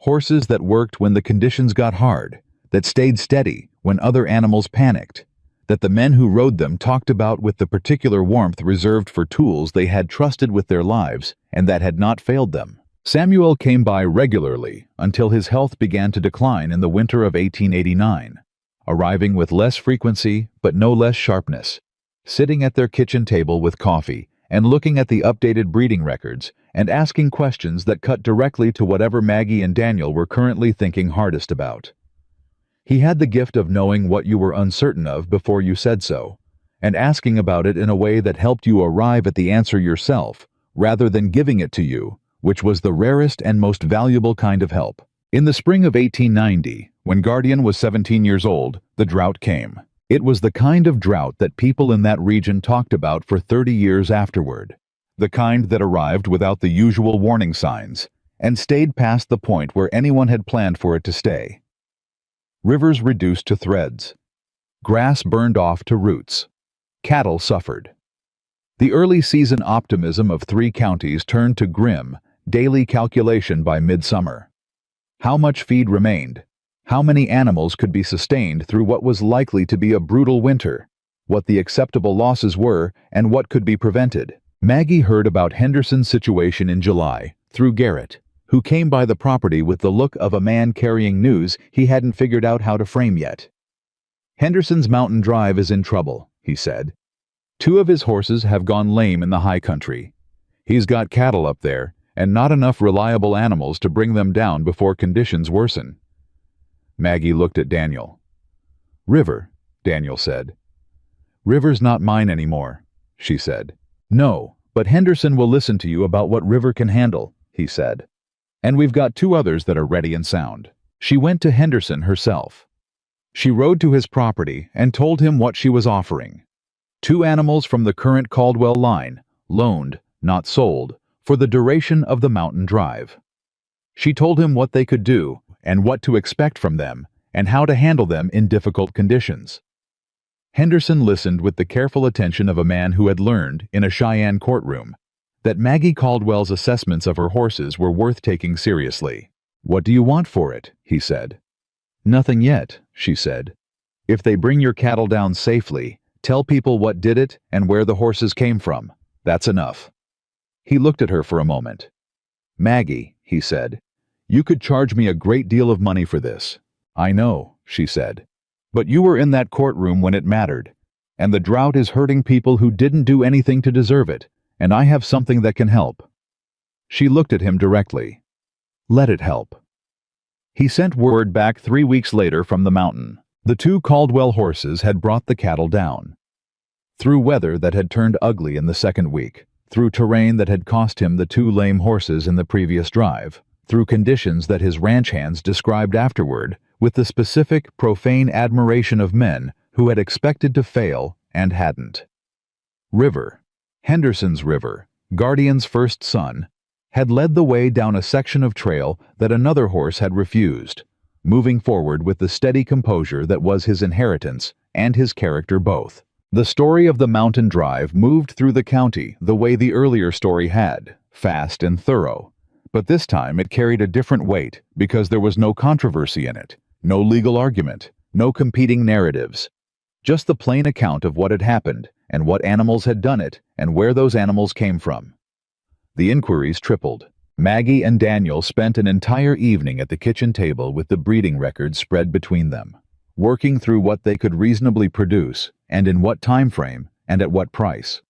Horses that worked when the conditions got hard, that stayed steady when other animals panicked, that the men who rode them talked about with the particular warmth reserved for tools they had trusted with their lives and that had not failed them. Samuel came by regularly until his health began to decline in the winter of 1889, arriving with less frequency but no less sharpness, sitting at their kitchen table with coffee and looking at the updated breeding records and asking questions that cut directly to whatever Maggie and Daniel were currently thinking hardest about. He had the gift of knowing what you were uncertain of before you said so, and asking about it in a way that helped you arrive at the answer yourself, rather than giving it to you, which was the rarest and most valuable kind of help. In the spring of 1890, when Guardian was 17 years old, the drought came. It was the kind of drought that people in that region talked about for 30 years afterward, the kind that arrived without the usual warning signs, and stayed past the point where anyone had planned for it to stay. Rivers reduced to threads. Grass burned off to roots. Cattle suffered. The early season optimism of 3 counties turned to grim, daily calculation by midsummer. How much feed remained? How many animals could be sustained through what was likely to be a brutal winter? What the acceptable losses were and what could be prevented? Maggie heard about Henderson's situation in July, through Garrett, who came by the property with the look of a man carrying news he hadn't figured out how to frame yet. Henderson's mountain drive is in trouble, he said. 2 of his horses have gone lame in the high country. He's got cattle up there, and not enough reliable animals to bring them down before conditions worsen. Maggie looked at Daniel. River, Daniel said. River's not mine anymore, she said. No, but Henderson will listen to you about what River can handle, he said. And we've got 2 others that are ready and sound. She went to Henderson herself. She rode to his property and told him what she was offering. 2 animals from the current Caldwell line, loaned, not sold, for the duration of the mountain drive. She told him what they could do and what to expect from them and how to handle them in difficult conditions. Henderson listened with the careful attention of a man who had learned, in a Cheyenne courtroom, that Maggie Caldwell's assessments of her horses were worth taking seriously. What do you want for it? He said. Nothing yet, she said. If they bring your cattle down safely, tell people what did it and where the horses came from. That's enough." He looked at her for a moment. "Maggie," he said, "you could charge me a great deal of money for this." "I know," she said. "But you were in that courtroom when it mattered. And the drought is hurting people who didn't do anything to deserve it, and I have something that can help." She looked at him directly. "Let it help." He sent word back 3 weeks later from the mountain. The 2 Caldwell horses had brought the cattle down. Through weather that had turned ugly in the second week, through terrain that had cost him the 2 lame horses in the previous drive, through conditions that his ranch hands described afterward with the specific, profane admiration of men who had expected to fail and hadn't. River, Henderson's River, Guardian's first son, had led the way down a section of trail that another horse had refused, moving forward with the steady composure that was his inheritance and his character both. The story of the mountain drive moved through the county the way the earlier story had, fast and thorough. But this time it carried a different weight because there was no controversy in it, no legal argument, no competing narratives. Just the plain account of what had happened and what animals had done it and where those animals came from. The inquiries tripled. Maggie and Daniel spent an entire evening at the kitchen table with the breeding records spread between them, working through what they could reasonably produce and in what time frame and at what price.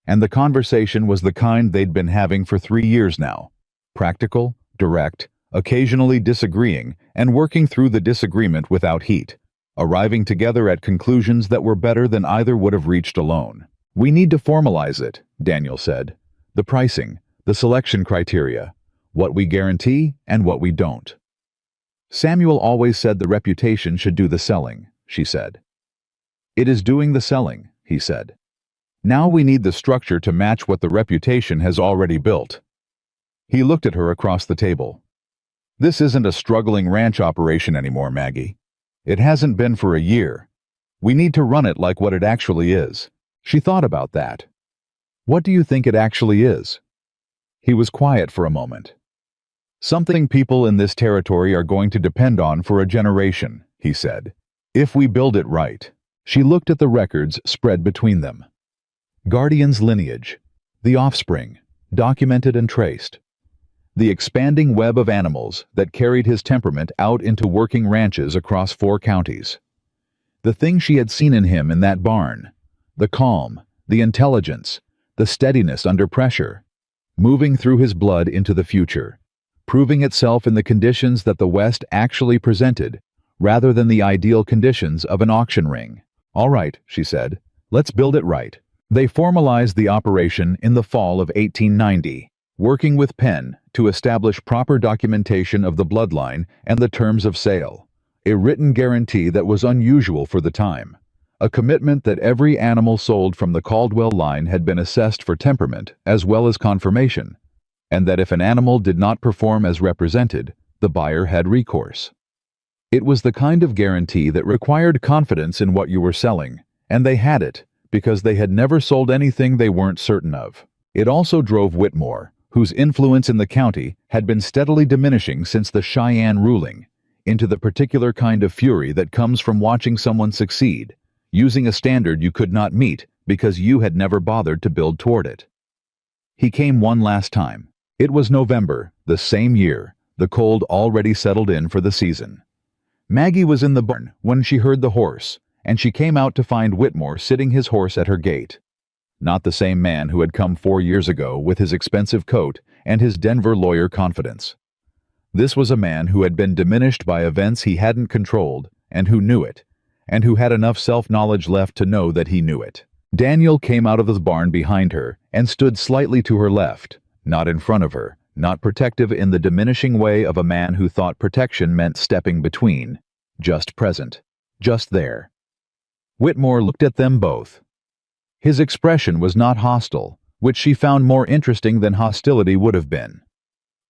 And the conversation was the kind they'd been having for 3 years now. Practical, direct, occasionally disagreeing, and working through the disagreement without heat, arriving together at conclusions that were better than either would have reached alone. "We need to formalize it," Daniel said. "The pricing, the selection criteria, what we guarantee and what we don't." "Samuel always said the reputation should do the selling," she said. "It is doing the selling," he said. "Now we need the structure to match what the reputation has already built." He looked at her across the table. "This isn't a struggling ranch operation anymore, Maggie. It hasn't been for a year. We need to run it like what it actually is." She thought about that. "What do you think it actually is?" He was quiet for a moment. "Something people in this territory are going to depend on for a generation," he said, "if we build it right." She looked at the records spread between them. Guardian's lineage, the offspring, documented and traced. The expanding web of animals that carried his temperament out into working ranches across 4 counties. The thing she had seen in him in that barn, the calm, the intelligence, the steadiness under pressure, moving through his blood into the future, proving itself in the conditions that the West actually presented, rather than the ideal conditions of an auction ring. "All right," she said, "let's build it right." They formalized the operation in the fall of 1890, working with Penn to establish proper documentation of the bloodline and the terms of sale, a written guarantee that was unusual for the time. A commitment that every animal sold from the Caldwell line had been assessed for temperament as well as conformation, and that if an animal did not perform as represented, the buyer had recourse. It was the kind of guarantee that required confidence in what you were selling, and they had it because they had never sold anything they weren't certain of. It also drove Whitmore, whose influence in the county had been steadily diminishing since the Cheyenne ruling, into the particular kind of fury that comes from watching someone succeed, using a standard you could not meet because you had never bothered to build toward it. He came one last time. It was November, the same year, the cold already settled in for the season. Maggie was in the barn when she heard the horse, and she came out to find Whitmore sitting his horse at her gate. Not the same man who had come 4 years ago with his expensive coat and his Denver lawyer confidence. This was a man who had been diminished by events he hadn't controlled and who knew it, and who had enough self-knowledge left to know that he knew it. Daniel came out of the barn behind her and stood slightly to her left, not in front of her, not protective in the diminishing way of a man who thought protection meant stepping between, just present, just there. Whitmore looked at them both. His expression was not hostile, which she found more interesting than hostility would have been.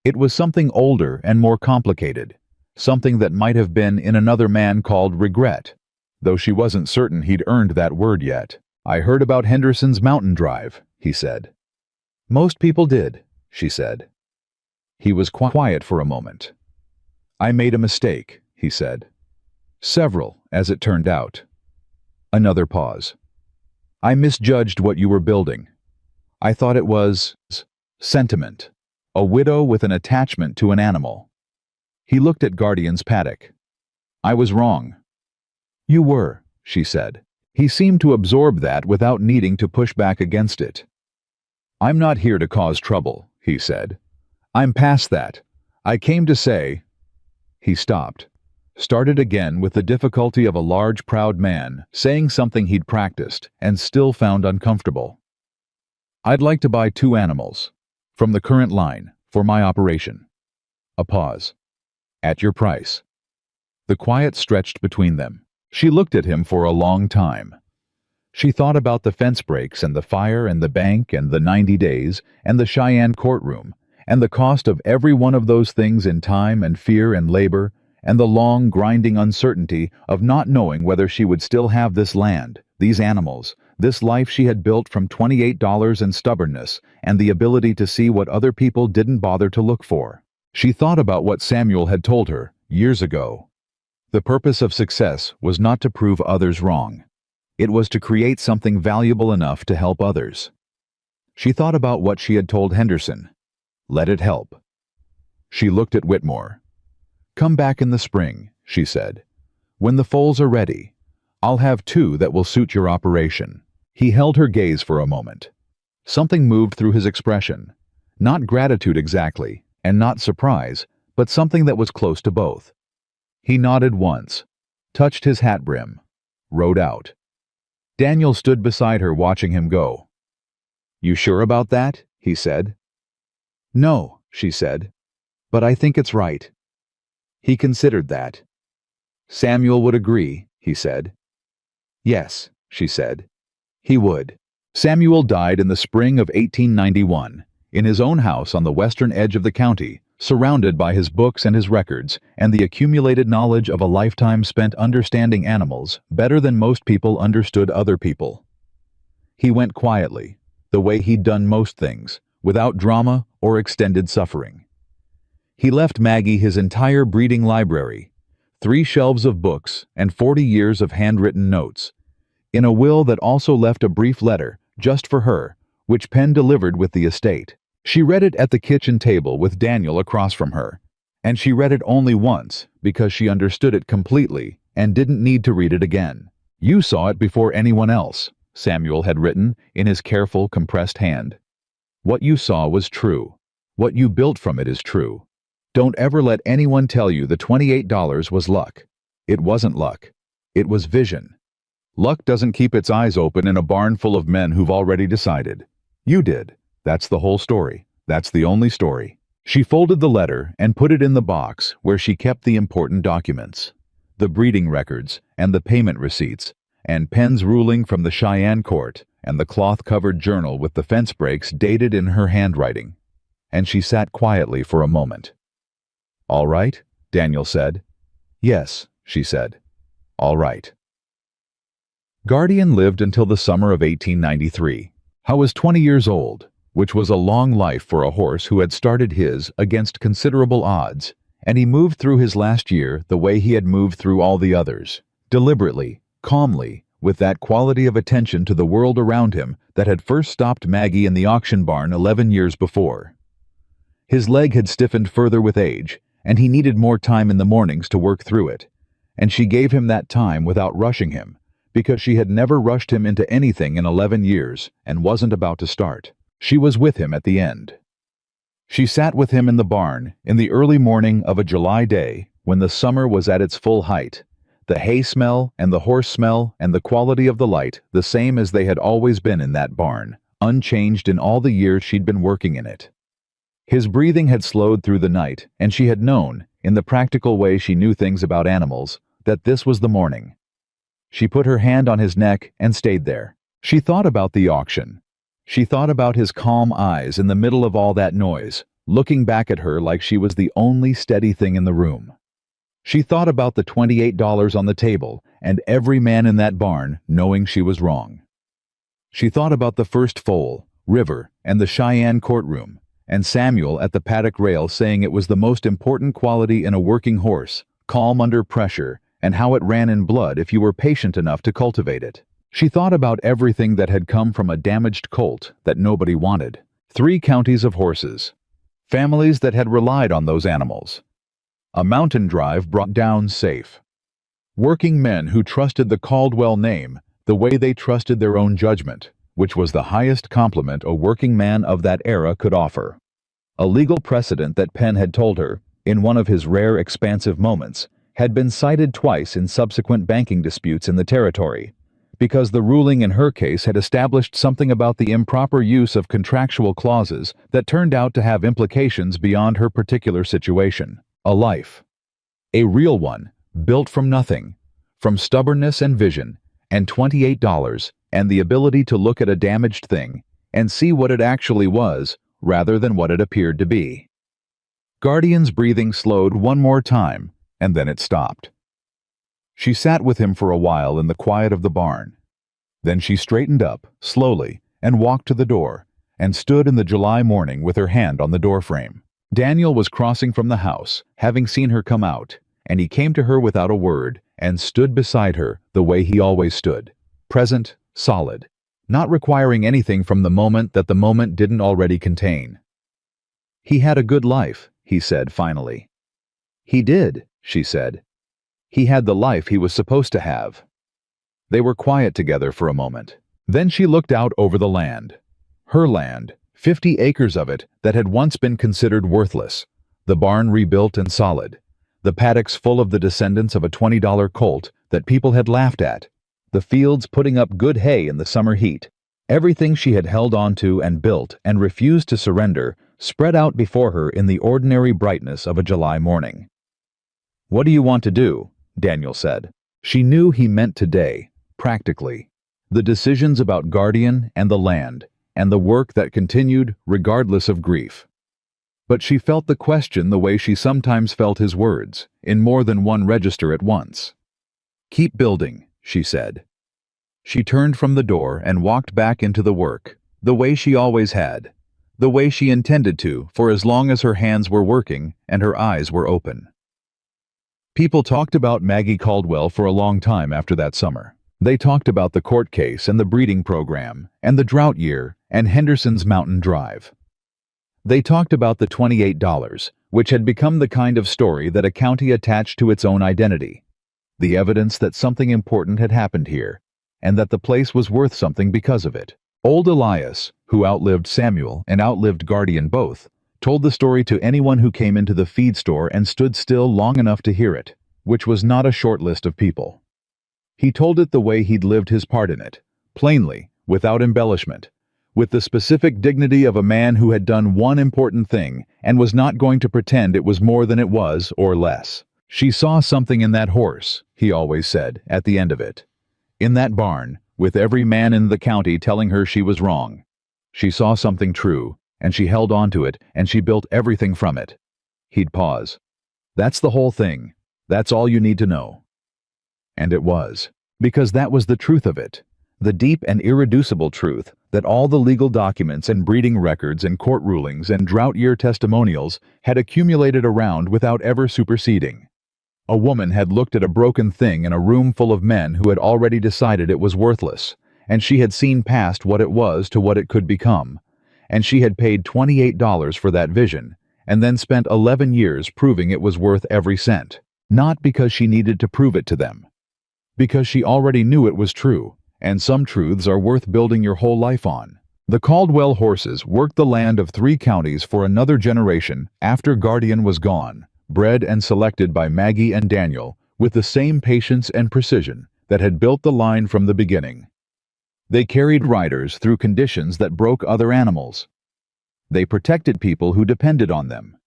It was something older and more complicated, something that might have been in another man called regret, though she wasn't certain he'd earned that word yet. "I heard about Henderson's mountain drive," he said. "Most people did," she said. He was quiet for a moment. "I made a mistake," he said. "Several, as it turned out." Another pause. "I misjudged what you were building. I thought it was sentiment, a widow with an attachment to an animal. He looked at Guardian's paddock. I was wrong. You were, she said. He seemed to absorb that without needing to push back against it. I'm not here to cause trouble, he said. I'm past that. I came to say... He stopped, started again with the difficulty of a large, proud man saying something he'd practiced and still found uncomfortable. I'd like to buy 2 animals, from the current line, for my operation. A pause. At your price. The quiet stretched between them. She looked at him for a long time. She thought about the fence breaks and the fire and the bank and the 90 days and the Cheyenne courtroom and the cost of every one of those things in time and fear and labor and the long, grinding uncertainty of not knowing whether she would still have this land, these animals, this life she had built from $28 and stubbornness and the ability to see what other people didn't bother to look for. She thought about what Samuel had told her years ago. The purpose of success was not to prove others wrong. It was to create something valuable enough to help others. She thought about what she had told Henderson. Let it help. She looked at Whitmore. Come back in the spring, she said. When the foals are ready, I'll have 2 that will suit your operation. He held her gaze for a moment. Something moved through his expression. Not gratitude exactly, and not surprise, but something that was close to both. He nodded once, touched his hat brim, rode out. Daniel stood beside her watching him go. You sure about that? He said. No, she said, but I think it's right. He considered that. Samuel would agree, he said. Yes, she said. He would. Samuel died in the spring of 1891, in his own house on the western edge of the county, surrounded by his books and his records and the accumulated knowledge of a lifetime spent understanding animals better than most people understood other people. He went quietly, the way he'd done most things, without drama or extended suffering. He left Maggie his entire breeding library, 3 shelves of books and 40 years of handwritten notes, in a will that also left a brief letter, just for her, which Penn delivered with the estate. She read it at the kitchen table with Daniel across from her, and she read it only once because she understood it completely and didn't need to read it again. You saw it before anyone else, Samuel had written in his careful, compressed hand. What you saw was true. What you built from it is true. Don't ever let anyone tell you the $28 was luck. It wasn't luck. It was vision. Luck doesn't keep its eyes open in a barn full of men who've already decided. You did. That's the whole story. That's the only story. She folded the letter and put it in the box where she kept the important documents, the breeding records and the payment receipts, and Penn's ruling from the Cheyenne court and the cloth-covered journal with the fence breaks dated in her handwriting. And she sat quietly for a moment. All right, Daniel said. Yes, she said. All right. Guardian lived until the summer of 1893. I was 20 years old, which was a long life for a horse who had started his against considerable odds, and he moved through his last year the way he had moved through all the others, deliberately, calmly, with that quality of attention to the world around him that had first stopped Maggie in the auction barn 11 years before. His leg had stiffened further with age, and he needed more time in the mornings to work through it, and she gave him that time without rushing him, because she had never rushed him into anything in 11 years and wasn't about to start. She was with him at the end. She sat with him in the barn in the early morning of a July day when the summer was at its full height, the hay smell and the horse smell and the quality of the light the same as they had always been in that barn, unchanged in all the years she'd been working in it. His breathing had slowed through the night, and she had known, in the practical way she knew things about animals, that this was the morning. She put her hand on his neck and stayed there. She thought about the auction. She thought about his calm eyes in the middle of all that noise, looking back at her like she was the only steady thing in the room. She thought about the $28 on the table and every man in that barn knowing she was wrong. She thought about the first foal, River, and the Cheyenne courtroom, and Samuel at the paddock rail saying it was the most important quality in a working horse, calm under pressure, and how it ran in blood if you were patient enough to cultivate it. She thought about everything that had come from a damaged colt that nobody wanted. 3 counties of horses. Families that had relied on those animals. A mountain drive brought down safe. Working men who trusted the Caldwell name the way they trusted their own judgment, which was the highest compliment a working man of that era could offer. A legal precedent that Penn had told her, in one of his rare expansive moments, had been cited twice in subsequent banking disputes in the territory, because the ruling in her case had established something about the improper use of contractual clauses that turned out to have implications beyond her particular situation. A life. A real one, built from nothing, from stubbornness and vision, and $28, and the ability to look at a damaged thing and see what it actually was rather than what it appeared to be. Guardian's breathing slowed one more time, and then it stopped. She sat with him for a while in the quiet of the barn. Then she straightened up, slowly, and walked to the door, and stood in the July morning with her hand on the doorframe. Daniel was crossing from the house, having seen her come out, and he came to her without a word and stood beside her the way he always stood, present, solid, not requiring anything from the moment that the moment didn't already contain. "He had a good life," he said finally. "He did," she said. "He had the life he was supposed to have." They were quiet together for a moment. Then she looked out over the land. Her land, 50 acres of it that had once been considered worthless, the barn rebuilt and solid, the paddocks full of the descendants of a $20 colt that people had laughed at, the fields putting up good hay in the summer heat. Everything she had held on to and built and refused to surrender spread out before her in the ordinary brightness of a July morning. "What do you want to do?" Daniel said. She knew he meant today, practically. The decisions about Guardian and the land, and the work that continued regardless of grief. But she felt the question the way she sometimes felt his words, in more than one register at once. "Keep building," she said. She turned from the door and walked back into the work, the way she always had, the way she intended to for as long as her hands were working and her eyes were open. People talked about Maggie Caldwell for a long time after that summer. They talked about the court case and the breeding program and the drought year and Henderson's mountain drive. They talked about the $28, which had become the kind of story that a county attached to its own identity. The evidence that something important had happened here, and that the place was worth something because of it. Old Elias, who outlived Samuel and outlived Guardian both, told the story to anyone who came into the feed store and stood still long enough to hear it, which was not a short list of people. He told it the way he'd lived his part in it, plainly, without embellishment, with the specific dignity of a man who had done one important thing and was not going to pretend it was more than it was or less. She saw something in that horse, he always said, at the end of it. In that barn, with every man in the county telling her she was wrong. She saw something true, and she held on to it, and she built everything from it. He'd pause. "That's the whole thing. That's all you need to know." And it was, because that was the truth of it, the deep and irreducible truth that all the legal documents and breeding records and court rulings and drought year testimonials had accumulated around without ever superseding. A woman had looked at a broken thing in a room full of men who had already decided it was worthless, and she had seen past what it was to what it could become, and she had paid $28 for that vision, and then spent 11 years proving it was worth every cent, not because she needed to prove it to them, because she already knew it was true, and some truths are worth building your whole life on. The Caldwell horses worked the land of 3 counties for another generation after Guardian was gone, bred and selected by Maggie and Daniel with the same patience and precision that had built the line from the beginning. They carried riders through conditions that broke other animals. They protected people who depended on them.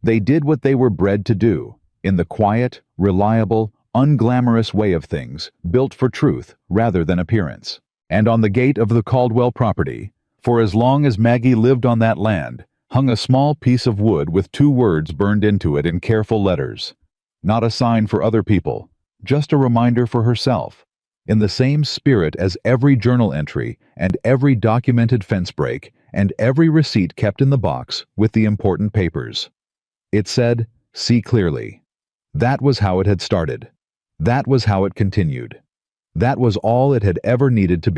They did what they were bred to do, in the quiet, reliable, unglamorous way of things, built for truth rather than appearance. And on the gate of the Caldwell property, for as long as Maggie lived on that land, hung a small piece of wood with 2 words burned into it in careful letters. Not a sign for other people, just a reminder for herself, in the same spirit as every journal entry and every documented fence break and every receipt kept in the box with the important papers. It said, "See clearly." That was how it had started. That was how it continued. That was all it had ever needed to be.